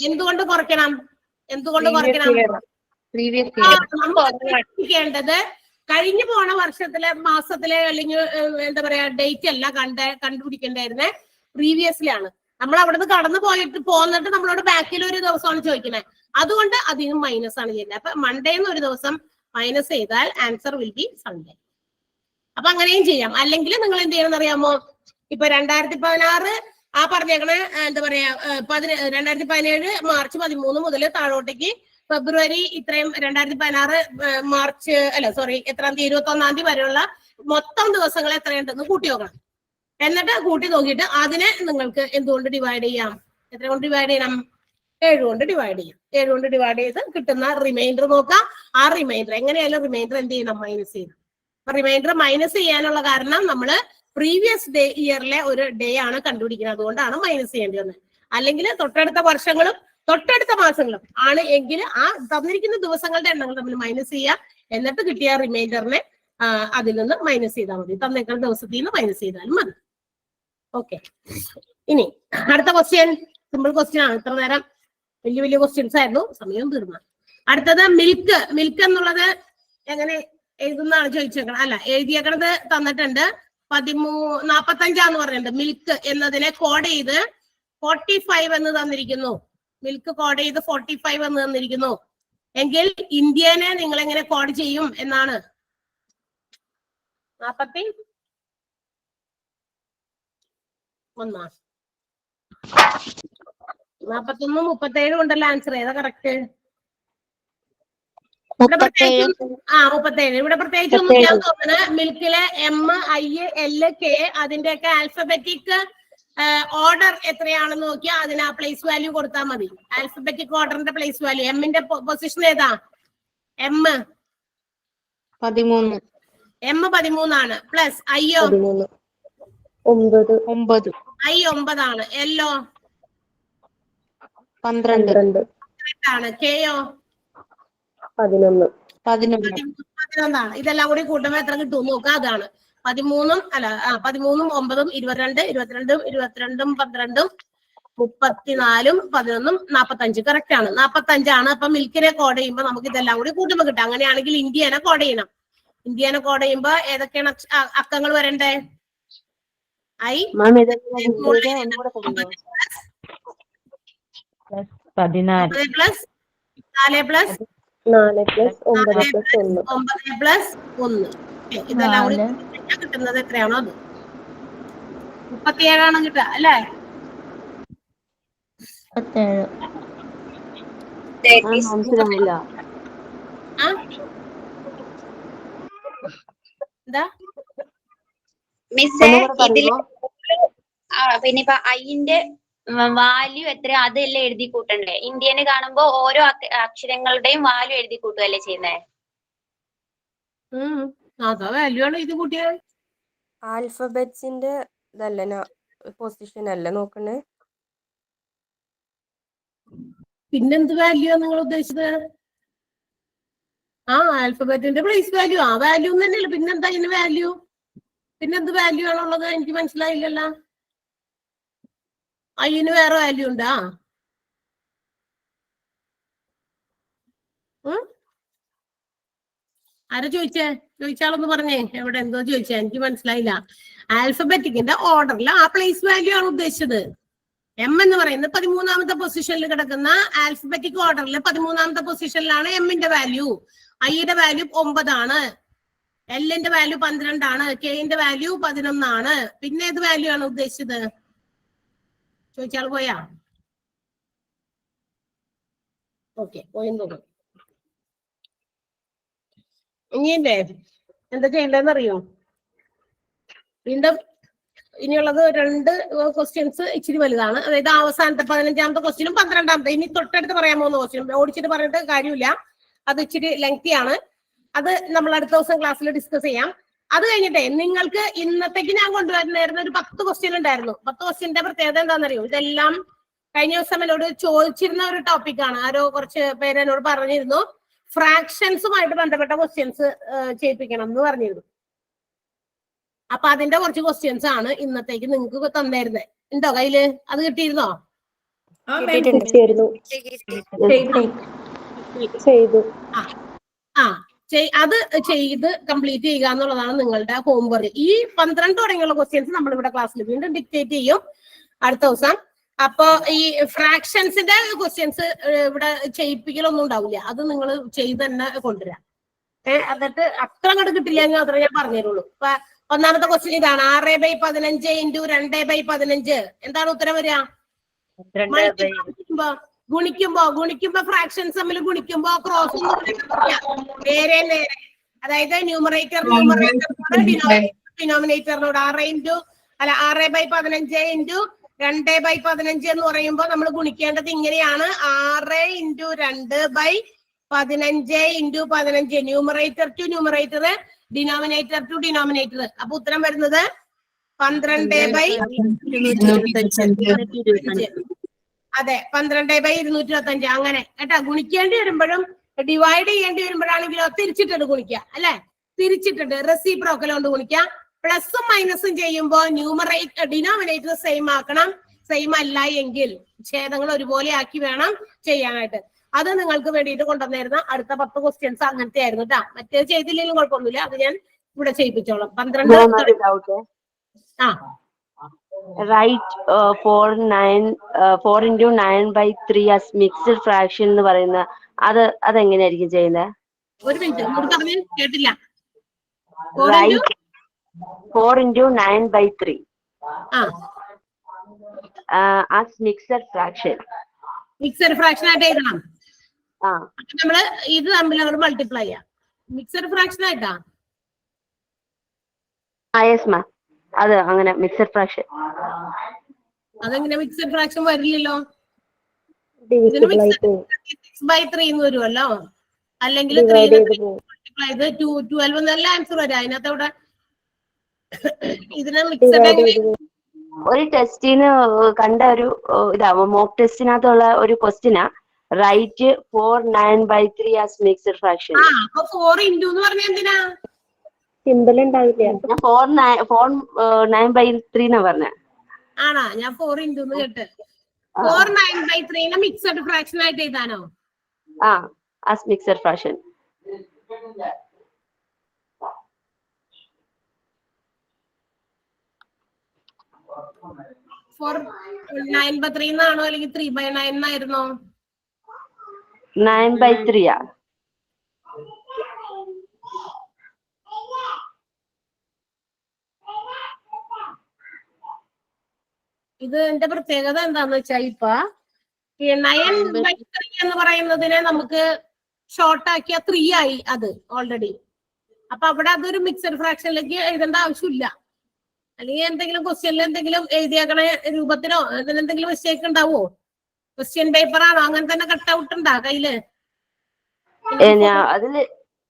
എന്തുകൊണ്ട് കുറയ്ക്കണം? ശ്രദ്ധിക്കേണ്ടത് കഴിഞ്ഞു പോണ വർഷത്തിലെ മാസത്തിലെ അല്ലെങ്കിൽ എന്താ പറയാ ഡേറ്റ് അല്ല കണ്ടുപിടിക്കേണ്ടായിരുന്നേ, പ്രീവിയസ്ലിയാണ്. നമ്മൾ അവിടുന്ന് കടന്നു പോന്നിട്ട് നമ്മളോട് ബാക്കിൽ ഒരു ദിവസമാണ് ചോദിക്കുന്നത്. അതുകൊണ്ട് അതിനും മൈനസ് ആണ് ചെയ്യുന്നത്. അപ്പൊ മൺഡേന്ന് ഒരു ദിവസം മൈനസ് ചെയ്താൽ ആൻസർ വിൽ ബി സൺഡേ. അപ്പൊ അങ്ങനെയും ചെയ്യാം. അല്ലെങ്കിൽ നിങ്ങൾ എന്ത് ചെയ്യണം അറിയാമോ? ഇപ്പൊ 2016 പറഞ്ഞേക്കണേ എന്താ പറയാ 2017 മാർച്ച് 13 മുതൽ താഴോട്ടേക്ക് ഫെബ്രുവരി ഇത്രയും 2016 മാർച്ച് എത്രാം തീയതി 21-ാം തീയതി വരെയുള്ള മൊത്തം ദിവസങ്ങൾ എത്രയുണ്ടെന്ന് കൂട്ടി നോക്കണം. എന്നിട്ട് കൂട്ടി നോക്കിയിട്ട് അതിനെ നിങ്ങൾക്ക് എന്തുകൊണ്ട് ഡിവൈഡ് ചെയ്യാം? എത്ര കൊണ്ട് ഡിവൈഡ് ചെയ്യണം? 7 കൊണ്ട് ഡിവൈഡ് ചെയ്യാം. 7 കൊണ്ട് ഡിവൈഡ് ചെയ്ത് കിട്ടുന്ന റിമൈൻഡർ നോക്കാം. ആ റിമൈൻഡർ എങ്ങനെയായാലും റിമൈൻഡർ എന്ത് ചെയ്യണം? മൈനസ് ചെയ്യണം. റിമൈൻഡർ മൈനസ് ചെയ്യാനുള്ള കാരണം നമ്മള് പ്രീവിയസ് ഇയറിലെ ഒരു ഡേ ആണ് കണ്ടുപിടിക്കുന്നത്. അതുകൊണ്ടാണ് മൈനസ് ചെയ്യേണ്ടി വന്നത്. അല്ലെങ്കിൽ തൊട്ടടുത്ത വർഷങ്ങളും തൊട്ടടുത്ത മാസങ്ങളും ആണ് എങ്കിൽ ആ തന്നിരിക്കുന്ന ദിവസങ്ങളുടെ എണ്ണങ്ങൾ തമ്മിൽ മൈനസ് ചെയ്യാം. എന്നിട്ട് കിട്ടിയ റിമൈൻഡറിനെ അതിൽ നിന്ന് മൈനസ് ചെയ്താൽ മതി. തന്നേക്കുന്ന ദിവസത്തിൽ നിന്ന് മൈനസ് ചെയ്താലും മതി. ഓക്കെ, ഇനി അടുത്ത ക്വസ്റ്റ്യൻ സിമ്പിൾ ക്വസ്റ്റ്യൻ ആണ്. ഇത്ര നേരം വലിയ ക്വസ്റ്റ്യൻസ് ആയിരുന്നു, സമയം തീർന്നു. അടുത്തത് മിൽക്ക് എന്നുള്ളത് എങ്ങനെ എഴുതുന്നതാണ് ചോദിച്ചേക്കണം. അല്ല, എഴുതിയേക്കണത് തന്നിട്ടുണ്ട് 45 പറഞ്ഞിട്ടുണ്ട്. മിൽക്ക് എന്നതിനെ കോഡ് ചെയ്ത് 45 എന്ന് തന്നിരിക്കുന്നു. മിൽക്ക് കോഡ് ചെയ്ത് 45 എന്ന് തന്നിരിക്കുന്നു. എങ്കിൽ ഇന്ത്യനെ നിങ്ങൾ എങ്ങനെ കോഡ് ചെയ്യും എന്നാണ്. 41 41 37 ഉണ്ടല്ലോ ആൻസർ. ഏതാ കറക്റ്റ്? 37. ഇവിടെ പ്രത്യേകിച്ച് ഒന്നും ഞാൻ തോന്നുന്നത് മിൽക്കിലെ MILK അതിന്റെയൊക്കെ ആൽഫബറ്റിക് ഓർഡർ എത്രയാണെന്ന് നോക്കിയാൽ അതിന് ആ പ്ലേസ് വാല്യൂ കൊടുത്താൽ മതി. ആൽഫബറ്റിക് ഓർഡറിന്റെ പ്ലേസ് വാല്യൂ. എമ്മിന്റെ പൊസിഷൻ ഏതാ? M 13. M 13 plus IO 9. I 9 ആണ്. LO 12 ആണ്. KO 11. 11. ഇതെല്ലാം കൂടി കൂട്ടുമ്പോൾ എത്ര കിട്ടും നോക്കുക. അതാണ് 13ഉം 9ഉം 22 22 22 12 34 11 45. കറക്റ്റ് ആണ്. 45 ആണ്. അപ്പൊ മിൽക്കിനെ കോഡ് ചെയ്യുമ്പോൾ നമുക്ക് ഇതെല്ലാം കൂടി കൂട്ടുമ്പോൾ കിട്ടും. അങ്ങനെയാണെങ്കിൽ ഇന്ത്യനെ കോഡ് ചെയ്യണം. ഇന്ത്യനെ കോഡ് ചെയ്യുമ്പോ ഏതൊക്കെയാണ് അക്കങ്ങൾ വരണ്ടേ? I 14. 4 plus 4 plus 9 plus 1. 9 plus 1. ഇതെല്ലാം കൂടി കിട്ടുന്നത് എത്രയാണോ അത് 37 ആണ് കിട്ടുക അല്ലേ? മനസ്സിലായില്ല. ആ എന്താ മിസ്സേ ഒന്നുകൂടെ ഇതില് പറയുമോ? പിന്നെ ഇപ്പൊ ഐന്റെ വാല്യൂ എത്ര അതെല്ലാം എഴുതി കൂട്ടണ്ടേ? ഇന്ത്യന് കാണുമ്പോ ഓരോ അക്ഷരങ്ങളുടെയും വാല്യൂ എഴുതി കൂട്ടുകയല്ലേ ചെയ്യുന്നേ? അതാ വാല്യൂ ആണ് ഇത് കൂട്ടിയത്. ആൽഫബറ്റ്സിന്റെ ഇതല്ല പൊസിഷൻ അല്ല നോക്കണേ. പിന്നെന്ത് വാല്യൂ ആണ് നിങ്ങൾ ഉദ്ദേശിച്ചത്? ആൽഫബറ്റിന്റെ പ്ലേസ് വാല്യൂ. വാല്യൂ തന്നെയല്ലേ, പിന്നെന്താ ഇതിന് വാല്യൂ? പിന്നെന്ത് വാല്യൂ ആണുള്ളത്? എനിക്ക് മനസ്സിലായില്ലല്ലോ. അതിന് വേറെ വാല്യൂ ഉണ്ടാ? ആരാ ചോദിച്ചാളൊന്ന് പറഞ്ഞേ, എവിടെ എന്തോ ചോദിച്ചേ, എനിക്ക് മനസ്സിലായില്ല. ആൽഫബറ്റിക്കിന്റെ ഓർഡറിൽ ആ പ്ലേസ് വാല്യൂ ആണ് ഉദ്ദേശിച്ചത്. എം എന്ന് പറയുന്നത് 13ാമത്തെ പൊസിഷനിൽ കിടക്കുന്ന ആൽഫബറ്റിക് ഓർഡറിൽ 13ാമത്തെ പൊസിഷനിലാണ് എമ്മിന്റെ വാല്യൂ. ഐയുടെ വാല്യൂ 9 ആണ്, എല്ലിന്റെ വാല്യൂ 12 ആണ്, കെന്റെ വാല്യൂ 11 ആണ്. പിന്നെ ഏത് വാല്യൂ ആണ് ഉദ്ദേശിച്ചത്? ചോദിച്ചാൽ പോയാ? ഓക്കെ, പോയെന്ന് തോന്നുന്നു. ഇനിയല്ലേ എന്താ ചെയ്യേണ്ടതെന്ന് അറിയോ? വീണ്ടും ഇനിയുള്ളത് 2 ക്വസ്റ്റ്യൻസ് ഇച്ചിരി വലുതാണ്. അതായത് അവസാനത്തെ 15ാമത്തെ ക്വസ്റ്റ്യനും 12ാമത്തെ, ഇനി തൊട്ടടുത്ത് പറയാൻ പോകുന്ന ക്വസ്റ്റ്യൻ ഓടിച്ചിട്ട് പറഞ്ഞിട്ട് കാര്യമില്ല, അത് ഇച്ചിരി ലെങ്തി ആണ്. അത് നമ്മൾ അടുത്ത ദിവസം ക്ലാസ്സിൽ ഡിസ്കസ് ചെയ്യാം. അത് കഴിഞ്ഞിട്ടേ നിങ്ങൾക്ക് ഇന്നത്തേക്ക് ഞാൻ കൊണ്ടുവരുന്ന ഒരു 10 ക്വസ്റ്റ്യൻ ഉണ്ടായിരുന്നു. 10 ക്വസ്റ്റ്യന്റെ പ്രത്യേകത എന്താണെന്നറിയോ? ഇതെല്ലാം കഴിഞ്ഞ ദിവസം എന്നോട് ചോദിച്ചിരുന്ന ഒരു ടോപ്പിക്കാണ്. ആരോ കുറച്ച് പേര് എന്നോട് പറഞ്ഞിരുന്നു ഫ്രാക്ഷൻസുമായിട്ട് ബന്ധപ്പെട്ട ക്വസ്റ്റ്യൻസ് ചെയ്യിപ്പിക്കണം എന്ന് പറഞ്ഞിരുന്നു. അപ്പൊ അതിന്റെ കുറച്ച് ക്വസ്റ്റ്യൻസ് ആണ് ഇന്നത്തേക്ക് നിങ്ങൾക്ക് തന്നിരുന്നത്. ഉണ്ടോ കയ്യില്? അത് കിട്ടിയിരുന്നോ? ചെയ്തു. അത് ചെയ്ത് കംപ്ലീറ്റ് ചെയ്യുക എന്നുള്ളതാണ് നിങ്ങളുടെ ഹോംവർക്ക്. ഈ 12 തുടങ്ങിയുള്ള ക്വസ്റ്റ്യൻസ് നമ്മൾ ഇവിടെ ക്ലാസ്സിൽ വീണ്ടും ഡിക്റ്റേറ്റ് ചെയ്യും അടുത്ത ദിവസം. അപ്പൊ ഈ ഫ്രാക്ഷൻസിന്റെ ക്വസ്റ്റ്യൻസ് ഇവിടെ ചെയ്യിപ്പിക്കലൊന്നും ഉണ്ടാവില്ല, അത് നിങ്ങൾ ചെയ്ത് തന്നെ കൊണ്ടുവരാം. എന്നിട്ട് അത്ര അങ്ങോട്ട് കിട്ടില്ല എന്ന് മാത്രമേ ഞാൻ പറഞ്ഞുതരുള്ളൂ. ഇപ്പൊ ഒന്നാമത്തെ ക്വസ്റ്റ്യൻ ഇതാണ്: 6/15 ഇൻറ്റു 2/15. എന്താണ് ഉത്തരം വരിക? ഗുണിക്കുമ്പോ ഫ്രാക്ഷൻസ് തമ്മിൽ ഗുണിക്കുമ്പോ ക്രോസ് നേരെ നേരെ, അതായത് ന്യൂമറേറ്ററിനോട് ഡിനോമിനേറ്ററിനോട് 6/15 ഇൻറ്റു 2/15 എന്ന് പറയുമ്പോൾ നമ്മൾ ഗുണിക്കേണ്ടത് ഇങ്ങനെയാണ്: 6 into 2/15 into 15. Numerator to numerator, denominator to denominator. അപ്പൊ ഉത്തരം വരുന്നത് 12/225. അതെ, 12/225. അങ്ങനെ കേട്ടാ. ഗുണിക്കേണ്ടി വരുമ്പോഴും ഡിവൈഡ് ചെയ്യേണ്ടി വരുമ്പോഴാണെങ്കിലോ തിരിച്ചിട്ടിട്ട് ഗുണിക്കുക, അല്ലെ? തിരിച്ചിട്ടിട്ട് റെസിപ്രോക്കൽ കൊണ്ട് ഗുണിക്കാം. പ്ലസും മൈനസും ചെയ്യുമ്പോൾ ഡിനോമിനേറ്റർ സെയിം ആക്കണം. സെയിം അല്ല എങ്കിൽ ഛേദങ്ങൾ ഒരുപോലെ ആക്കി വേണം ചെയ്യാനായിട്ട്. അത് നിങ്ങൾക്ക് വേണ്ടിയിട്ട് കൊണ്ടുവന്നിരുന്ന അടുത്ത 10 ക്വസ്റ്റ്യൻസ് അങ്ങനത്തെ ആയിരുന്നു കേട്ടാ. മറ്റേത് ചെയ്തില്ലെങ്കിലും കുഴപ്പമൊന്നുമില്ല, അത് ഞാൻ ഇവിടെ ചെയ്യിപ്പിച്ചോളാം. 12 right 4 into 9/3 as mixed fraction എന്ന് പറയുന്ന അതെങ്ങനെയായിരിക്കും ചെയ്യുന്നത്? ഒരു മിനിറ്റ് പറഞ്ഞു കേട്ടില്ല. Write 4 into 9/3 as mixed fraction. Mixed fraction ആയിട്ട് എഴുതണം. നമ്മള് ഇത് തമ്മിൽ നമ്മൾ മൾട്ടിപ്ലൈ ചെയ്യാം. മിക്സഡ് ഫ്രാക്ഷൻ ആയിട്ടാ? യെസ് മാം, അത് അങ്ങനെ മിക്സഡ് ഫ്രാക്ഷൻ. അതെങ്ങനെ മിക്സഡ് ഫ്രാക്ഷൻ വരില്ലല്ലോ. ഇതിന് 6/3 എന്ന് വരുമല്ലോ, അല്ലെങ്കിൽ 3 മൾട്ടിപ്ലൈ ചെയ്ത് 12 എന്നല്ല ആൻസർ വരാം. അതിനകത്ത് ഇവിടെ ഇതിനെ മിക്സഡ് ഒരു ടെസ്റ്റിന് കണ്ട ഒരു മോക്ക് ടെസ്റ്റിനകത്തുള്ള ഒരു ക്വസ്റ്റിനാ റൈറ്റ് 4 9/3 ആസ് മിക്സഡ് ഫ്രാക്ഷൻ. അപ്പൊ 4 ഇൻറ്റു എന്ന് പറഞ്ഞാൽ എന്തിനാ? സിമ്പിൾ ഉണ്ടാവില്ല. 4 9/3 എന്നാ പറഞ്ഞ. ആണോ? ഞാൻ 4 ഇൻറ്റു എന്ന് കേട്ട്. 4 9/3 മിക്സഡ് ഫ്രാക്ഷൻ ആയിട്ട് എഴുതാനോ? As mixed fraction. ഫോർ 9/3 എന്നാണോ അല്ലെങ്കിൽ 3/9 എന്നായിരുന്നോ? 9/3 ആ. ഇത് എന്റെ പ്രത്യേകത എന്താന്ന് വെച്ചാൽ ഇപ്പൊ 9/3 എന്ന് പറയുന്നതിനെ നമുക്ക് ഷോർട്ട് ആക്കിയ 3 ആയി അത് ഓൾറെഡി. അപ്പൊ അവിടെ അതൊരു മിക്സഡ് ഫ്രാക്ഷനിലേക്ക് എഴുതേണ്ട ആവശ്യമില്ല. അല്ലെങ്കിൽ എന്തെങ്കിലും ക്വസ്റ്റ്യനിൽ എന്തെങ്കിലും എഴുതിയേക്കണ രൂപത്തിനോ അതിനെന്തെങ്കിലും മിസ്റ്റേക്ക് ഉണ്ടാവോ? ക്വസ്റ്റ്യൻ പേപ്പർ ആണോ അങ്ങനെ തന്നെ കട്ട് ഔട്ട് ഉണ്ടാ കയ്യില്? ഞാൻ അതില്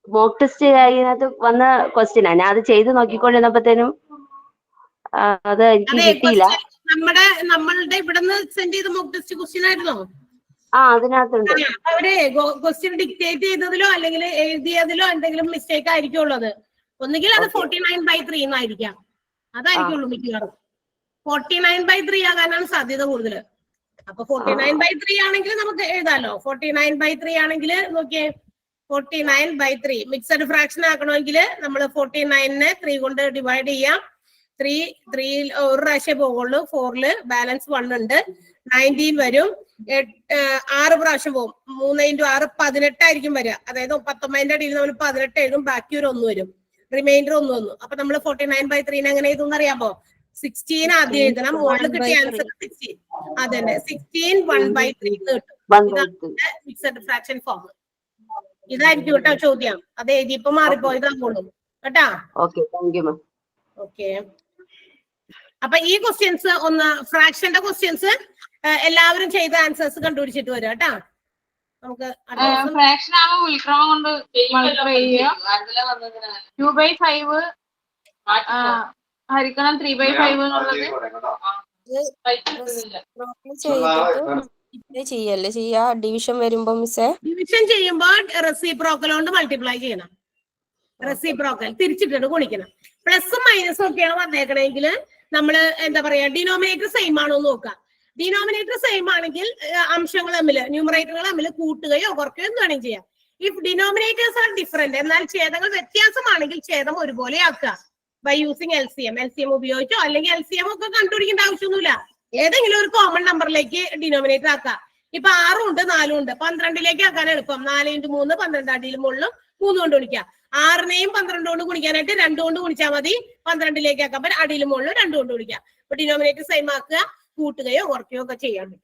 മോക്ക് ടെസ്റ്റ് അതിനകത്ത് വന്ന ക്വസ്റ്റ്യനാ. ഞാൻ അത് ചെയ്ത് നോക്കിക്കൊണ്ടിരുന്നപ്പോഴത്തേനും അത് എനിക്ക് അതെ, കിട്ടിയില്ല. നമ്മളുടെ ഇവിടുന്ന് സെൻഡ് ചെയ്ത മോക്ക് ടെസ്റ്റ് ക്വസ്റ്റ്യൻ ആയിരുന്നോ? അതിനകത്തുണ്ട്. അവര് ക്വസ്റ്റ്യൻ ഡിക്റ്റേറ്റ് ചെയ്തതിലോ അല്ലെങ്കിൽ എഴുതിയതിലോ എന്തെങ്കിലും മിസ്റ്റേക്ക് ആയിരിക്കും ഉള്ളത്. ഒന്നുകിൽ അത് 49/3 എന്നായിരിക്കാം. അതായിരിക്കുള്ളൂ മിക്കവാറും. 49/3 ആകാനാണ് സാധ്യത കൂടുതൽ. അപ്പൊ 49/3 ആണെങ്കിൽ നമുക്ക് എഴുതാലോ. 49/3 ആണെങ്കിൽ നോക്കിയേ, 49/3 മിക്സഡ് ഫ്രാക്ഷൻ ആക്കണമെങ്കിൽ നമ്മൾ 49നെ 3 കൊണ്ട് ഡിവൈഡ് ചെയ്യാം. 3 ഒരു പ്രാവശ്യം പോകുള്ളൂ. 4 ബാലൻസ് 1 ഉണ്ട്. 19 വരും. 6 പ്രാവശ്യം പോകും. 3 × 6 18 ആയിരിക്കും വരിക. അതായത് 19ന്റെ അടിയിൽ നമ്മൾ 18 എഴുതും. ബാക്കി ഒരു 1 വരും. റിമൈൻഡർ 1 വന്നു. അപ്പൊ നമ്മൾ 49/3 എങ്ങനെ എഴുതും അറിയാമോ? 16 ആദ്യം എഴുതണം. മുകളിൽ കിട്ടിയ ആൻസർ 16. അതന്നെ 16 1/3 കിട്ടും. ഇതാണ് മിക്സഡ് ഫ്രാക്ഷൻ ഫോം. ഇതായിരിക്കും കേട്ടോ ചോദ്യം. അത് എഴുതിയപ്പോ മാറിപ്പോയതാകുള്ളൂ കേട്ടാ. ഓക്കെ. അപ്പൊ ഈ ക്വസ്റ്റ്യൻസ് ഒന്ന് ഫ്രാക്ഷന്റെ ക്വസ്റ്റ്യൻസ് എല്ലാവരും ചെയ്ത ആൻസേഴ്സ് കണ്ടുപിടിച്ചിട്ട് വരും കേട്ടാ. നമുക്ക് ഫ്രാക്ഷൻ ആകുമ്പോൾ ഉൽക്രമം കൊണ്ട് മൾട്ടിപ്ലൈ ചെയ്യുക. 2/5 ഹരിക്കണം 3/5 എന്നുള്ളത് ചെയ്യല്ലേ ചെയ്യാ. ഡിവിഷൻ വരുമ്പോ മിസ്സേ, ഡിവിഷൻ ചെയ്യുമ്പോ റെസിപ്രോക്കൽ കൊണ്ട് മൾട്ടിപ്ലൈ ചെയ്യണം. റെസിപ്രോക്കൽ തിരിച്ചിട്ടിട്ട് ഗുണിക്കണം. പ്ലസും മൈനസും ഒക്കെയാണ് വന്നേക്കണമെങ്കിൽ നമ്മള് എന്താ പറയാ, ഡിനോമിനേറ്റർ സെയിം ആണോ എന്ന് നോക്കാം. ഡിനോമിനേറ്റർ സെയിം ആണെങ്കിൽ അംശങ്ങൾ തമ്മിൽ ന്യൂമറേറ്ററുകൾ തമ്മിൽ കൂട്ടുകയോ കുറയ്ക്കുകയോ എന്ത് വേണമെങ്കിൽ ചെയ്യാം. ഇഫ് ഡിനോമിനേറ്റേഴ്സ് ആർ ഡിഫറെന്റ്, എന്നാൽ ഛേദങ്ങൾ വ്യത്യാസമാണെങ്കിൽ ഛേദം ഒരുപോലെ ആക്കുക ബൈ യൂസിങ് LCM. LCM ഉപയോഗിച്ചോ അല്ലെങ്കിൽ LCM ഒക്കെ കണ്ടുപിടിക്കേണ്ട ആവശ്യമൊന്നുമില്ല. ഏതെങ്കിലും ഒരു കോമൺ നമ്പറിലേക്ക് ഡിനോമിനേറ്റർ ആക്കാം. ഇപ്പൊ 6 ഉണ്ട് 4 ഉണ്ട്. 12ലേക്ക് ആക്കാൻ എളുപ്പം. 4 × 3 12 അടിയിലും മുകളിലും 3 കൊണ്ട് ഗുണിക്കാം. 6നെയും 12 കൊണ്ട് ഗുണിക്കാനായിട്ട് 2 കൊണ്ട് ഗുണിച്ചാൽ മതി. 12ലേക്ക് ആക്കാൻ അടിയിലും മുകളിലും 2 കൊണ്ട് ഗുണിക്കാം. അപ്പൊ ഡിനോമിനേറ്റർ സെയിം ആക്കുക, കൂട്ടുകയോ കുറയ്ക്കുകയോ ഒക്കെ ചെയ്യാൻ പറ്റും.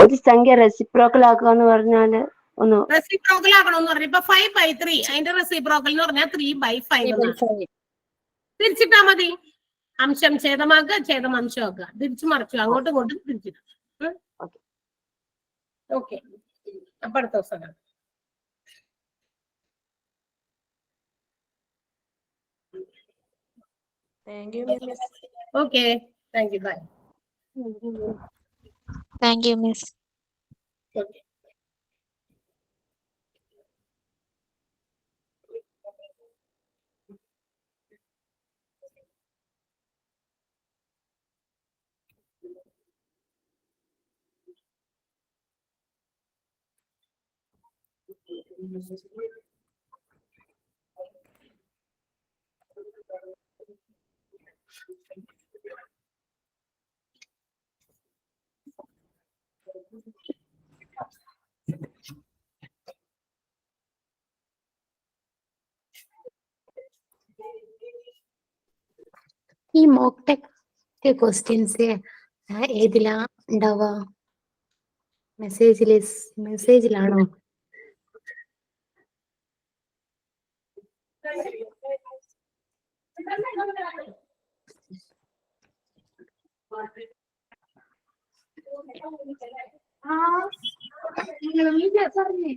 ഒരു സംഖ്യ റെസിപ്രോക്കൽ ആക്കുക എന്ന് പറഞ്ഞാല് റെസിപ്രോക്കൽ ആക്കണമെന്ന് പറഞ്ഞാൽ ഇപ്പൊ 5/3 അതിന്റെ റെസിപ്രോക്കൽ എന്ന് പറഞ്ഞാൽ 3/5 തിരിച്ചിട്ടാ മതി. അംശം ഛേദമാക്കുക, ഛേദം അംശമാക്കുക, തിരിച്ചു മറിച്ചു അങ്ങോട്ടും ഇങ്ങോട്ടും തിരിച്ചിട്ടാ. ഓക്കെ. അപ്പൊ അടുത്ത ദിവസം കാണാം. Okay, thank you. Bye. Thank you miss. Okay. ഈ മോക്ക് ടെസ്റ്റ് ക്വസ്റ്റ്യൻസ് ഏതിലാ ഉണ്ടാവുക? മെസ്സേജിലാണോ? പറഞ്ഞേ